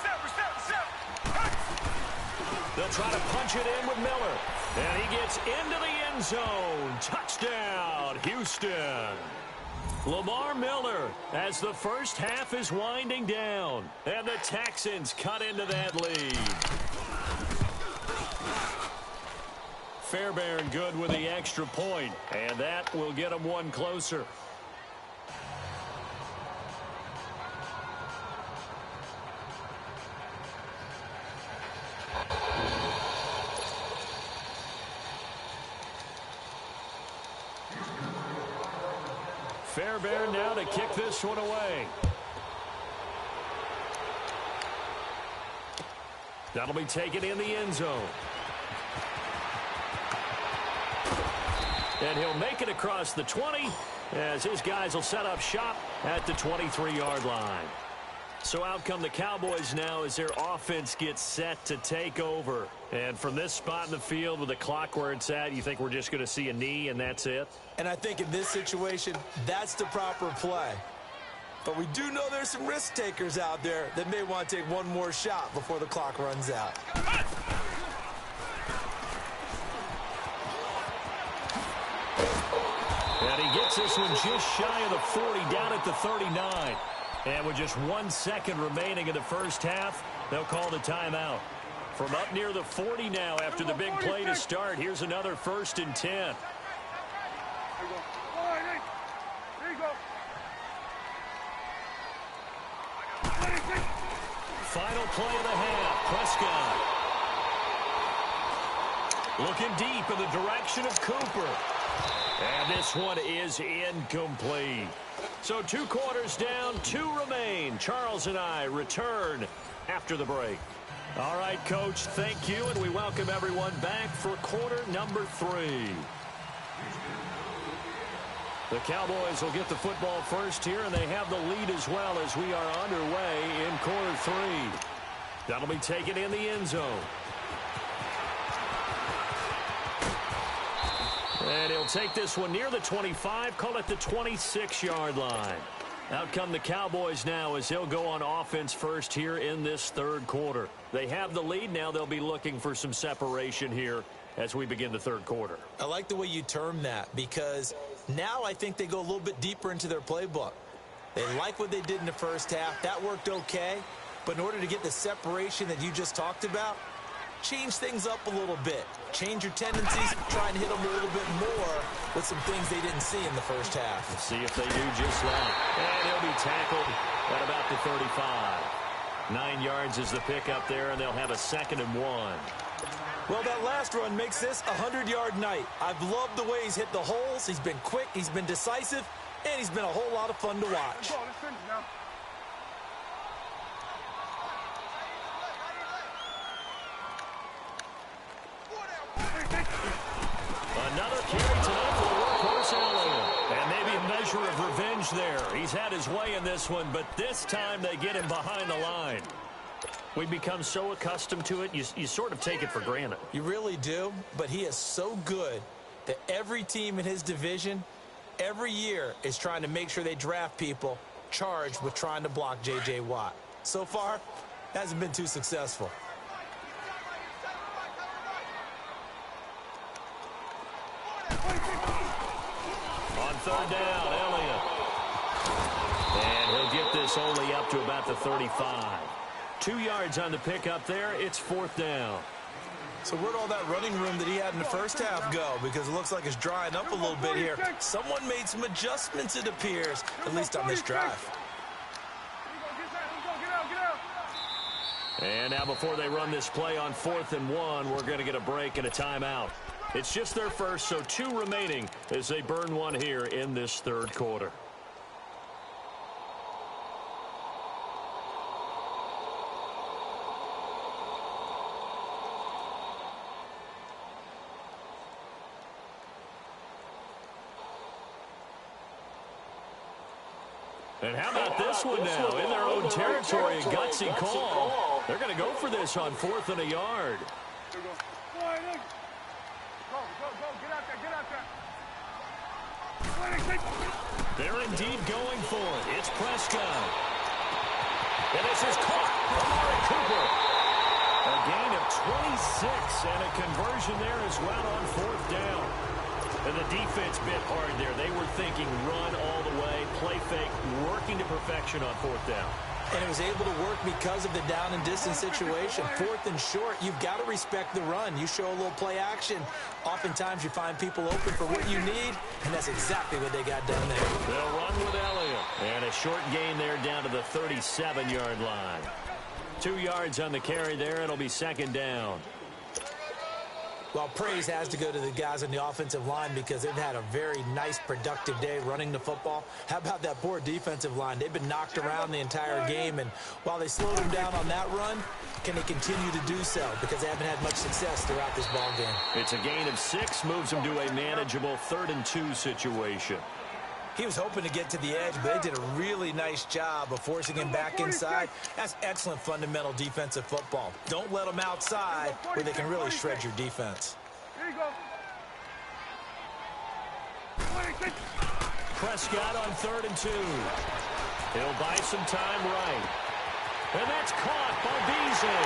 They'll try to punch it in with Miller. And he gets into the end zone. Touchdown, Houston. Lamar Miller as the first half is winding down. And the Texans cut into that lead. Fairbairn good with the extra point. And that will get them one closer. Fairbairn now to kick this one away. That'll be taken in the end zone. And he'll make it across the 20 as his guys will set up shop at the 23-yard line. So out come the Cowboys now as their offense gets set to take over. And from this spot in the field with the clock where it's at, you think we're just going to see a knee and that's it? And I think in this situation, that's the proper play. But we do know there's some risk takers out there that may want to take one more shot before the clock runs out. And he gets this one just shy of the 40, down at the 39. And with just 1 second remaining in the first half, they'll call the timeout. From up near the 40 now after the big play to start, here's another 1st and 10. There you go. There you go. Final play of the half. Prescott looking deep in the direction of Cooper. And this one is incomplete. So 2 quarters down, 2 remain. Charles and I return after the break. All right, Coach, thank you, and we welcome everyone back for quarter number 3. The Cowboys will get the football first here, and they have the lead as well as we are underway in quarter 3. That'll be taken in the end zone. And he'll take this one near the 25, call it the 26-yard line. Out come the Cowboys now as they'll go on offense first here in this 3rd quarter. They have the lead now. They'll be looking for some separation here as we begin the 3rd quarter. I like the way you term that because now I think they go a little bit deeper into their playbook. They like what they did in the first half. That worked okay. But in order to get the separation that you just talked about, change things up a little bit. Change your tendencies, try and hit them a little bit more with some things they didn't see in the first half. Let's see if they do just that. And he'll be tackled at about the 35. 9 yards is the pickup there, and they'll have a 2nd and 1. Well, that last run makes this a 100-yard night. I've loved the way he's hit the holes. He's been quick, he's been decisive, and he's been a whole lot of fun to watch. Let's finish now. Another carry tonight for the workhorse Elliott. And maybe a measure of revenge there. He's had his way in this one, but this time they get him behind the line. We've become so accustomed to it, you sort of take it for granted. You really do, but he is so good that every team in his division, every year, is trying to make sure they draft people charged with trying to block J.J. Watt. So far, hasn't been too successful. On 3rd down, Elliott. And he'll get this only up to about the 35. 2 yards on the pickup there. It's 4th down. So where'd all that running room that he had in the first half go? Because it looks like it's drying up a little bit here. Someone made some adjustments, it appears, at least on this drive. And now before they run this play on 4th and 1, we're going to get a break and a timeout. It's just their first, so 2 remaining as they burn one here in this 3rd quarter. And how about this one now? In their own territory, a gutsy call. They're going to go for this on 4th and a yard. Go, get out there, get out there. They're indeed going for it. It's Prescott. And this is caught. Amari Cooper. A gain of and a conversion there as well on fourth down. And the defense bit hard there. They were thinking run all the way, play fake, working to perfection on fourth down. And it was able to work because of the down and distance situation. Fourth and short, you've got to respect the run. You show a little play action. Oftentimes you find people open for what you need, and that's exactly what they got done there. They'll run with Elliott. And a short gain there down to the 37-yard line. 2 yards on the carry there. It'll be second down. Well, praise has to go to the guys on the offensive line because they've had a very nice, productive day running the football. How about that poor defensive line? They've been knocked around the entire game, and while they slowed them down on that run, can they continue to do so? Because they haven't had much success throughout this ball game. It's a gain of 6, moves them to a manageable 3rd and 2 situation. He was hoping to get to the edge, but they did a really nice job of forcing him back inside. That's excellent fundamental defensive football. Don't let them outside where they can really shred your defense. Here you go. Prescott on 3rd and 2. He'll buy some time right. And that's caught by Beasley.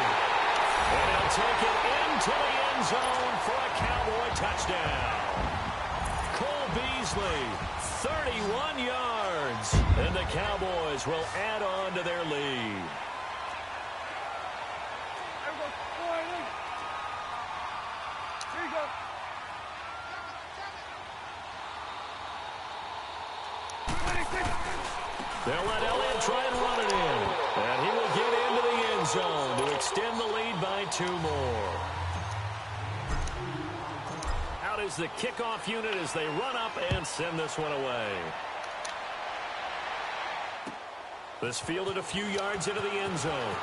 And he'll take it into the end zone for a Cowboy touchdown. Cole Beasley, 31 yards. And the Cowboys will add on to their lead. Here you go. They'll let Elliott try and run it in. And he will get into the end zone to extend the lead by 2 more. Out is the kickoff unit as they run up and send this one away. This fielded a few yards into the end zone.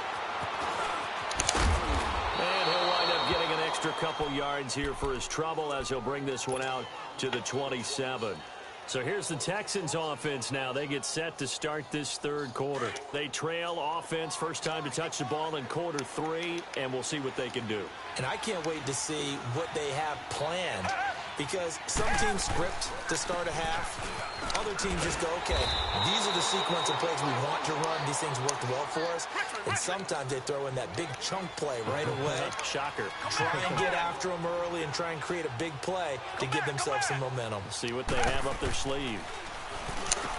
And he'll wind up getting an extra couple yards here for his trouble as he'll bring this one out to the 27. So here's the Texans offense now. They get set to start this 3rd quarter. They trail offense, first time to touch the ball in quarter 3, and we'll see what they can do. And I can't wait to see what they have planned, because some teams script to start a half. Other teams just go, okay, these are the sequence of plays we want to run. These things worked well for us. And sometimes they throw in that big chunk play right away. Shocker. Try and get after them early and try and create a big play to give themselves some momentum. See what they have up their sleeve.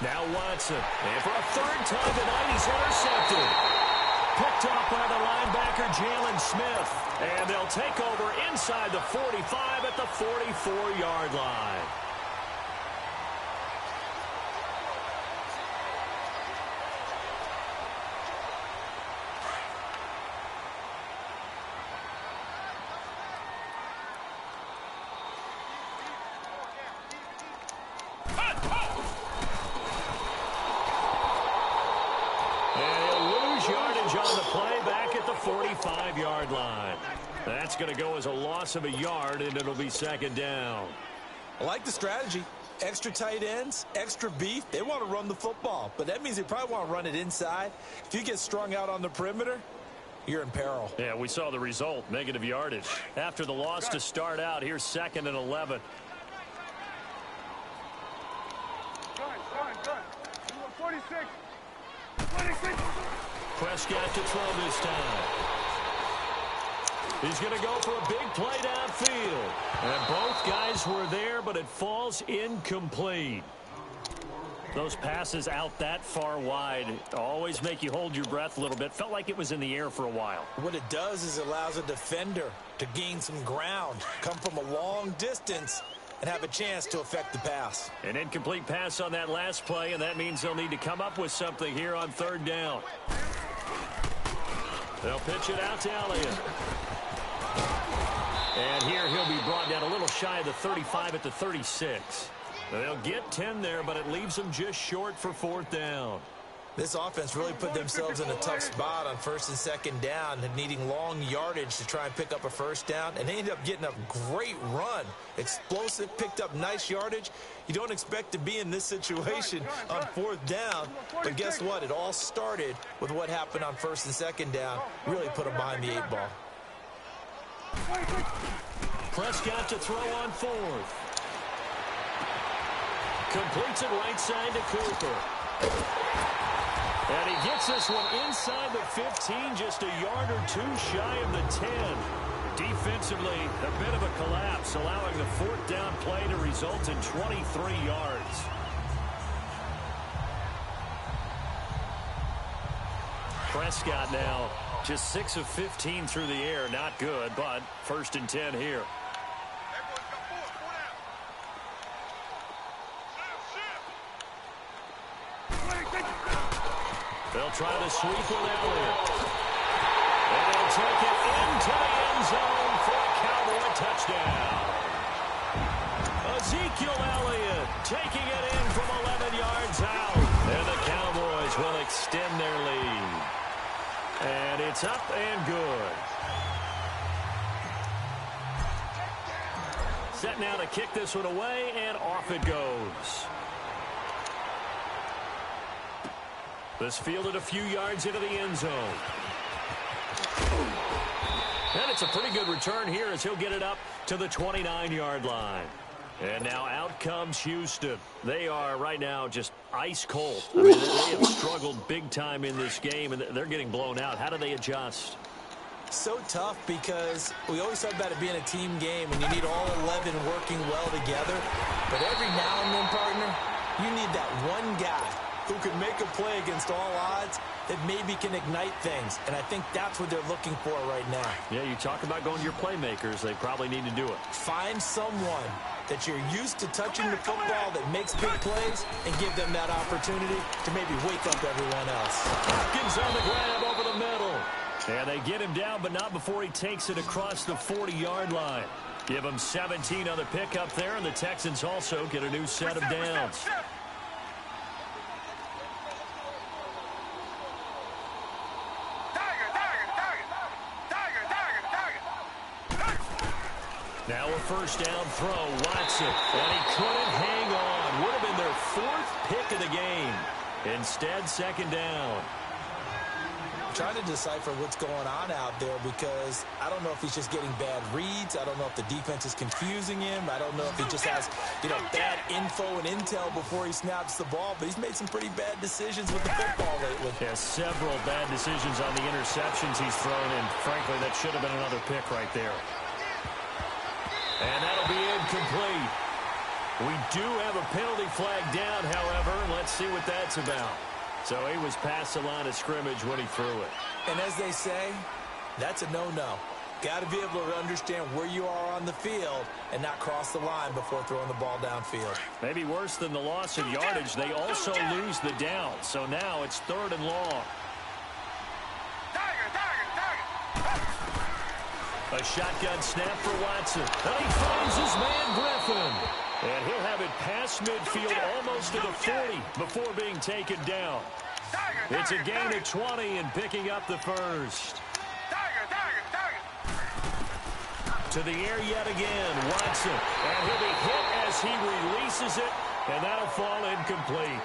Now Watson. And for a 3rd time tonight, he's intercepted. Picked up by the linebacker, Jalen Smith. And they'll take over inside the 45 at the 44-yard line. On the play back at the 45-yard line. That's going to go as a loss of a yard, and it'll be second down. I like the strategy. Extra tight ends, extra beef. They want to run the football, but that means they probably want to run it inside. If you get strung out on the perimeter, you're in peril. Yeah, we saw the result, negative yardage. After the loss to start out, here's 2nd and 11. Done. 46. 26. Prescott to throw this time. He's going to go for a big play downfield. And both guys were there, but it falls incomplete. Those passes out that far wide always make you hold your breath a little bit. Felt like it was in the air for a while. What it does is it allows a defender to gain some ground, come from a long distance, and have a chance to affect the pass. An incomplete pass on that last play, and that means they'll need to come up with something here on 3rd down. They'll pitch it out to Elliott. And here he'll be brought down a little shy of the 35 at the 36. They'll get 10 there, but it leaves them just short for 4th down. This offense really put themselves in a tough spot on 1st and 2nd down and needing long yardage to try and pick up a 1st down. And they ended up getting a great run. Explosive, picked up nice yardage. You don't expect to be in this situation on 4th down. But guess what? It all started with what happened on 1st and 2nd down. Really put them behind the 8 ball. Prescott to throw on 4th. Completes it right side to Cooper. And he gets this one inside the 15, just a yard or 2 shy of the 10. Defensively, a bit of a collapse, allowing the fourth down play to result in 23 yards. Prescott now just 6 of 15 through the air. Not good, but 1st and 10 here. They'll try to sweep with Elliott. And they'll take it into the end zone for a Cowboy touchdown. Ezekiel Elliott taking it in from 11 yards out. And the Cowboys will extend their lead. And it's up and good. Set now to kick this one away, and off it goes. This fielded a few yards into the end zone. And it's a pretty good return here as he'll get it up to the 29-yard line. And now out comes Houston. They are right now just ice cold. I mean, they have struggled big time in this game, and they're getting blown out. How do they adjust? So tough because we always talk about it being a team game, and you need all 11 working well together. But every now and then, partner, you need that one guy who can make a play against all odds that maybe can ignite things. And I think that's what they're looking for right now. Yeah, you talk about going to your playmakers. They probably need to do it. Find someone that you're used to touching the football that makes big plays and give them that opportunity to maybe wake up everyone else. Hopkins on the grab over the middle. And they get him down, but not before he takes it across the 40-yard line. Give him 17 on the pickup there, and the Texans also get a new set of downs. Now a first down throw, Watson, and he couldn't hang on. Would have been their 4th pick of the game. Instead, 2nd down. I'm trying to decipher what's going on out there because I don't know if he's just getting bad reads. I don't know if the defense is confusing him. I don't know if he just has, bad info and intel before he snaps the ball. But he's made some pretty bad decisions with the football lately. Yeah, several bad decisions on the interceptions he's thrown, and frankly, that should have been another pick right there. And that'll be incomplete. We do have a penalty flag down, however. Let's see what that's about. So he was past the line of scrimmage when he threw it. And as they say, that's a no-no. Got to be able to understand where you are on the field and not cross the line before throwing the ball downfield. Maybe worse than the loss of yardage, they also lose the down. So now it's 3rd and long. A shotgun snap for Watson. And he finds his man Griffin. And he'll have it past midfield almost to the 40 before being taken down. It's a gain of 20 and picking up the first. To the air yet again, Watson. And he'll be hit as he releases it. And that'll fall incomplete.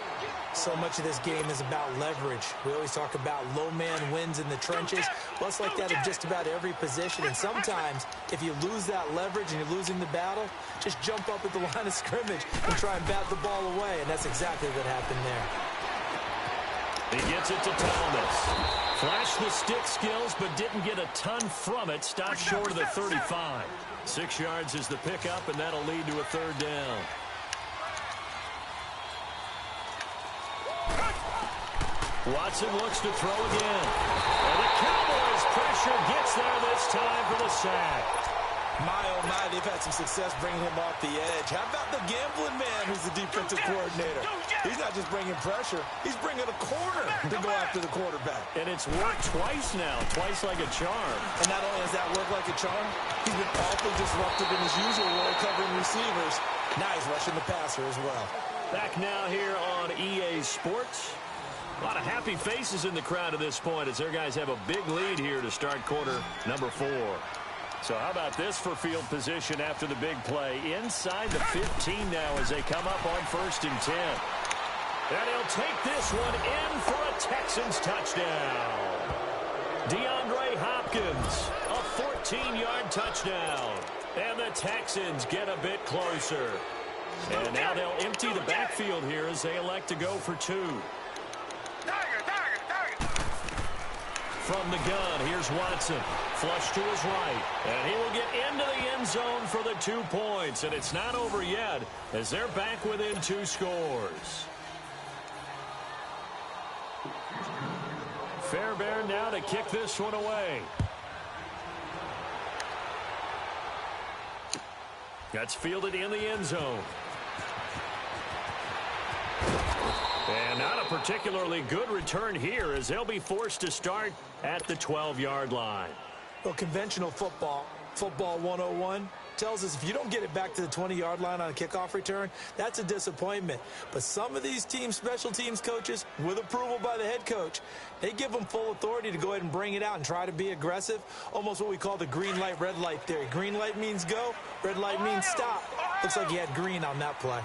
So much of this game is about leverage. We always talk about low man wins in the trenches. Well, it's like that in just about every position. And sometimes, if you lose that leverage and you're losing the battle, just jump up at the line of scrimmage and try and bat the ball away. And that's exactly what happened there. He gets it to Thomas. Flashed the stick skills, but didn't get a ton from it. Stopped short of the 35. 6 yards is the pickup, and that'll lead to a 3rd down. Watson looks to throw again. And the Cowboys pressure gets there this time for the sack. My, oh my, they've had some success bringing him off the edge. How about the gambling man who's the defensive coordinator? He's not just bringing pressure, he's bringing a corner to go after the quarterback. And it's worked twice now, twice like a charm. And not only has that worked like a charm, he's been awfully disruptive in his usual role covering receivers. Now he's rushing the passer as well. Back now here on EA Sports. A lot of happy faces in the crowd at this point as their guys have a big lead here to start quarter number 4. So how about this for field position after the big play? Inside the 15 now as they come up on 1st and 10. And he'll take this one in for a Texans touchdown. DeAndre Hopkins, a 14-yard touchdown. And the Texans get a bit closer. And now they'll empty the backfield here as they elect to go for 2. from the gun. Here's Watson. Flush to his right. And he will get into the end zone for the 2 points. And it's not over yet as they're back within 2 scores. Fairbairn now to kick this one away. That's fielded in the end zone. And not a particularly good return here as they'll be forced to start at the 12-yard line. Well, conventional football 101, tells us if you don't get it back to the 20-yard line on a kickoff return, that's a disappointment. But some of these teams, special teams coaches, with approval by the head coach, they give them full authority to go ahead and bring it out and try to be aggressive, almost what we call the green light, red light theory. Green light means go, red light means stop. Looks like he had green on that play.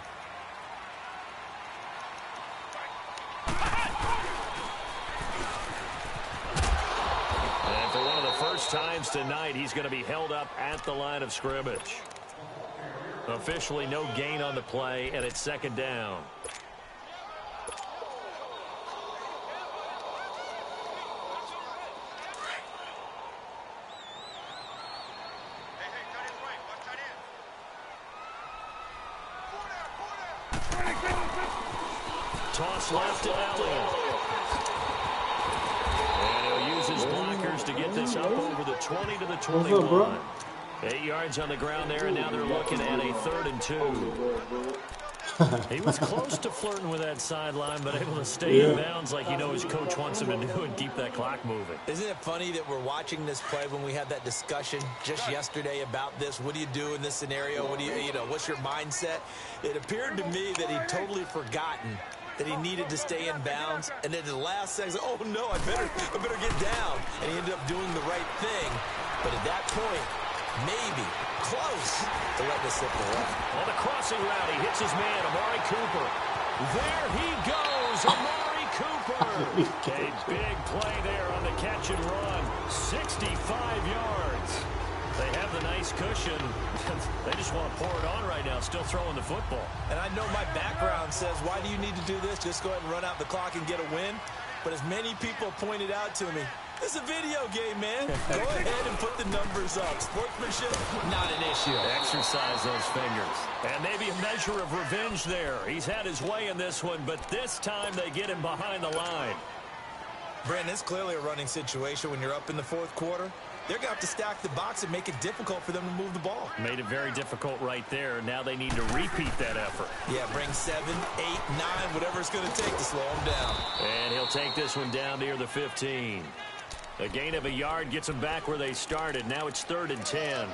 And for one of the first times tonight, he's going to be held up at the line of scrimmage. Officially no gain on the play, and it's second down. Toss left to Elliott. And he'll use his blockers to get this up over the 20 to the 21. 8 yards on the ground there, and now they're looking at a 3rd and 2. He was close to flirting with that sideline, but able to stay in bounds like his coach wants him to do and keep that clock moving. Isn't it funny that we're watching this play when we had that discussion just yesterday about this? What do you do in this scenario? What do what's your mindset? It appeared to me that he'd totally forgotten that he needed to stay in bounds, and then at the last second, oh no, I better get down. And he ended up doing the right thing. But at that point, maybe close to let this slip away. On the crossing route, he hits his man, Amari Cooper. There he goes, Amari Cooper. A big play there on the catch and run. 65 yards. They have the nice cushion. They just want to pour it on right now, still throwing the football. And I know my background says, why do you need to do this? Just go ahead and run out the clock and get a win. But as many people pointed out to me, this is a video game, man. Go ahead and put the numbers up. Sportsmanship, not an issue. Exercise those fingers. And maybe a measure of revenge there. He's had his way in this one, but this time they get him behind the line. Brandon, it's clearly a running situation when you're up in the 4th quarter. They're going to have to stack the box and make it difficult for them to move the ball. Made it very difficult right there. Now they need to repeat that effort. Yeah, bring 7, 8, 9, whatever it's going to take to slow him down. And he'll take this one down near the 15. A gain of a yard gets them back where they started. Now it's 3rd and 10.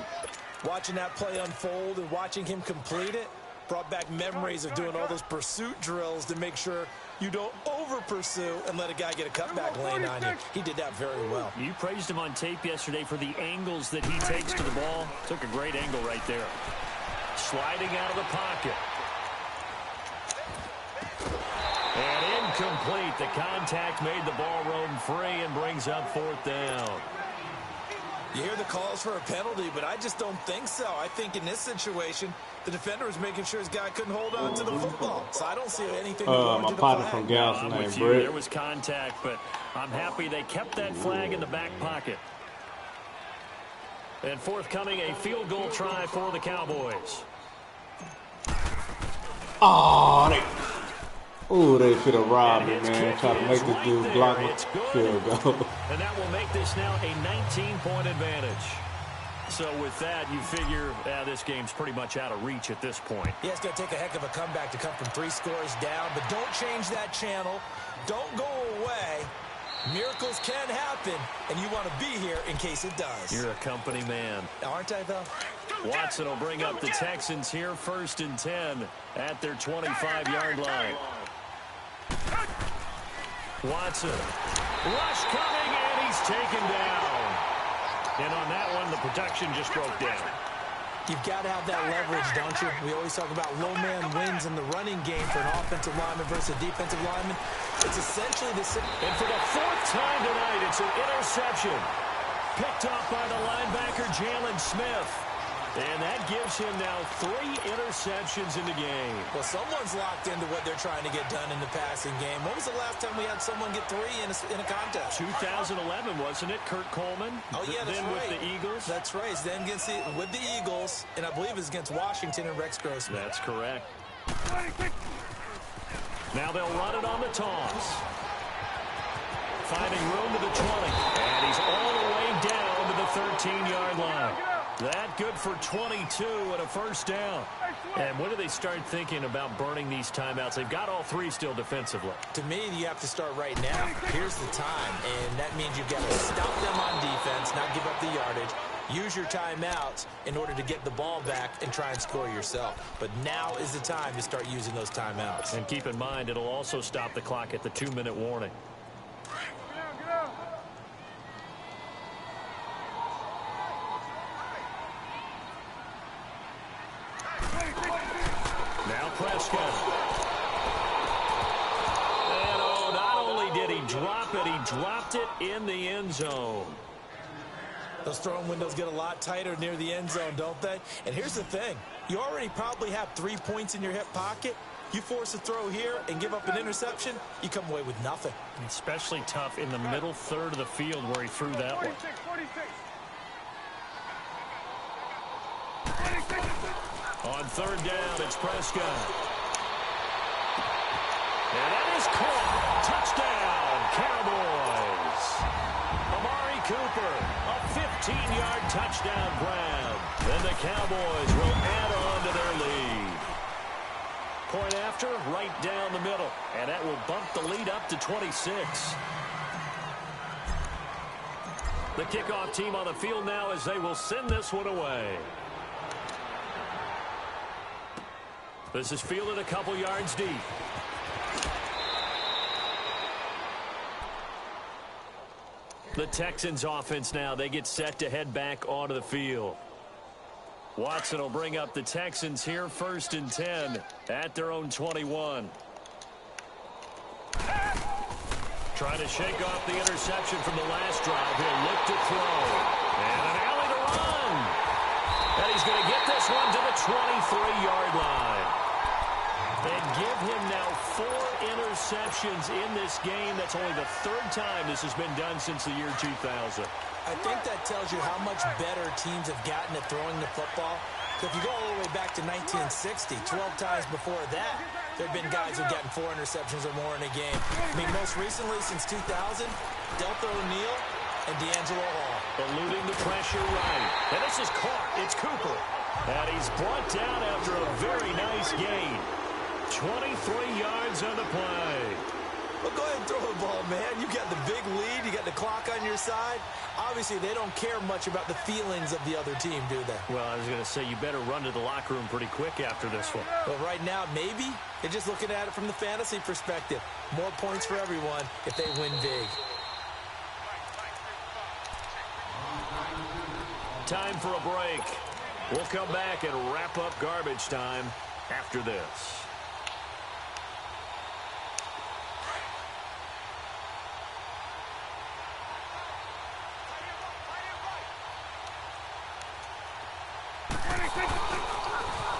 Watching that play unfold and watching him complete it brought back memories of doing all those pursuit drills to make sure you don't over-pursue and let a guy get a cutback lane on you. He did that very well. You praised him on tape yesterday for the angles that he takes to the ball. Took a great angle right there. Sliding out of the pocket. And incomplete. The contact made the ball roam free and brings up 4th down. You hear the calls for a penalty, but I just don't think so. I think in this situation, the defender was making sure his guy couldn't hold on to the football. So I don't see anything going to the flag. From Galveston, I'm with you. There was contact, but I'm happy they kept that flag in the back pocket. And forthcoming, a field goal try for the Cowboys. They should have robbed him, man. Try to make this dude block field goal. And that will make this now a 19-point advantage. So with that, you figure this game's pretty much out of reach at this point. Yeah, it's going to take a heck of a comeback to come from 3 scores down, but don't change that channel. Don't go away. Miracles can happen, and you want to be here in case it does. You're a company man. Aren't I, though? Watson will bring up the Texans here, 1st and 10 at their 25-yard line. Watson. Rush coming, and he's taken down. And on that one, the protection just broke down. You've got to have that leverage, don't you? We always talk about low man wins in the running game for an offensive lineman versus a defensive lineman. It's essentially the same. And for the 4th time tonight, it's an interception. Picked up by the linebacker, Jalen Smith. And that gives him now 3 interceptions in the game. Well, someone's locked into what they're trying to get done in the passing game. When was the last time we had someone get 3 in a contest? 2011, wasn't it, Kurt Coleman? Oh, yeah, that's then right. With the Eagles? That's right. Then with the Eagles, and I believe it's against Washington and Rex Grossman. That's correct. Now they'll run it on the toss. Finding room to the 20. And he's all the way down to the 13-yard line. That good for 22 and a first down. And when do they start thinking about burning these timeouts? They've got all 3 still defensively. To me, you have to start right now. Here's the time, and that means you've got to stop them on defense, not give up the yardage. Use your timeouts in order to get the ball back and try and score yourself. But now is the time to start using those timeouts. And keep in mind, it'll also stop the clock at the 2-minute warning. Now Prescott. And not only did he drop it, he dropped it in the end zone. Those throwing windows get a lot tighter near the end zone, don't they? And here's the thing. You already probably have 3 points in your hip pocket. You force a throw here and give up an interception, you come away with nothing. Especially tough in the middle third of the field where he threw that one. 46. On 3rd down, it's Prescott. And that is caught. Touchdown, Cowboys. Amari Cooper, a 15-yard touchdown grab. And the Cowboys will add on to their lead. Point after, right down the middle. And that will bump the lead up to 26. The kickoff team on the field now as they will send this one away. This is fielded a couple yards deep. The Texans offense now, they get set to head back onto the field. Watson will bring up the Texans here, 1st and 10 at their own 21. Trying to shake off the interception from the last drive. He'll look to throw. And an alley to run. And he's going to get this one to the 23-yard line. And give him now 4 interceptions in this game. That's only the 3rd time this has been done since the year 2000. I think that tells you how much better teams have gotten at throwing the football. So if you go all the way back to 1960, 12 times before that, there have been guys who've gotten 4 interceptions or more in a game. I mean, most recently since 2000, Deltha O'Neal and D'Angelo Hall. Eluding the pressure right. And this is caught. It's Cooper. And he's brought down after a very nice gain. 23 yards on the play. Well, go ahead and throw the ball, man. You got the big lead. You got the clock on your side. Obviously, they don't care much about the feelings of the other team, do they? Well, I was going to say, you better run to the locker room pretty quick after this one. Well, right now, maybe. They're just looking at it from the fantasy perspective. More points for everyone if they win big. Time for a break. We'll come back and wrap up garbage time after this.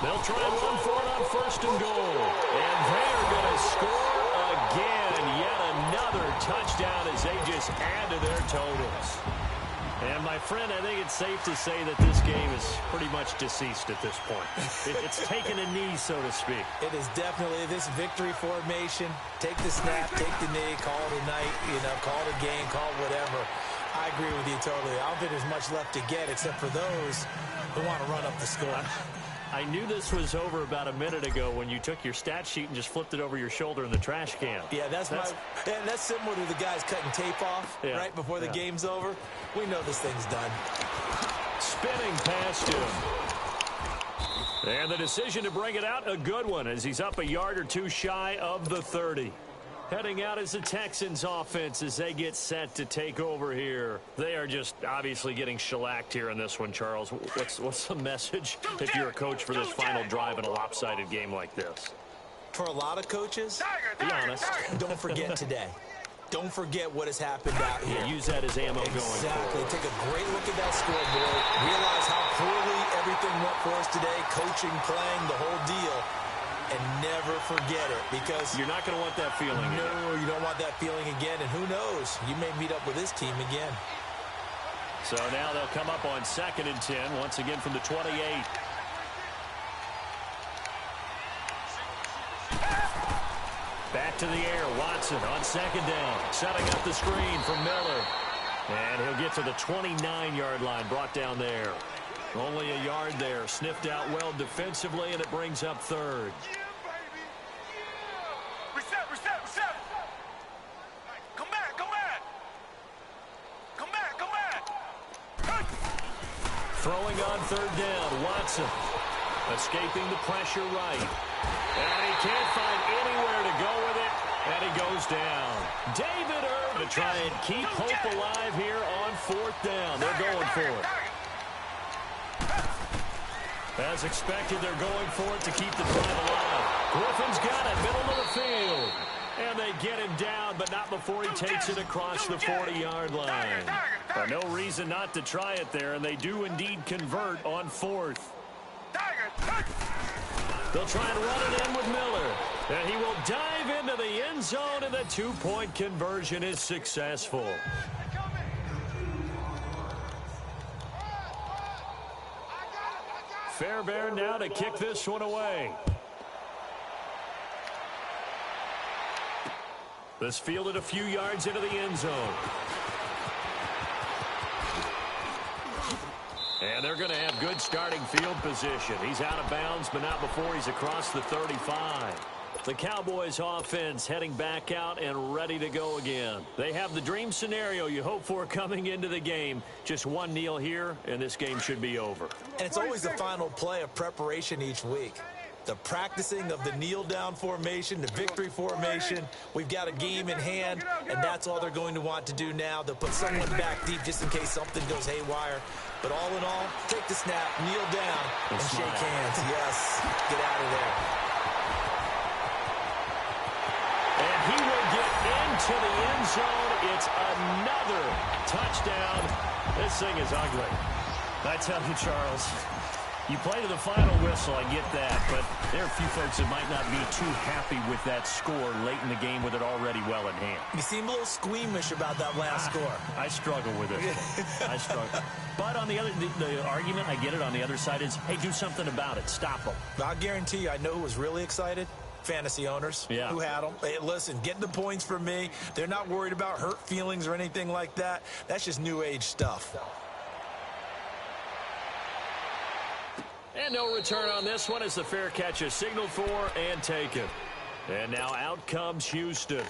They'll try and run for it on 1st and goal. And they're going to score again. Yet another touchdown as they just add to their totals. And, my friend, I think it's safe to say that this game is pretty much deceased at this point. It's taken a knee, so to speak. It is definitely this victory formation. Take the snap, take the knee, call it a night, call it a game, call it whatever. I agree with you totally. I don't think there's much left to get except for those who want to run up the score. I knew this was over about a minute ago when you took your stat sheet and just flipped it over your shoulder in the trash can. Yeah, that's similar to the guys cutting tape off right before the game's over. We know this thing's done. Spinning past him. And the decision to bring it out, a good one, as he's up a yard or 2 shy of the 30. Heading out is the Texans offense as they get set to take over here. They are just obviously getting shellacked here in this one, Charles. What's the message if you're a coach for this final drive in a lopsided game like this? For a lot of coaches, be honest, don't forget today. Don't forget what has happened out here. Use that as ammo going forward. Exactly. Take a great look at that scoreboard. Realize how poorly everything everything went for us today, coaching, playing, the whole deal. And never forget it, because you're not going to want that feeling again. No, you don't want that feeling again, and who knows, you may meet up with this team again. So now they'll come up on 2nd and 10, once again from the 28. Back to the air, Watson on 2nd down, setting up the screen for Miller. And he'll get to the 29-yard line, brought down there. Only a yard there, sniffed out well defensively, and it brings up 3rd. Reset. Come back. Throwing on 3rd down, Watson. Escaping the pressure right. And he can't find anywhere to go with it, and he goes down. David Irvin to try and keep hope alive here on 4th down. They're going for it. As expected, they're going for it to keep the drive alive. Griffin's got it, middle of the field. And they get him down, but not before he takes it across the 40-yard line. No reason not to try it there, and they do indeed convert on 4th. They'll try and run it in with Miller. And he will dive into the end zone, and the 2-point conversion is successful. Fairbairn now to kick this one away. This fielded a few yards into the end zone. And they're going to have good starting field position. He's out of bounds, but not before he's across the 35. The Cowboys offense heading back out and ready to go again. They have the dream scenario you hope for coming into the game. Just one kneel here, and this game should be over. And it's always the final play of preparation each week. The practicing of the kneel-down formation, the victory formation. We've got a game in hand, and that's all they're going to want to do now. They'll put someone back deep just in case something goes haywire. But all in all, take the snap, kneel down, and shake hands. Yes, get out of there. And he will get into the end zone. It's another touchdown. This thing is ugly. I tell you, Charles, you play to the final whistle, I get that, but there are a few folks that might not be too happy with that score late in the game with it already well in hand. You seem a little squeamish about that last score. I struggle with it. I struggle. But on the other, the argument, I get it, on the other side is, hey, do something about it. Stop them. I'll guarantee you, I know who was really excited. Fantasy owners who had them. Hey, listen, getting the points for me. They're not worried about hurt feelings or anything like that. That's just new age stuff. And no return on this one as the fair catch is signaled for and taken. And now out comes Houston.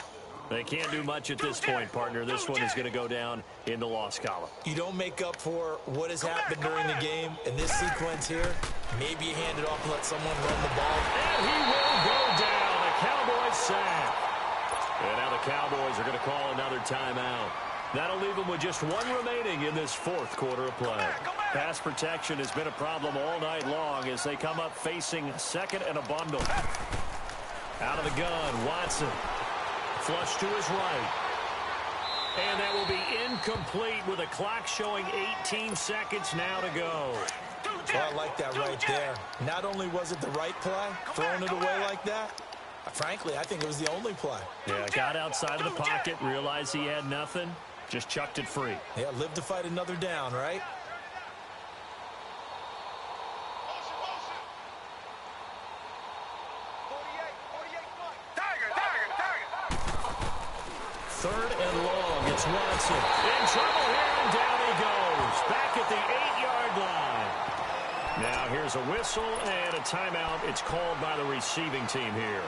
They can't do much at this point, partner. This one is going to go down in the loss column. You don't make up for what has happened during the game in this sequence here. Maybe you hand it off and let someone run the ball. And he will go down. A Cowboys sack. And now the Cowboys are going to call another timeout. That'll leave them with just one remaining in this 4th quarter of play. Pass protection has been a problem all night long as they come up facing 2nd and a bundle. Out of the gun, Watson. Flush to his right. And that will be incomplete with a clock showing 18 seconds now to go. Well, I like that right there. Not only was it the right play, throwing it away like that, frankly, I think it was the only play. Yeah, got outside of the pocket, realized he had nothing, just chucked it free. Yeah, live to fight another down, right? Third and long, it's Watson. In trouble here, and down he goes. Back at the 8-yard line. Now here's a whistle and a timeout. It's called by the receiving team here.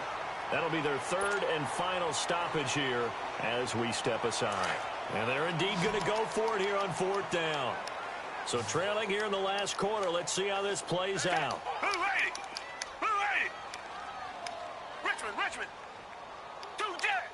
That'll be their 3rd and final stoppage here as we step aside. And they're indeed going to go for it here on 4th down. So trailing here in the last quarter, let's see how this plays out. Who ready? Richmond. Do Jack.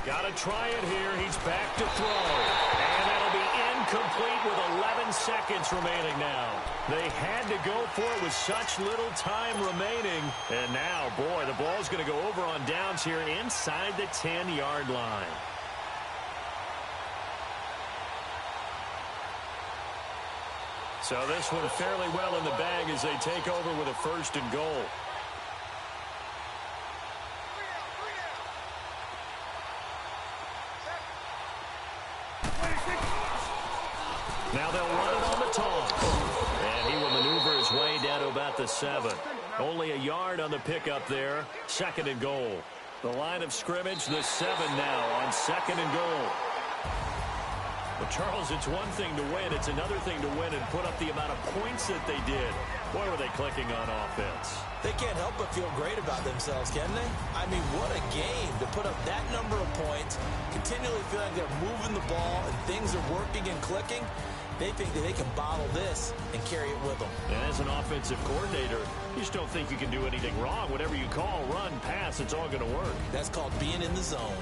Got to try it here. He's back to throw. And that'll be incomplete with 11 seconds remaining now. They had to go for it with such little time remaining. And now, boy, the ball's going to go over on downs here inside the 10-yard line. So this one fairly well in the bag as they take over with a 1st and goal. Now they'll run it on the toss. And he will maneuver his way down to about the 7. Only a yard on the pickup there. 2nd and goal. The line of scrimmage, the 7 now on 2nd and goal. Well, Charles, it's one thing to win. It's another thing to win and put up the amount of points that they did. Boy, were they clicking on offense. They can't help but feel great about themselves, can they? I mean, what a game to put up that number of points, continually feeling like they're moving the ball and things are working and clicking. They think that they can bottle this and carry it with them. And as an offensive coordinator, you just don't think you can do anything wrong. Whatever you call, run, pass, it's all going to work. That's called being in the zone.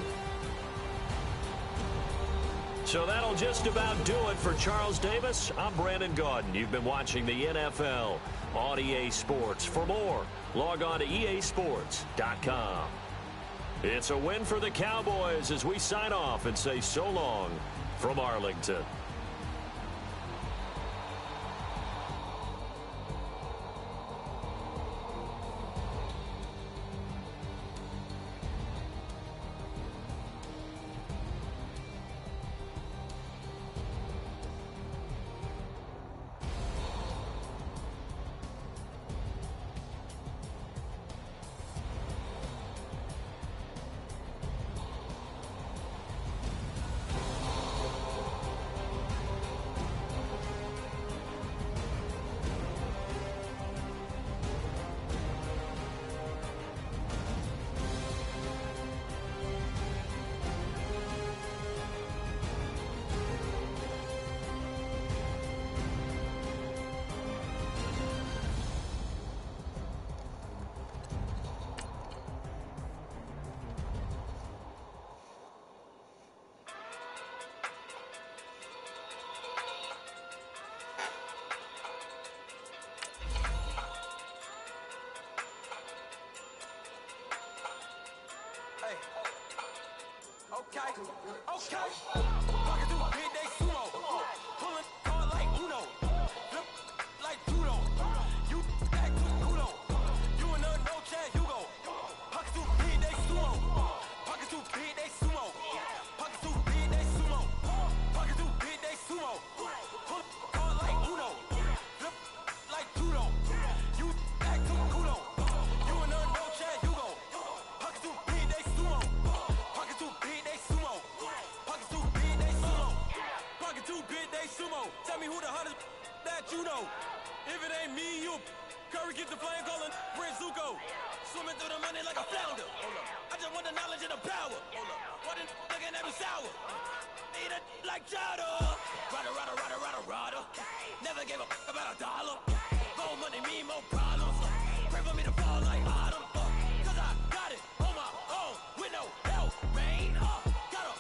So that'll just about do it for Charles Davis. I'm Brandon Gaudin. You've been watching the NFL on EA Sports. For more, log on to easports.com. It's a win for the Cowboys as we sign off and say so long from Arlington. Okay. Walking through midday sumo. Pulling hard like Uno. Flip like judo. You act with kudo. You and no Chad Hugo. Walking through midday sumo. Walking through midday sumo. Walking through midday sumo. Walking through midday sumo. Pulling hard like Uno. Flip like judo. You act with kudo. You and no Chad Hugo. Walking through midday sumo. Walking through midday sumo. Sumo. Tell me who the hottest that you know. If it ain't me, you Curry keep the flame calling Prince Zuko. Swimming through the money like a flounder. I just want the knowledge and the power. What in looking at me sour? Eat it like chowder. Rada. Never gave a about $1. More money mean more problems. Pray for me to fall like autumn. Cause I got it on my own with no help, man. Gotta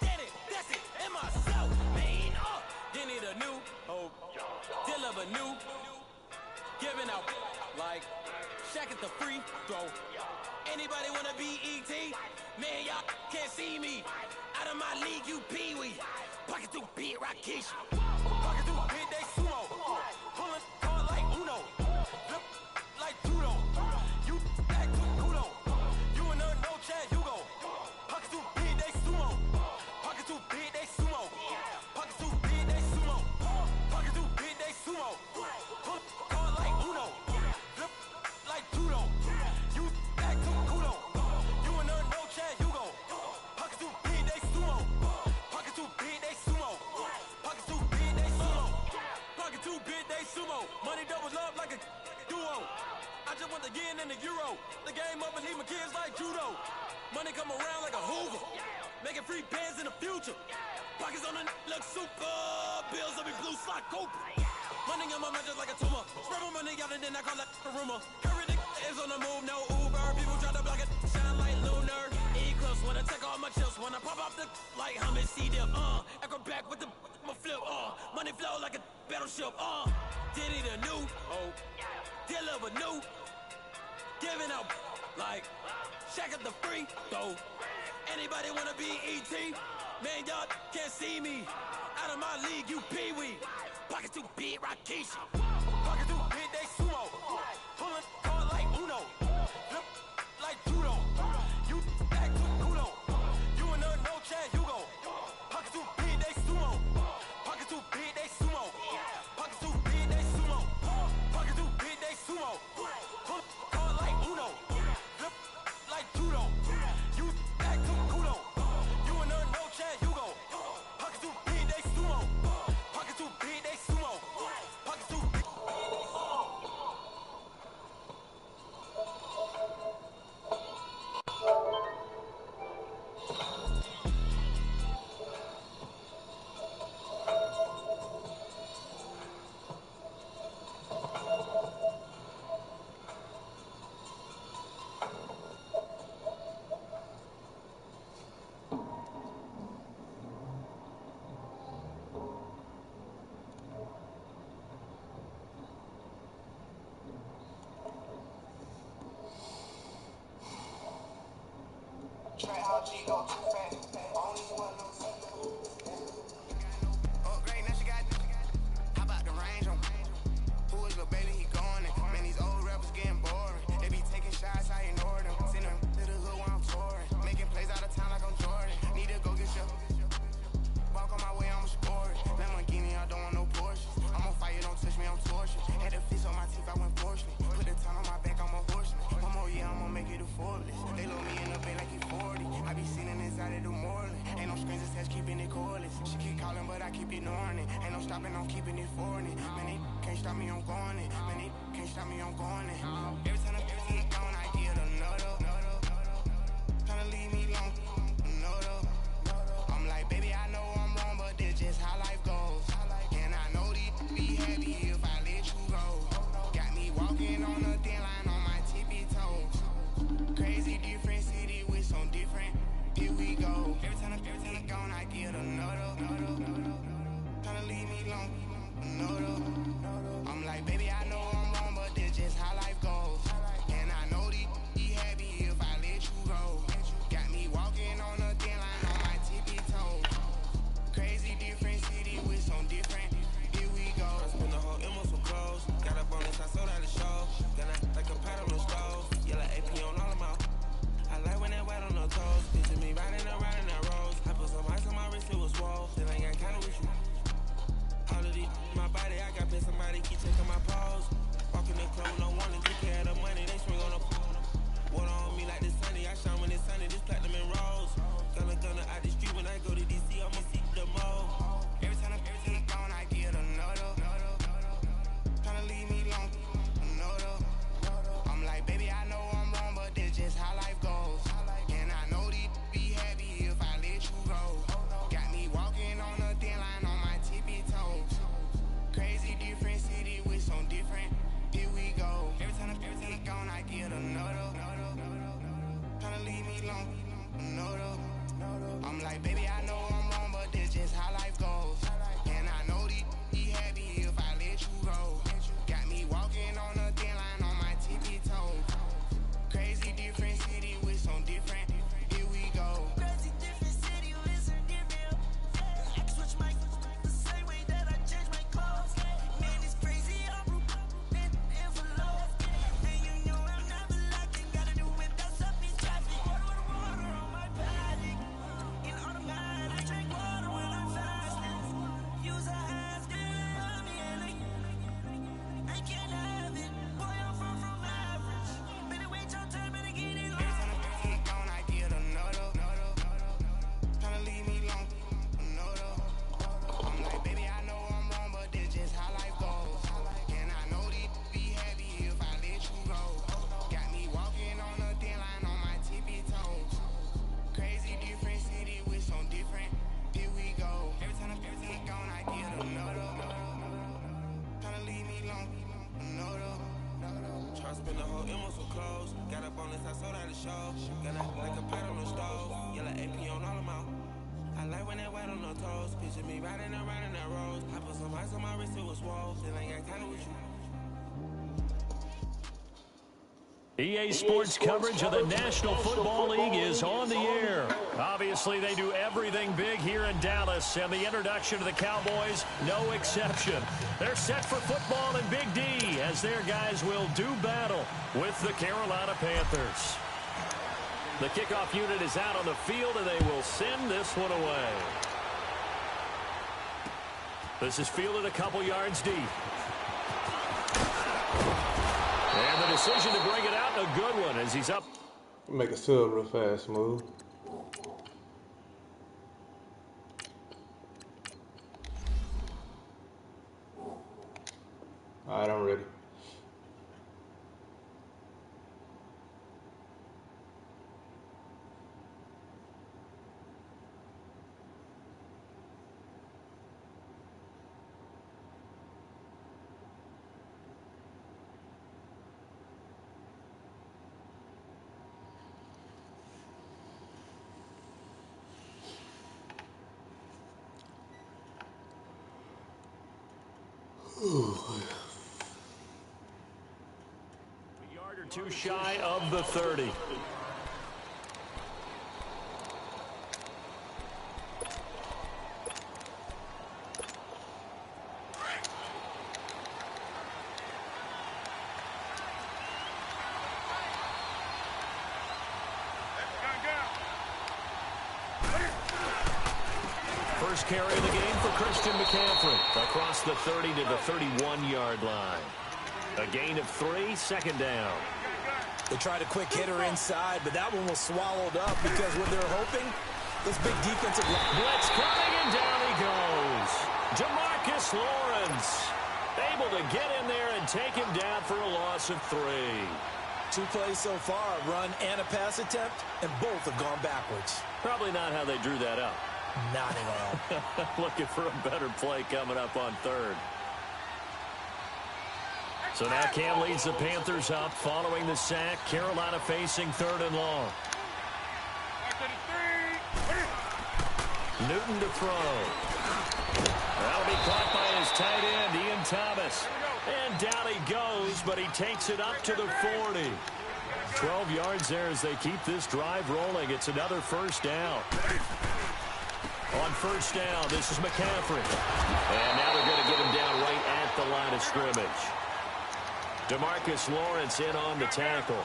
get it, that's it, in myself, man. You need a new hope, deliver new, giving out like Shaq at the free throw. Anybody wanna be ET? Man, y'all can't see me. Out of my league, you pee-wee. Pocket through beat Rakish. Pocket through midday sumo. Pulling hard like Uno. Flip like judo. You act with kudo. You and no Chad Hugo. Pocket through midday sumo. Pocket through midday sumo. Pocket through midday sumo. Pocket through midday sumo. Pull hard like Uno. Flip like judo. You act with kudo. You and no Chad Hugo. Pocket through midday sumo. Pocket through midday sumo. Pocket through midday sumo. Pocket through midday sumo. Money doubles love like a duo. I just want the yen and the euro. The game up and leave my kids like judo. Money come around like a Hoover. Making free bands in the future. Pockets on the look super. Bills on me blue slot Cooper. Money on my mind just like a tumor. Spread my money out and then I call that a rumor. Curry is on the move, no Uber. People try to block it, shine like lunar. Eclipse wanna take all my chips. Wanna pop off the like hummus, C-dip. Acrobat with the flip. Money flow like a battleship. Diddy the new. Deliver new. Giving out like Shaq at the free throw. Anybody wanna be ET? Man, y'all can't see me. Out of my league, you pee-wee. Pocket too big, Rakeisha. Pocket too big, they sumo. Pulling card like Uno. Flip like judo. You back to kudo. You in there, no Chad Hugo. Pocket too big, they sumo. Pocket too big, they sumo. Pocket too big, they sumo. Pocket too big, they sumo. Pull card like Uno. Flip like judo. You back to kudo. You in there, no Chad Hugo. Pocket too big, they sumo. Pocket too big, they sumo. Pocket too big. Upgrade, now she got. How about the range on? Who is Lil Bailey? He going in. Man, these old rappers getting boring. They be taking shots, I ignore them. Send them to the hood while I'm touring. Making plays out of town like I'm Jordan. Need to go get your. Walk on my way, I'ma score it. Lamborghini, I don't want no Porsche. I'm on fire, don't touch me, I'm tortured. Had the fish on my teeth, I went porcelain. Put the ton on my back, I'm a horseman. One more year, I'ma make it a Forbes. They load me in the bay like he 40. I be sitting inside of the Moreland. Ain't no screens attached, keeping it cordless. She keep calling, but I keep ignoring it. Ain't no stopping, I'm keeping it foreign. Man, they can't stop me, I'm going it. Man, they can't stop me, I'm going it. Every time the get gone, I get another. Tryna leave me alone, another. I'm like, baby, I know I'm wrong, but this just how life goes. And I know these be happy if I let you go. Got me walking on a thin line on my tippy toes. Crazy different city with some different. Here we go. Every time the get gone, I get another. Tryna leave me alone, another. I'm like, baby, I know I'm wrong, but this just how life goes. And I know these be happy if I let you go. Got me walking on a thin line on my tippy toes. Crazy different city with some different. Here we go. I spent the whole M on some clothes. Got up on this, I sold out the show. Got like a pot on the stove. Yellow AP on all of my. I like when that white on the toes. Picture me riding around in that rose. I put some ice on my wrist, it was swole. Still ain't got kinda with you. All of these my body, I got paid somebody keep taking my pose. Walking the club, no warning, took care of the money, they swing on the water on me like the sunny. I shine when it's sunny, this platinum and rose. Gonna out the street when I go to DC, I'ma see the mo. Every time I get gone, I get another. Tryna leave me alone, another. I'm like, baby, I know I'm wrong, but this just how life goes. And I know these be happy if I let you go. Got me walking on a thin line on my tippy toes. Crazy different city with some different. Here we go. Every time I get gone, I get another. Tryna leave me alone, another. I'm like, baby, I know I'm wrong, but this just how life goes. And I know these be happy if I let you go. Got me walking on a thin line on my tippy toes. Crazy different city with some different. Here we go. Crazy different city with some different. I can switch my the same way that I change my clothes. Man, it's crazy. I'm in envelope. And you know I'm never lacking. Gotta do it. That's up in traffic. Water on my body. In automatic. I drink water when I'm fasting. Use a half girl me and I can't have it. Boy, I'm far from average. Better wait your turn, better get it. Every time I get gone, I get another. Tryna leave me alone, another. I'm like, baby, I know I'm wrong, but this just how life goes. And I know these be happy if I let you go. Got me walking on a thin line on my tippy toes. Crazy different city with some different. Here we go. Every time I get gone, I get another. Tryna leave me alone, another. Tryna spend the whole M on some clothes. Got up on this, I sold out the show. Got like a pot on the stove. Yellow AP on all of my. I like when that white on the toes. Picture me riding around in that rose. I put some ice on my wrist, it was swole. Still ain't got kinda with you. EA Sports coverage of the National Football League is on the air. Obviously, they do everything big here in Dallas, and the introduction to the Cowboys, no exception. They're set for football in Big D as their guys will do battle with the Carolina Panthers. The kickoff unit is out on the field, and they will send this one away. This is fielded a couple yards deep. And the decision to bring it out, a good one as he's up. Make a sub real fast, smooth. All right, I'm ready. A yard or two shy of the 30. First carry of the game for Christian McCaffrey across the 30 to the 31-yard line. A gain of 3, second down. They tried a quick hitter inside, but that one was swallowed up because what they're hoping, this big defensive blitz coming, and down he goes. Jamarcus Lawrence able to get in there and take him down for a loss of 3. 2 plays so far, a run and a pass attempt, and both have gone backwards. Probably not how they drew that up. Not at all. Looking for a better play coming up on 3rd. So now Cam leads the Panthers up following the sack. Carolina facing 3rd and long. Newton to throw. That'll be caught by his tight end, Ian Thomas. And down he goes, but he takes it up to the 40. 12 yards there as they keep this drive rolling. It's another first down. On first down, this is McCaffrey. And now they're going to get him down right at the line of scrimmage. DeMarcus Lawrence in on the tackle.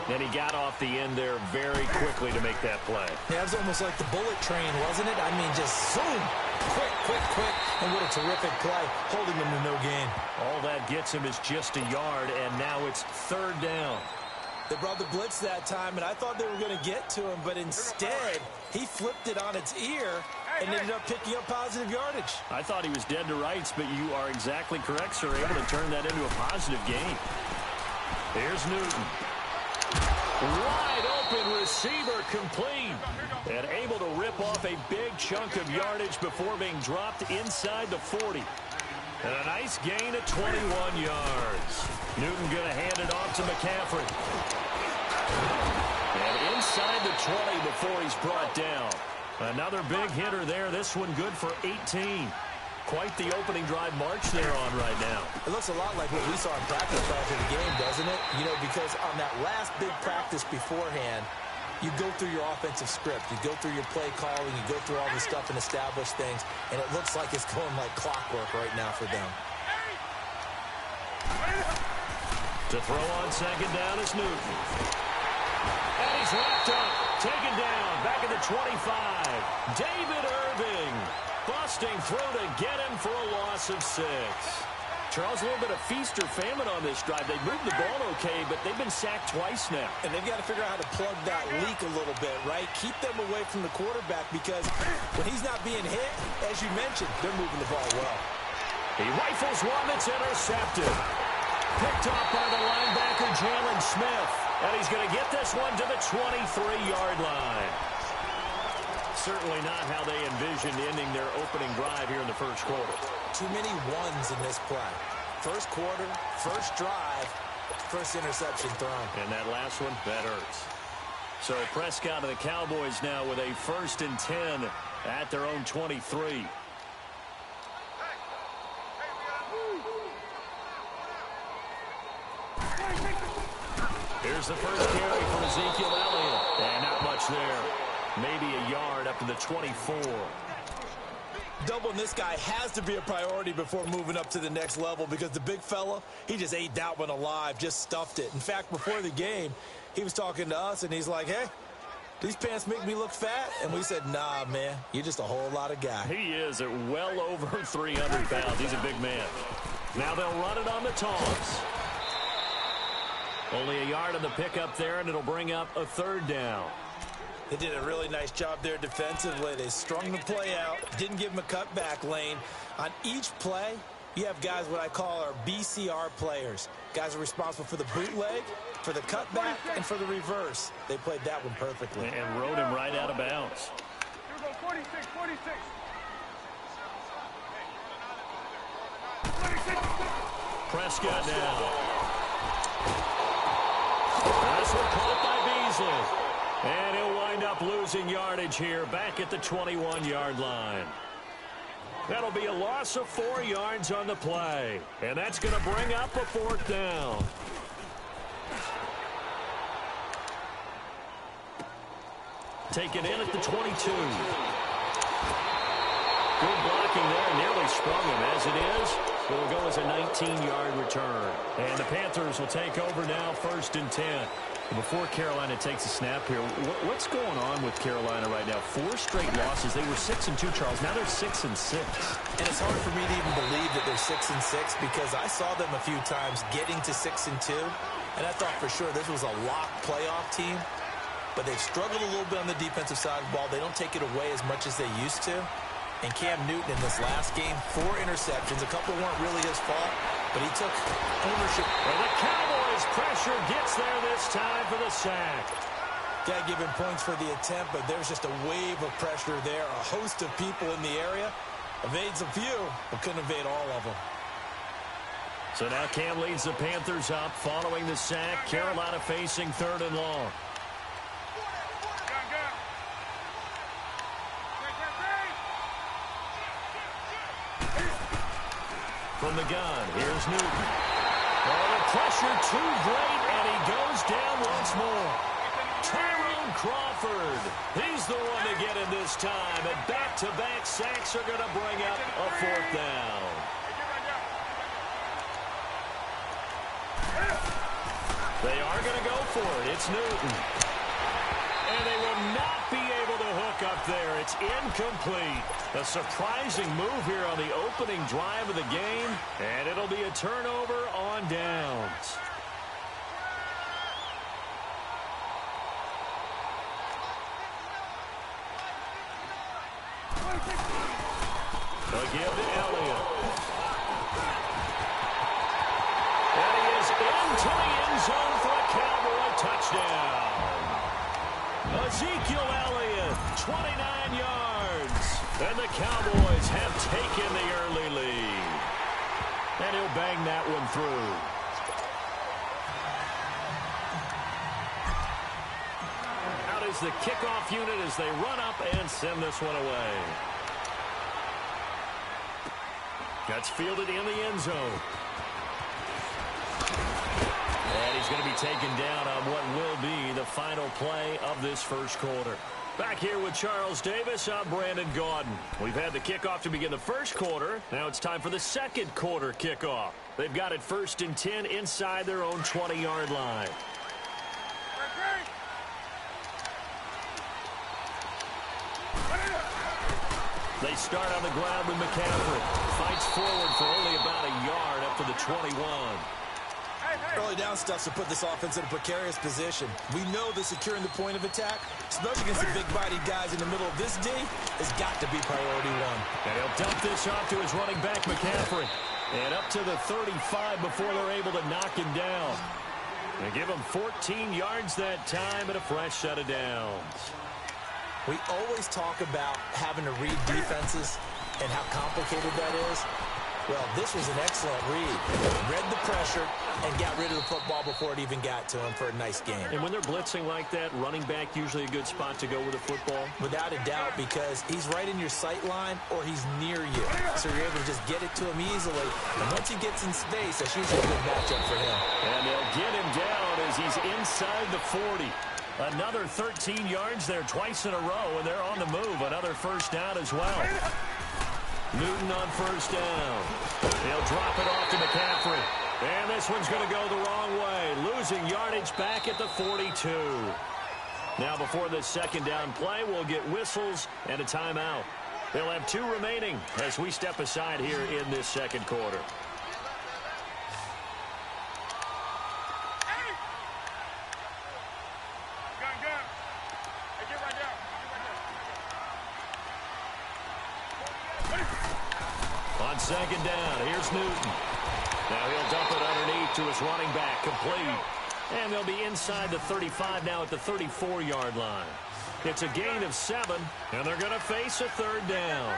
And he got off the end there very quickly to make that play. Yeah, it was almost like the bullet train, wasn't it? I mean, just zoom. Quick, quick, quick. And what a terrific play, holding him to no gain. All that gets him is just a yard, and now it's 3rd down. They brought the blitz that time, and I thought they were going to get to him, but instead, he flipped it on its ear and ended up picking up positive yardage. I thought he was dead to rights, but you are exactly correct, sir. Able to turn that into a positive gain. Here's Newton. Wide open receiver complete. And able to rip off a big chunk of yardage before being dropped inside the 40. And a nice gain of 21 yards. Newton going to hand it off to McCaffrey. And inside the 20 before he's brought down. Another big hitter there. This one good for 18. Quite the opening drive march they're on right now. It looks a lot like what we saw in practice prior to the game, doesn't it? You know, because on that last big practice beforehand, you go through your offensive script. You go through your play calling. You go through all this stuff and establish things. And it looks like it's going like clockwork right now for them. To throw on second down is Newton. And he's wrapped up. Taken down. Back at the 25. David Irving busting through to get him for a loss of 6. Charles, a little bit of feast or famine on this drive. They moved the ball okay, but they've been sacked twice now. And they've got to figure out how to plug that leak a little bit, right? Keep them away from the quarterback because when he's not being hit, as you mentioned, they're moving the ball well. He rifles one that's intercepted. Picked up by the linebacker, Jalen Smith. And he's going to get this one to the 23-yard line. Certainly not how they envisioned ending their opening drive here in the first quarter. Too many ones in this play. First quarter, first drive, first interception thrown. And that last one, that hurts. So Prescott and the Cowboys now with a 1st and 10 at their own 23. Here's the first carry from Ezekiel Elliott. And not much there. maybe a yard up to the 24. Doubling this guy has to be a priority before moving up to the next level because the big fella, he just ate that one alive, just stuffed it. In fact, before the game, he was talking to us, and he's like, hey, these pants make me look fat. And we said, nah, man, you're just a whole lot of guy. He is at well over 300 pounds. He's a big man. Now they'll run it on the toss. Only a yard on the pickup there, and it'll bring up a 3rd down. They did a really nice job there defensively. They strung the play out, didn't give him a cutback lane. On each play, you have guys what I call our BCR players. Guys are responsible for the bootleg, for the cutback, and for the reverse. They played that one perfectly. And rode him right out of bounds. Here we go, 46, 46. 46. Prescott now. This one caught by Beasley. And he'll wind up losing yardage here back at the 21-yard line. That'll be a loss of 4 yards on the play. And that's going to bring up a 4th down. Taken in at the 22. Good blocking there. Nearly sprung him. As it is, it'll go as a 19-yard return. And the Panthers will take over now, 1st and 10. Before Carolina takes a snap here, what's going on with Carolina right now? 4 straight losses. They were 6-2, Charles. Now they're 6-6. And it's hard for me to even believe that they're 6-6 because I saw them a few times getting to 6-2, and I thought for sure this was a lock playoff team. But they've struggled a little bit on the defensive side of the ball. They don't take it away as much as they used to. And Cam Newton in this last game, 4 interceptions. A couple weren't really his fault, but he took ownership. And the Cowboys pressure gets there this time for the sack. Got to give him points for the attempt, but there's just a wave of pressure there. A host of people in the area. Evades a few, but couldn't evade all of them. So now Cam leads the Panthers up following the sack. Carolina facing 3rd and long. From the gun, here's Newton. Oh, the pressure too great, and he goes down once more. Tyrone Crawford, he's the one to get him this time, and back-to-back sacks are going to bring up a 4th down. They are going to go for it. It's Newton. And they will not be able to hook up there. It's incomplete. A surprising move here on the opening drive of the game, and it'll be a turnover on downs. They'll give to Elliott. And he is into the end zone for a Cowboy touchdown. Ezekiel Elliott, 29 yards. And the Cowboys have taken the early lead. And he'll bang that one through. Out is the kickoff unit as they run up and send this one away. That's fielded in the end zone. And he's going to be taken down on what will be the final play of this first quarter. Back here with Charles Davis, I'm Brandon Gaudin. We've had the kickoff to begin the first quarter. Now it's time for the second quarter kickoff. They've got it 1st and 10 inside their own 20-yard line. They start on the ground with McCaffrey. Fights forward for only about a yard up to the 21. Early down stuff to put this offense in a precarious position. We know that securing the point of attack, especially against the big-bodied guys in the middle of this D, has got to be priority 1. And he'll dump this off to his running back, McCaffrey. And up to the 35 before they're able to knock him down. They give him 14 yards that time and a fresh set of downs. We always talk about having to read defenses and how complicated that is. Well, this was an excellent read. Read the pressure and got rid of the football before it even got to him for a nice game. And when they're blitzing like that, running back usually a good spot to go with the football? Without a doubt, because he's right in your sight line or he's near you. So you're able to just get it to him easily. And once he gets in space, that's usually a good matchup for him. And they'll get him down as he's inside the 40. Another 13 yards there twice in a row, and they're on the move. Another first down as well. Newton on first down. He'll drop it off to McCaffrey. And this one's going to go the wrong way. Losing yardage back at the 42. Now before this second down play, we'll get whistles and a timeout. They'll have 2 remaining as we step aside here in this second quarter. On second down, here's Newton. Now he'll dump it underneath to his running back, complete. And they'll be inside the 35 now at the 34-yard line. It's a gain of 7, and they're going to face a third down.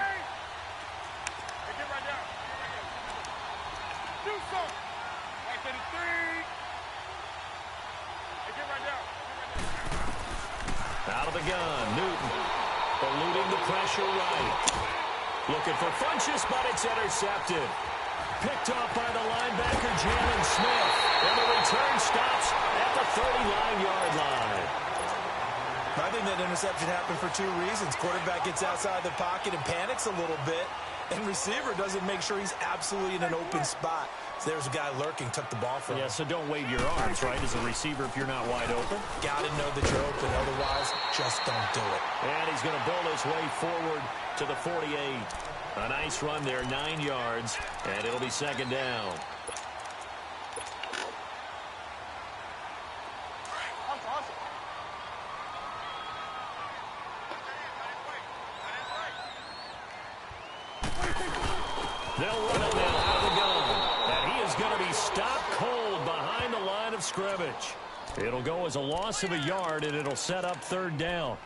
Out of the gun, Newton. Eluding the pressure right. Looking for Funchess, but it's intercepted. Picked off by the linebacker, Jalen Smith. And the return stops at the 39-yard line. I think that interception happened for 2 reasons. Quarterback gets outside the pocket and panics a little bit. And receiver doesn't make sure he's absolutely in an open spot. So there's a guy lurking, took the ball from him. Yeah, so don't wave your arms, right, as a receiver if you're not wide open. Got to know that you're open. Otherwise, just don't do it. And he's going to bull his way forward to the 48. A nice run there, 9 yards, and it'll be second down. They'll run it now out of the gun. And he is going to be stopped cold behind the line of scrimmage. It'll go as a loss of a yard, and it'll set up third down.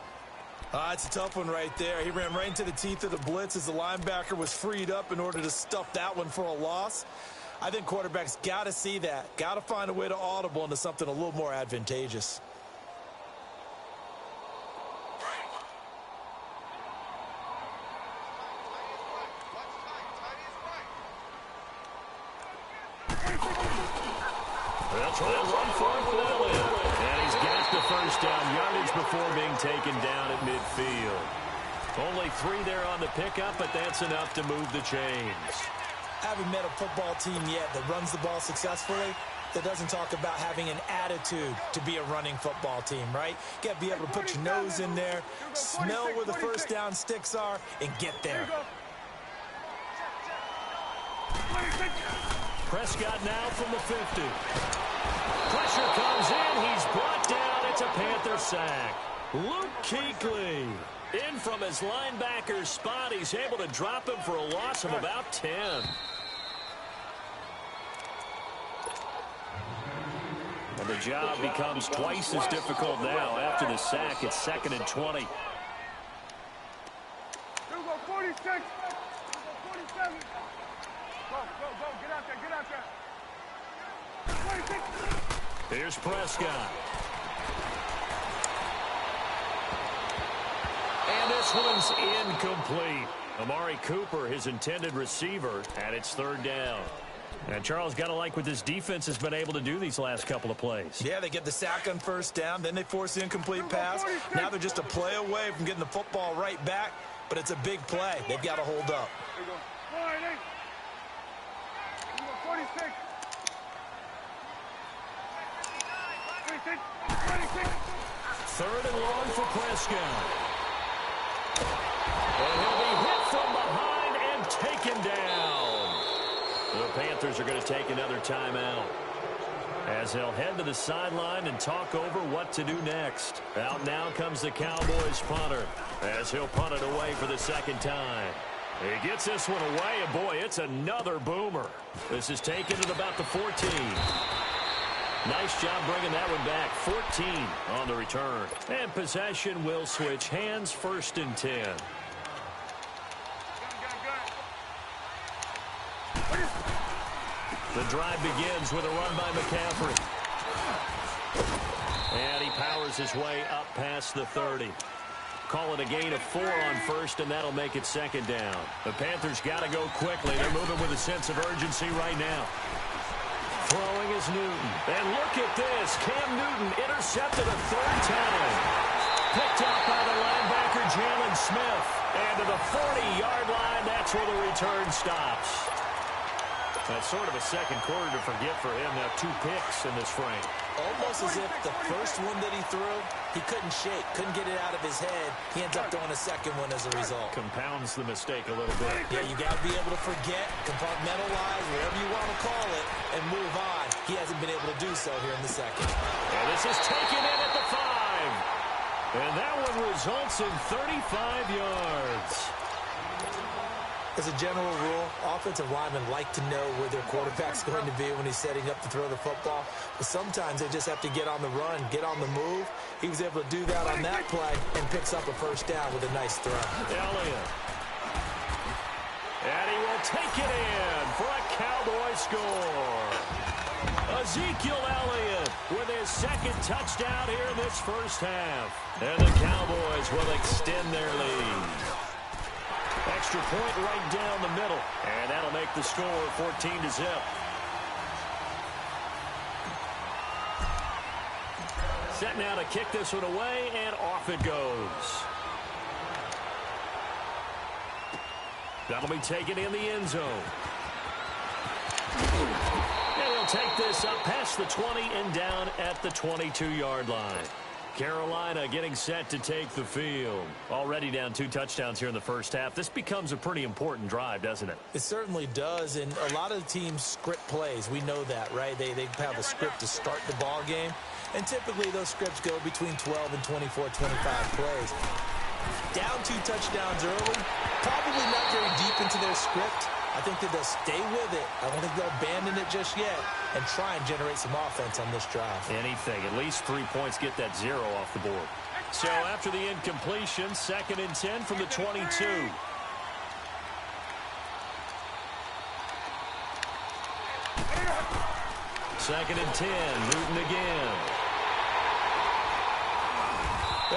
It's a tough one right there. He ran right into the teeth of the blitz as the linebacker was freed up in order to stuff that one for a loss. I think quarterbacks got to see that. Got to find a way to audible into something a little more advantageous. They'll try to run for it with that one. And he's got the first down yardage before being taken down at midfield. Only 3 there on the pickup, but that's enough to move the chains. Haven't met a football team yet that runs the ball successfully that doesn't talk about having an attitude to be a running football team, right? You got to be able to put your nose in there, smell where the first down sticks are, and get there. Prescott now from the 50. Pressure comes in. He's brought down. It's a Panther sack. Luke Kuechly in from his linebacker spot. He's able to drop him for a loss of about 10. And the job becomes twice as difficult now after the sack. It's 2nd and 20. 46. 47. Go, get out there. 26. Here's Prescott. And this one's incomplete. Amari Cooper, his intended receiver, and it's third down. And Charles, got to like what this defense has been able to do these last couple of plays. Yeah, they get the sack on first down, then they force the incomplete pass. Now they're just a play away from getting the football right back, but it's a big play. They've got to hold up. 46. 3rd and long for Prescott. And he'll be hit from behind and taken down. The Panthers are going to take another timeout as they'll head to the sideline and talk over what to do next. Out now comes the Cowboys punter as he'll punt it away for the second time. He gets this one away, and boy, it's another boomer. This is taken at about the 14. Nice job bringing that one back. 14 on the return. And possession will switch hands, 1st and 10. The drive begins with a run by McCaffrey. And he powers his way up past the 30. Call it a gain of 4 on 1st, and that'll make it 2nd down. The Panthers got to go quickly. They're moving with a sense of urgency right now. Throwing is Newton. And look at this. Cam Newton intercepted a third time. Picked up by the linebacker, Jalen Smith. And to the 40-yard line, that's where the return stops. That's sort of a second quarter to forget for him. Now 2 picks in this frame. Almost as if the first one that he threw, he couldn't shake, couldn't get it out of his head. He ends up throwing a second one as a result. Compounds the mistake a little bit. Yeah, you got to be able to forget, compartmentalize, whatever you want to call it, and move on. He hasn't been able to do so here in the second. And this is taken in at the 5. And that one results in 35 yards. As a general rule, offensive linemen like to know where their quarterback's going to be when he's setting up to throw the football. But sometimes they just have to get on the run, get on the move. He was able to do that on that play and picks up a first down with a nice throw. Elliott. And he will take it in for a Cowboy score. Ezekiel Elliott with his second touchdown here in this first half. And the Cowboys will extend their lead. Extra point right down the middle. And that'll make the score 14-0. Set now to kick this one away, and off it goes. That'll be taken in the end zone. And he'll take this up past the 20 and down at the 22-yard line. Carolina getting set to take the field. Already down 2 touchdowns here in the first half. This becomes a pretty important drive, doesn't it? It certainly does, and a lot of the teams script plays. We know that, right? They have a script to start the ball game, and typically those scripts go between 12 and 24, 25 plays. Down 2 touchdowns early, probably not very deep into their script. I think that they'll stay with it. I don't think they'll abandon it just yet and try and generate some offense on this drive. Anything. At least 3 points, get that 0 off the board. So after the incompletion, 2nd and 10 from the 22. Second and 10, Newton again.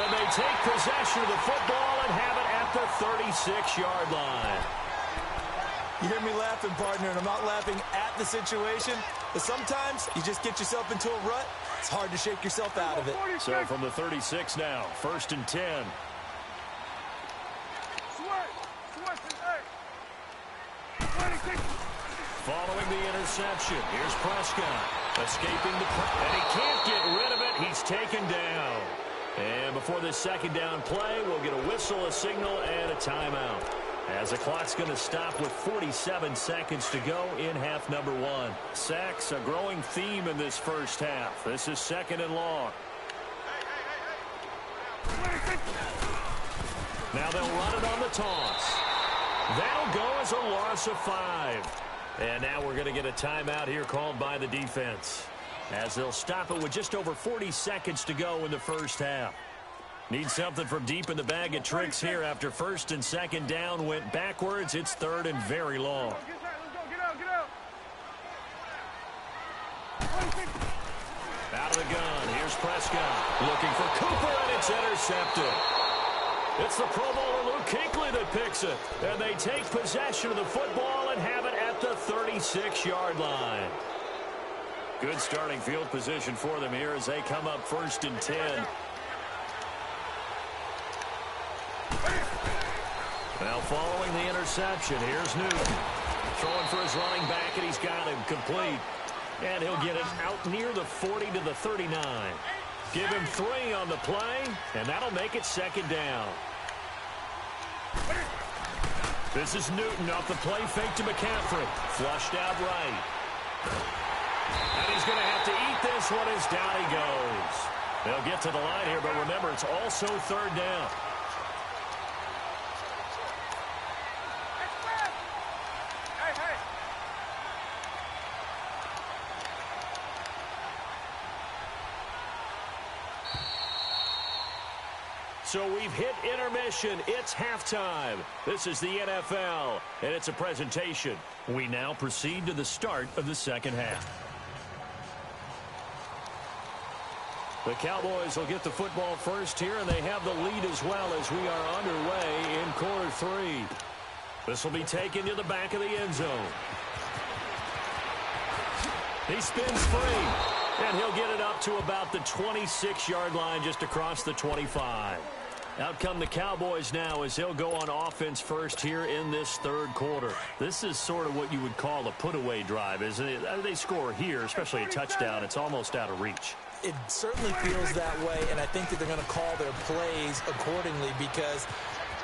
And they take possession of the football and have it at the 36-yard line. You hear me laughing, partner, and I'm not laughing at the situation, but sometimes you just get yourself into a rut. It's hard to shake yourself out of it. So from the 36 now, 1st and 10. Following the interception, here's Prescott. Escaping the pressure, and he can't get rid of it. He's taken down. And before this second down play, we'll get a whistle, a signal, and a timeout. As the clock's going to stop with 47 seconds to go in half number 1. Sacks, a growing theme in this first half. This is 2nd and long. Now they'll run it on the toss. That'll go as a loss of 5. And now we're going to get a timeout here called by the defense, as they'll stop it with just over 40 seconds to go in the first half. Need something from deep in the bag of tricks here after 1st and 2nd down went backwards. It's 3rd and very long. Out of the gun, here's Prescott. Looking for Cooper, and it's intercepted. It's the Pro Bowler Luke Kuechly that picks it. And they take possession of the football and have it at the 36-yard line. Good starting field position for them here as they come up 1st and 10. Now following the interception, here's Newton. Throwing for his running back, and he's got him complete. And he'll get it out near the 40 to the 39. Give him 3 on the play, and that'll make it 2nd down. This is Newton off the play fake to McCaffrey. Flushed out right. And he's going to have to eat this one as down he goes. They'll get to the line here, but remember, it's also 3rd down. So we've hit intermission. It's halftime. This is the NFL, and it's a presentation. We now proceed to the start of the second half. The Cowboys will get the football first here, and they have the lead as well as we are underway in quarter 3. This will be taken to the back of the end zone. He spins free, and he'll get it up to about the 26-yard line just across the 25. Out come the Cowboys now as they'll go on offense first here in this third quarter. This is sort of what you would call a put-away drive, isn't it? They score here, especially a touchdown. It's almost out of reach. It certainly feels that way, and I think that they're going to call their plays accordingly because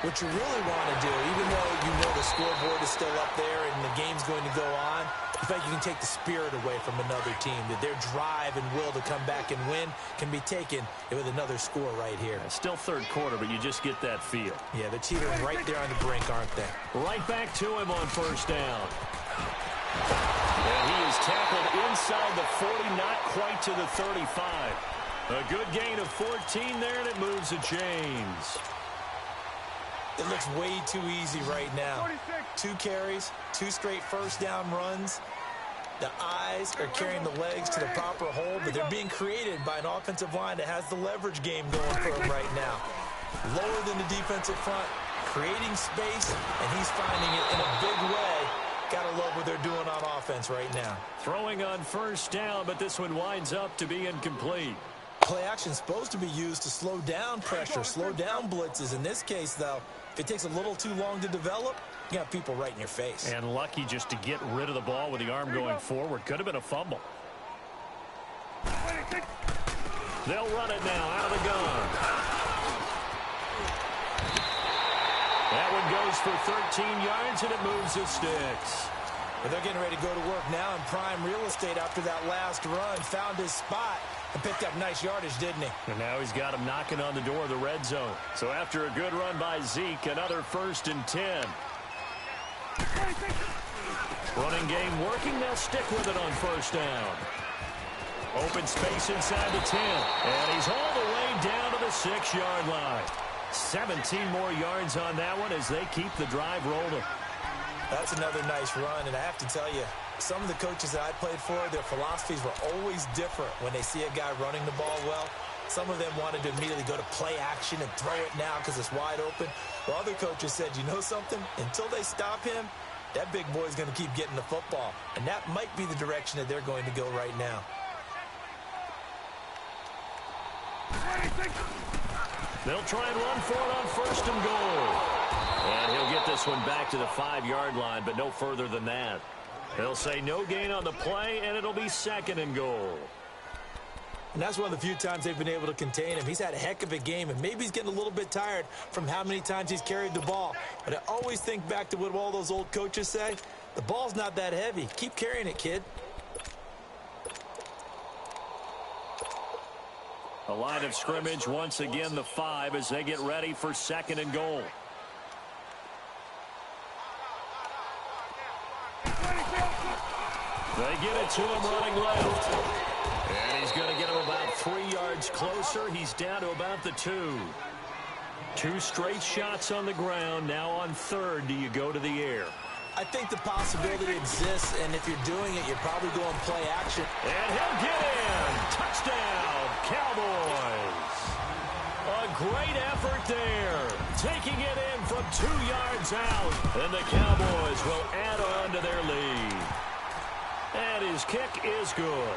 what you really want to do, even though you know the scoreboard is still up there and the game's going to go on, in fact, you can take the spirit away from another team, that their drive and will to come back and win can be taken with another score right here. Still third quarter, but you just get that feel. Yeah, they're teetering right there on the brink, aren't they? Right back to him on first down. And he is tackled inside the 40, not quite to the 35. A good gain of 14 there, and it moves to James. It looks way too easy right now. 2 carries, 2 straight first down runs. The eyes are carrying the legs to the proper hole, but they're being created by an offensive line that has the leverage game going for him right now. Lower than the defensive front, creating space, and he's finding it in a big way. Gotta love what they're doing on offense right now. Throwing on first down, but this one winds up to be incomplete. Play action is supposed to be used to slow down pressure, slow down blitzes. In this case, though, if it takes a little too long to develop, you got people right in your face. And lucky just to get rid of the ball with the arm going forward. Could have been a fumble. They'll run it now out of the gun. That one goes for 13 yards, and it moves the sticks. But they're getting ready to go to work now in prime real estate after that last run. Found his spot and picked up nice yardage, didn't he? And now he's got him knocking on the door of the red zone. So after a good run by Zeke, another 1st and 10. Running game working. They'll stick with it on first down. Open space inside the 10. And he's all the way down to the 6-yard line. 17 more yards on that one as they keep the drive rolling. That's another nice run, and I have to tell you, some of the coaches that I played for, their philosophies were always different when they see a guy running the ball well. Some of them wanted to immediately go to play action and throw it now because it's wide open. While other coaches said, you know something? Until they stop him, that big boy's going to keep getting the football. And that might be the direction that they're going to go right now. They'll try and run for it on 1st and goal. And he'll get this one back to the 5-yard line, but no further than that. They'll say no gain on the play, and it'll be 2nd and goal. And that's one of the few times they've been able to contain him. He's had a heck of a game, and maybe he's getting a little bit tired from how many times he's carried the ball. But I always think back to what all those old coaches say. The ball's not that heavy. Keep carrying it, kid. A line of scrimmage, once again the 5 as they get ready for 2nd and goal. They get it to him running left. And he's going to get him about 3 yards closer. He's down to about the 2. 2 straight shots on the ground. Now on 3rd, do you go to the air? I think the possibility exists, and if you're doing it, you're probably going play action. And he'll get in. Touchdown, Cowboys. A great effort there. Taking it in from 2 yards out. And the Cowboys will add on to their lead. And his kick is good.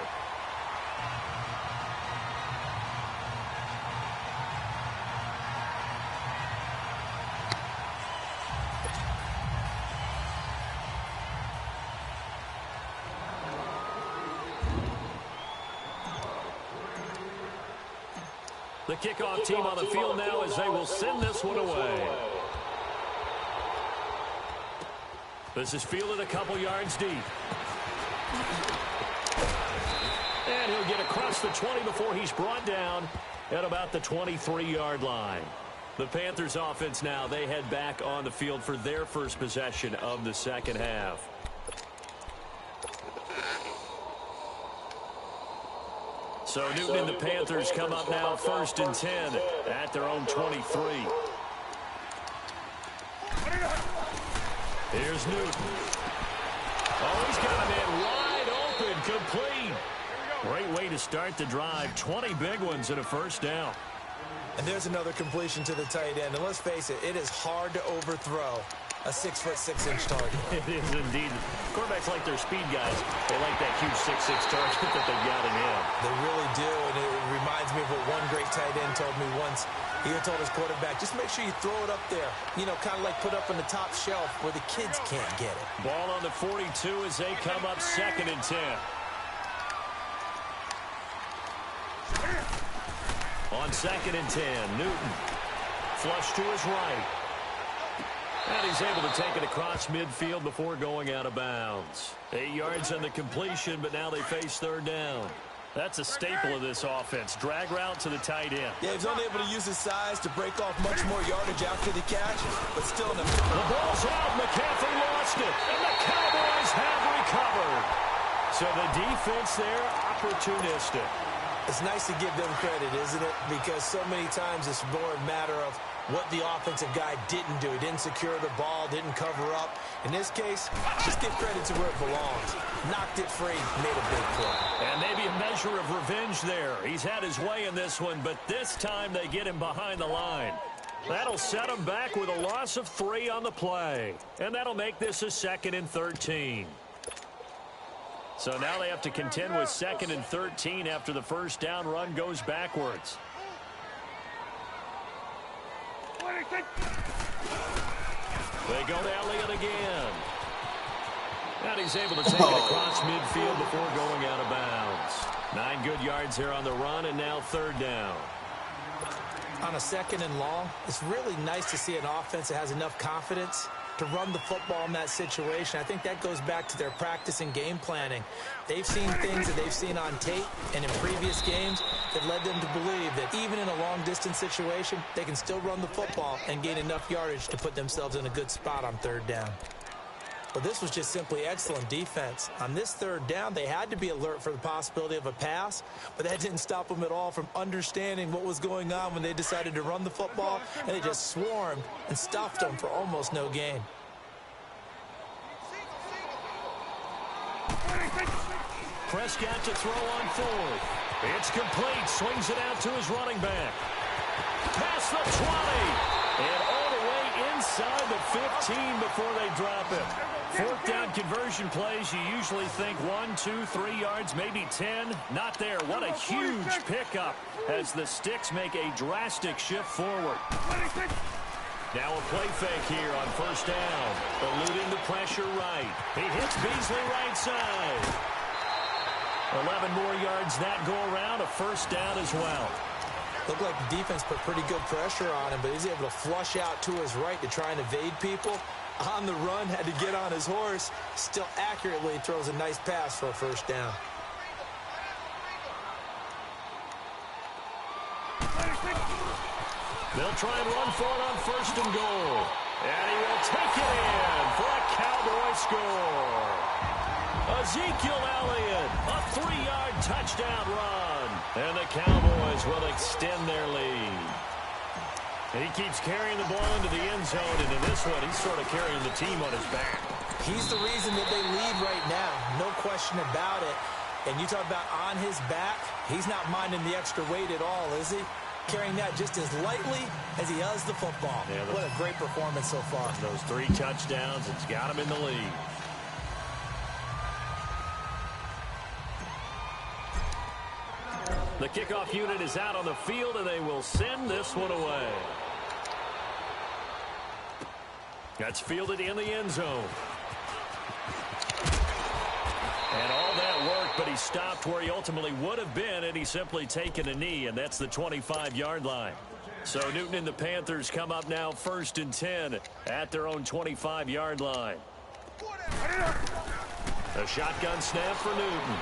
The kickoff team on the field now as they will send this one away. This is fielded a couple yards deep. And he'll get across the 20 before he's brought down at about the 23-yard line. The Panthers offense now, they head back on the field for their first possession of the second half. So Newton and the Panthers come up now 1st and 10 at their own 23. Here's Newton. Oh, he's got a man wide open, complete. Great way to start the drive. 20 big ones and a first down. And there's another completion to the tight end. And let's face it, it is hard to overthrow a 6'6" target. It is indeed. Quarterbacks like their speed guys. They like that huge 6'6" target that they got in him. They really do, and it reminds me of what one great tight end told me once. He told his quarterback, just make sure you throw it up there. You know, kind of like put up on the top shelf where the kids can't get it. Ball on the 42 as they come up 2nd and 10. On 2nd and 10, Newton. Flush to his right. And he's able to take it across midfield before going out of bounds. 8 yards on the completion, but now they face 3rd down. That's a staple of this offense. Drag route to the tight end. Yeah, he's only able to use his size to break off much more yardage after the catch, but still in a... The ball's out. McCaffrey lost it, and the Cowboys have recovered. So the defense there, opportunistic. It's nice to give them credit, isn't it? Because so many times it's more a matter of what the offensive guy didn't do. He didn't secure the ball, didn't cover up. In this case, just give credit to where it belongs. Knocked it free, made a big play. And maybe a measure of revenge there. He's had his way in this one, but this time they get him behind the line. That'll set him back with a loss of 3 on the play. And that'll make this a 2nd and 13. So now they have to contend with 2nd and 13 after the first down run goes backwards. They go to Elliott again. And he's able to take it across midfield before going out of bounds. 9 good yards here on the run, and now 3rd down. On a 2nd and long, it's really nice to see an offense that has enough confidence to run the football in that situation. I think that goes back to their practice and game planning. They've seen things that they've seen on tape and in previous games that led them to believe that even in a long-distance situation, they can still run the football and gain enough yardage to put themselves in a good spot on 3rd down. But this was just simply excellent defense. On this 3rd down, they had to be alert for the possibility of a pass, but that didn't stop them at all from understanding what was going on when they decided to run the football, and they just swarmed and stuffed them for almost no gain. Prescott to throw on 4th. It's complete. Swings it out to his running back. Past the 20. And all the way inside the 15 before they drop it. 4th down conversion plays, you usually think 1, 2, 3 yards, maybe 10. Not there. What a huge pickup as the Sticks make a drastic shift forward. Now a play fake here on 1st down. Eluding the pressure right. He hits Beasley right side. 11 more yards that go around. A 1st down as well. Looked like the defense put pretty good pressure on him, but he's able to flush out to his right to try and evade people. On the run, had to get on his horse. Still accurately throws a nice pass for a 1st down. They'll try and run for it on 1st and goal. And he will take it in for a Cowboy score. Ezekiel Elliott, a 3-yard touchdown run. And the Cowboys will extend their lead. And he keeps carrying the ball into the end zone, and in this one, he's sort of carrying the team on his back. He's the reason that they lead right now, no question about it. And you talk about on his back, he's not minding the extra weight at all, is he? Carrying that just as lightly as he does the football. Yeah, what a great performance so far. Those 3 touchdowns, it's got him in the lead. The kickoff unit is out on the field, and they will send this one away. That's fielded in the end zone. And all that work, but he stopped where he ultimately would have been, and he's simply taken a knee, and that's the 25-yard line. So Newton and the Panthers come up now 1st and 10 at their own 25-yard line. A shotgun snap for Newton.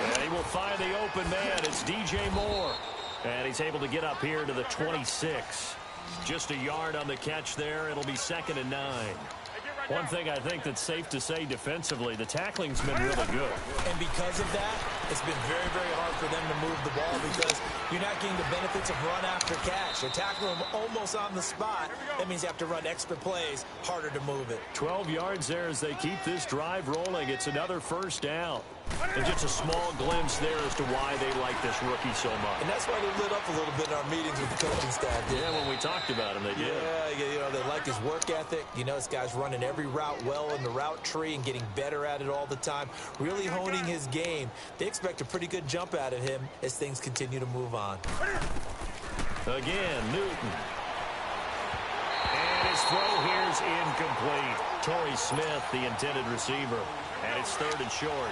And he will find the open man. It's DJ Moore. And he's able to get up here to the 26. Just a yard on the catch there. It'll be 2nd and 9. One thing I think that's safe to say defensively, the tackling's been really good. And because of that, it's been very, very hard for them to move the ball because you're not getting the benefits of run after catch. They're tackling them almost on the spot. That means you have to run extra plays, harder to move it. 12 yards there as they keep this drive rolling. It's another 1st down. And just a small glimpse there as to why they like this rookie so much. And that's why they lit up a little bit in our meetings with the coaching staff. Yeah, when we talked about him, they did. Yeah, you know, they like like his work ethic. You know, this guy's running every route well in the route tree and getting better at it all the time, really honing his game. They expect a pretty good jump out of him as things continue to move on. Again, Newton. And his throw here's incomplete. Torrey Smith, the intended receiver. And it's 3rd and short.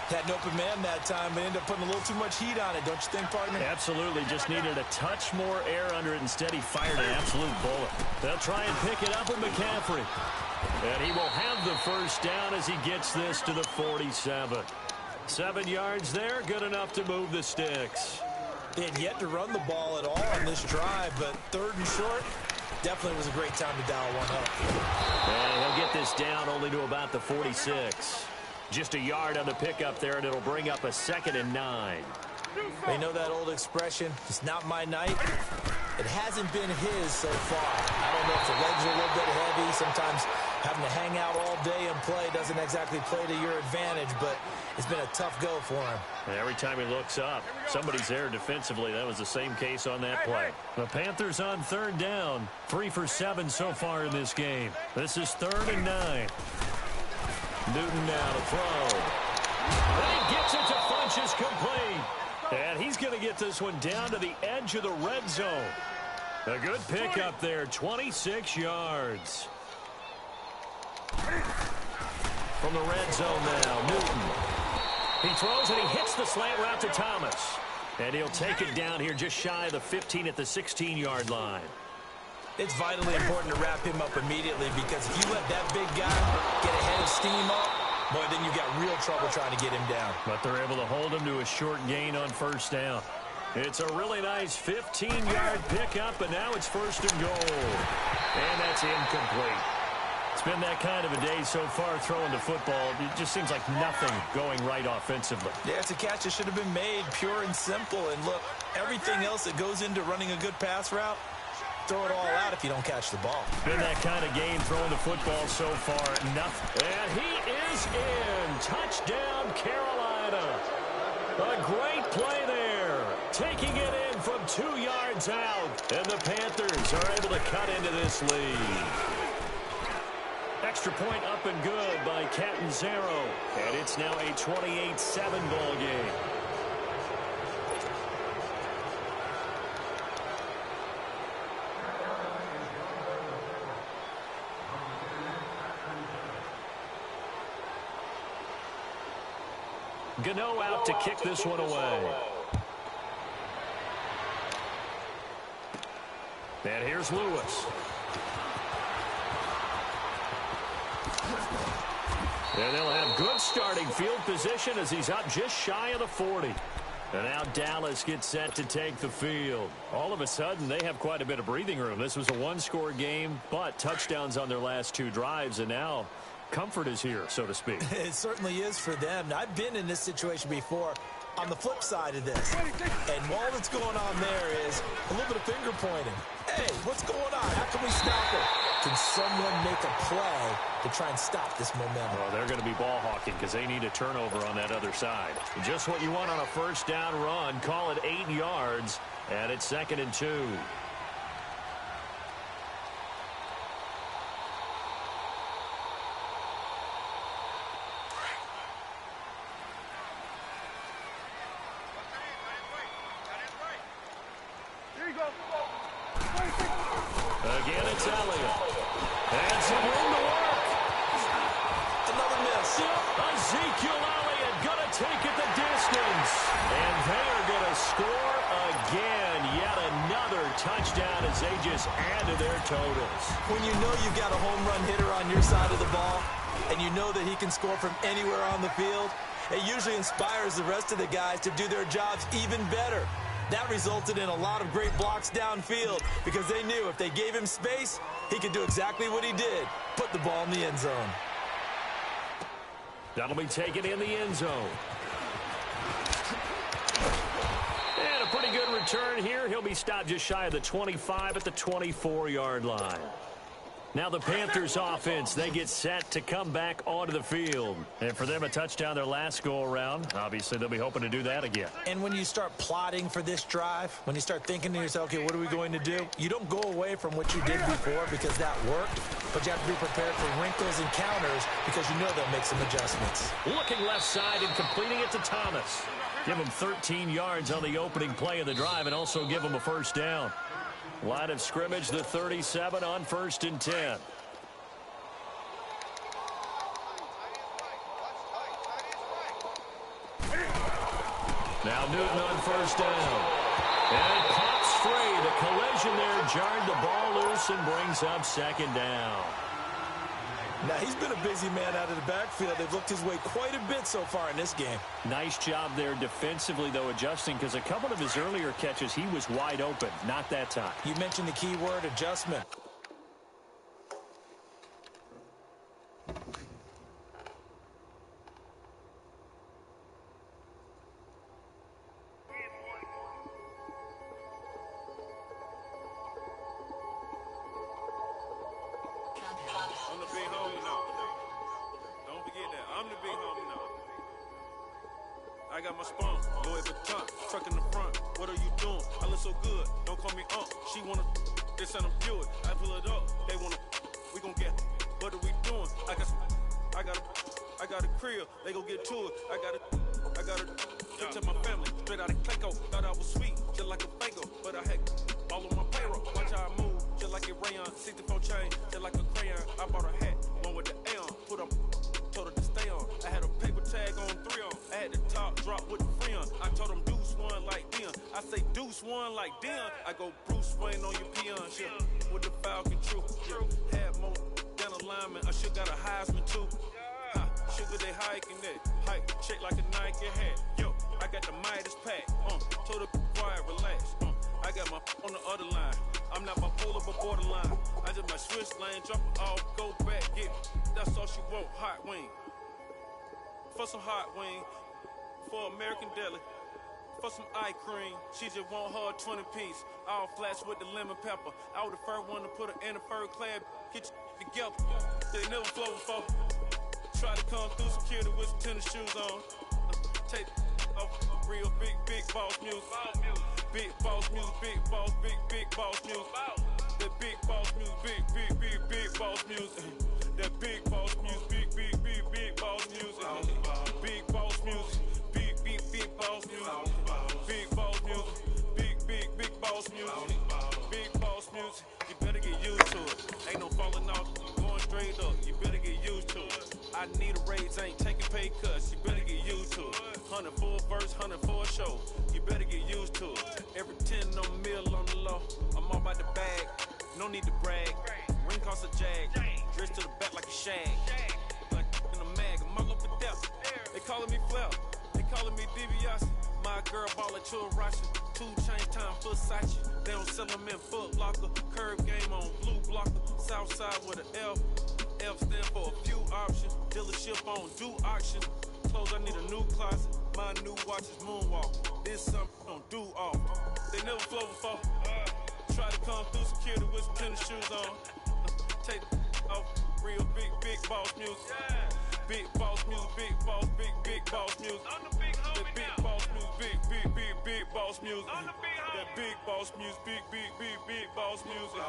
Had an open man that time, but ended up putting a little too much heat on it, don't you think, partner? Absolutely. Just needed a touch more air under it. Instead, he fired an absolute bullet. They'll try and pick it up with McCaffrey. And he will have the first down as he gets this to the 47. 7 yards there, good enough to move the sticks. They had yet to run the ball at all on this drive, but 3rd and short, definitely was a great time to dial one up. And he'll get this down only to about the 46. Just a yard on the pickup there, and it'll bring up a 2nd and 9. They know that old expression, it's not my night. It hasn't been his so far. I don't know if the legs are a little bit heavy. Sometimes having to hang out all day and play doesn't exactly play to your advantage, but it's been a tough go for him. And every time he looks up, somebody's there defensively. That was the same case on that play. The Panthers on 3rd down. 3 for 7 so far in this game. This is 3rd and 9. Newton now to throw. And he gets it to Funchess complete. And he's going to get this one down to the edge of the red zone. A good pickup there, 26 yards. From the red zone now, Newton. He throws and he hits the slant route to Thomas. And he'll take it down here just shy of the 15 at the 16-yard line. It's vitally important to wrap him up immediately because if you let that big guy get ahead of steam up, boy, then you've got real trouble trying to get him down. But they're able to hold him to a short gain on 1st down. It's a really nice 15-yard pickup, and now it's 1st and goal. And that's incomplete. It's been that kind of a day so far throwing the football. It just seems like nothing going right offensively. Yeah, it's a catch that should have been made, pure and simple. And look, everything else that goes into running a good pass route, throw it all out if you don't catch the ball. Been that kind of game throwing the football so far. Nothing. And he is in. Touchdown, Carolina. A great play there. Taking it in from 2 yards out. And the Panthers are able to cut into this lead. Extra point up and good by Catanzaro. And it's now a 28-7 ball game. Gano out to kick this one away. And here's Lewis. And they'll have good starting field position as he's up just shy of the 40. And now Dallas gets set to take the field. All of a sudden, they have quite a bit of breathing room. This was a one-score game, but touchdowns on their last 2 drives, and now comfort is here, so to speak. It certainly is for them. Now, I've been in this situation before on the flip side of this. And all that's going on there is a little bit of finger pointing. Hey, what's going on? How can we stop it? Can someone make a play to try and stop this momentum? Well, they're going to be ball hawking because they need a turnover on that other side. Just what you want on a 1st down run. Call it 8 yards, and it's 2nd and 2. Again, it's Elliott. And some room to work. Another miss. Ezekiel Elliott going to take it the distance. And they are going to score again. Yet another touchdown as they just add to their totals. When you know you've got a home run hitter on your side of the ball, and you know that he can score from anywhere on the field, it usually inspires the rest of the guys to do their jobs even better. That resulted in a lot of great blocks downfield because they knew if they gave him space, he could do exactly what he did, put the ball in the end zone. That'll be taken in the end zone. And a pretty good return here. He'll be stopped just shy of the 25 at the 24-yard line. Now the Panthers offense, they get set to come back onto the field. And for them, a touchdown their last go-around. Obviously, they'll be hoping to do that again. And when you start plotting for this drive, when you start thinking to yourself, okay, what are we going to do? You don't go away from what you did before because that worked, but you have to be prepared for wrinkles and counters because you know they'll make some adjustments. Looking left side and completing it to Thomas. Give him 13 yards on the opening play of the drive and also give him a first down. Line of scrimmage, the 37 on 1st and 10. Now Newton on first down. And it pops free. The collision there jarred the ball loose and brings up 2nd down. Now, he's been a busy man out of the backfield. They've looked his way quite a bit so far in this game. Nice job there defensively, though, adjusting, because a couple of his earlier catches, he was wide open. Not that time. You mentioned the key word, adjustment. I'm the big homie now. Don't forget that. I'm the big homie now. I got my spawn, Louis Vuitton, truck in the front. What are you doing? I look so good. Don't call me She wanna this and I'm Buick. I pull it up. They wanna. We gon' get. What are we doing? I got a crib. They gon' get to it. I got a to my family. Straight out of Clayco. Thought I was sweet, just like a Fago. But I had all on my payroll. Watch how I move, just like a rayon. 64 chain, just like a crayon. I bought a hat, one with the Aeon. Put up, told her to stay on. I had a paper tag on 3 on. I had the top drop with the free on. I told him Deuce one like Dion. I say Deuce one like Dion. I go Bruce Wayne on your peon. Yeah. With the Falcon true. Yeah. Had more than a lineman. I should got a Heisman too. Sugar they hiking that. Hike, shake like a Nike hat. Yo, I got the Midas pack. Told her quiet, relax. I got my on the other line. I'm not bipolar, but borderline. I just my switch lane, drop it off, go back, get it. That's all she want, hot wing. For some hot wing, for American deli. For some eye cream, she just want her 20-piece. All flats with the lemon pepper. I was the first one to put her in the first class. Get you together. They never flow before. Try to come through security with some tennis shoes on. Take off real big boss music. Big boss music, big boss music. That big boss music, big boss music. That big boss music, big boss music. Big boss music, big boss music. Big boss music, big boss music. Big boss music, you better get used to it. Ain't no falling off, going straight up. You better get used to it. I need a raise, ain't taking pay cuts. You better get used to it. 100 for a verse, 100 for a show. You better get used to it. Every 10 on the mill on the low. I'm all about the bag, no need to brag. Ring cost a jag, dressed to the back like a shag. Like in a mag, I'm all up for death. They calling me Flair, they calling me DiBiase. My girl ballin' to a Russian. 2 chains time for Versace. They don't sell them in Foot Locker. Curve game on blue blocker. South side with an F. F stand for a few options. Dealership on do auction. Clothes, I need a new closet. My new watch is Moonwalk. This something don't do often. They never flow before. Try to come through security with some tennis shoes on. Take off real big boss music. Big boss music, big boss music. I'm the big homie now. Big boss music, big boss music. I'm the big homie. That big boss music, big boss music.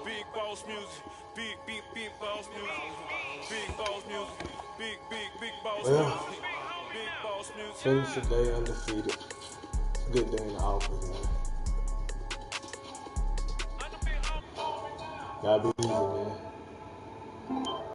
Big boss music, big boss music. Big boss music, big boss music. Big boss music. Finish the day undefeated. It's a good day in the office, man. Gotta be easy, man.